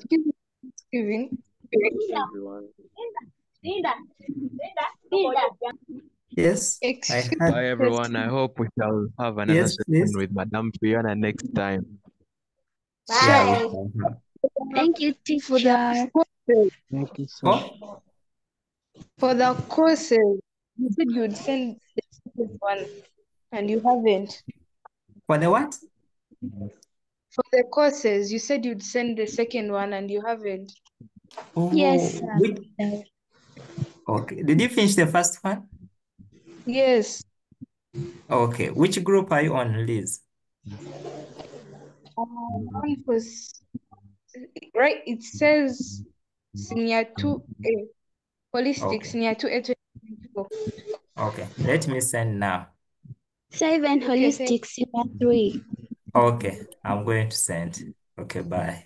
[SPEAKER 12] Steven.
[SPEAKER 15] Everyone.
[SPEAKER 1] Yes, I
[SPEAKER 12] Excuse
[SPEAKER 1] had.
[SPEAKER 15] Bye everyone. I hope we shall have another
[SPEAKER 1] Yes,
[SPEAKER 15] session
[SPEAKER 1] please.
[SPEAKER 15] with Madam Fiona next time.
[SPEAKER 1] Yeah, we
[SPEAKER 6] Bye.
[SPEAKER 1] shall have.
[SPEAKER 7] Thank you,
[SPEAKER 12] For the
[SPEAKER 7] teacher.
[SPEAKER 12] courses,
[SPEAKER 15] Thank you so much.
[SPEAKER 1] Oh,
[SPEAKER 12] for the courses, you said you'd send the second one and you haven't.
[SPEAKER 1] for the what?
[SPEAKER 12] For the courses, you said you'd send the second one and you haven't.
[SPEAKER 7] Yes,
[SPEAKER 1] Oh, which? Okay. Did you finish the first one?
[SPEAKER 12] Yes.
[SPEAKER 1] Okay. Which group are you on, Liz?
[SPEAKER 12] One was right. It says senior 2A, holistic
[SPEAKER 1] Okay.
[SPEAKER 12] senior 2A 2024.
[SPEAKER 1] Okay. Let me send now.
[SPEAKER 7] 7
[SPEAKER 12] Okay, thank
[SPEAKER 7] holistic senior 3.
[SPEAKER 1] Okay. I'm going to send. Okay. Bye.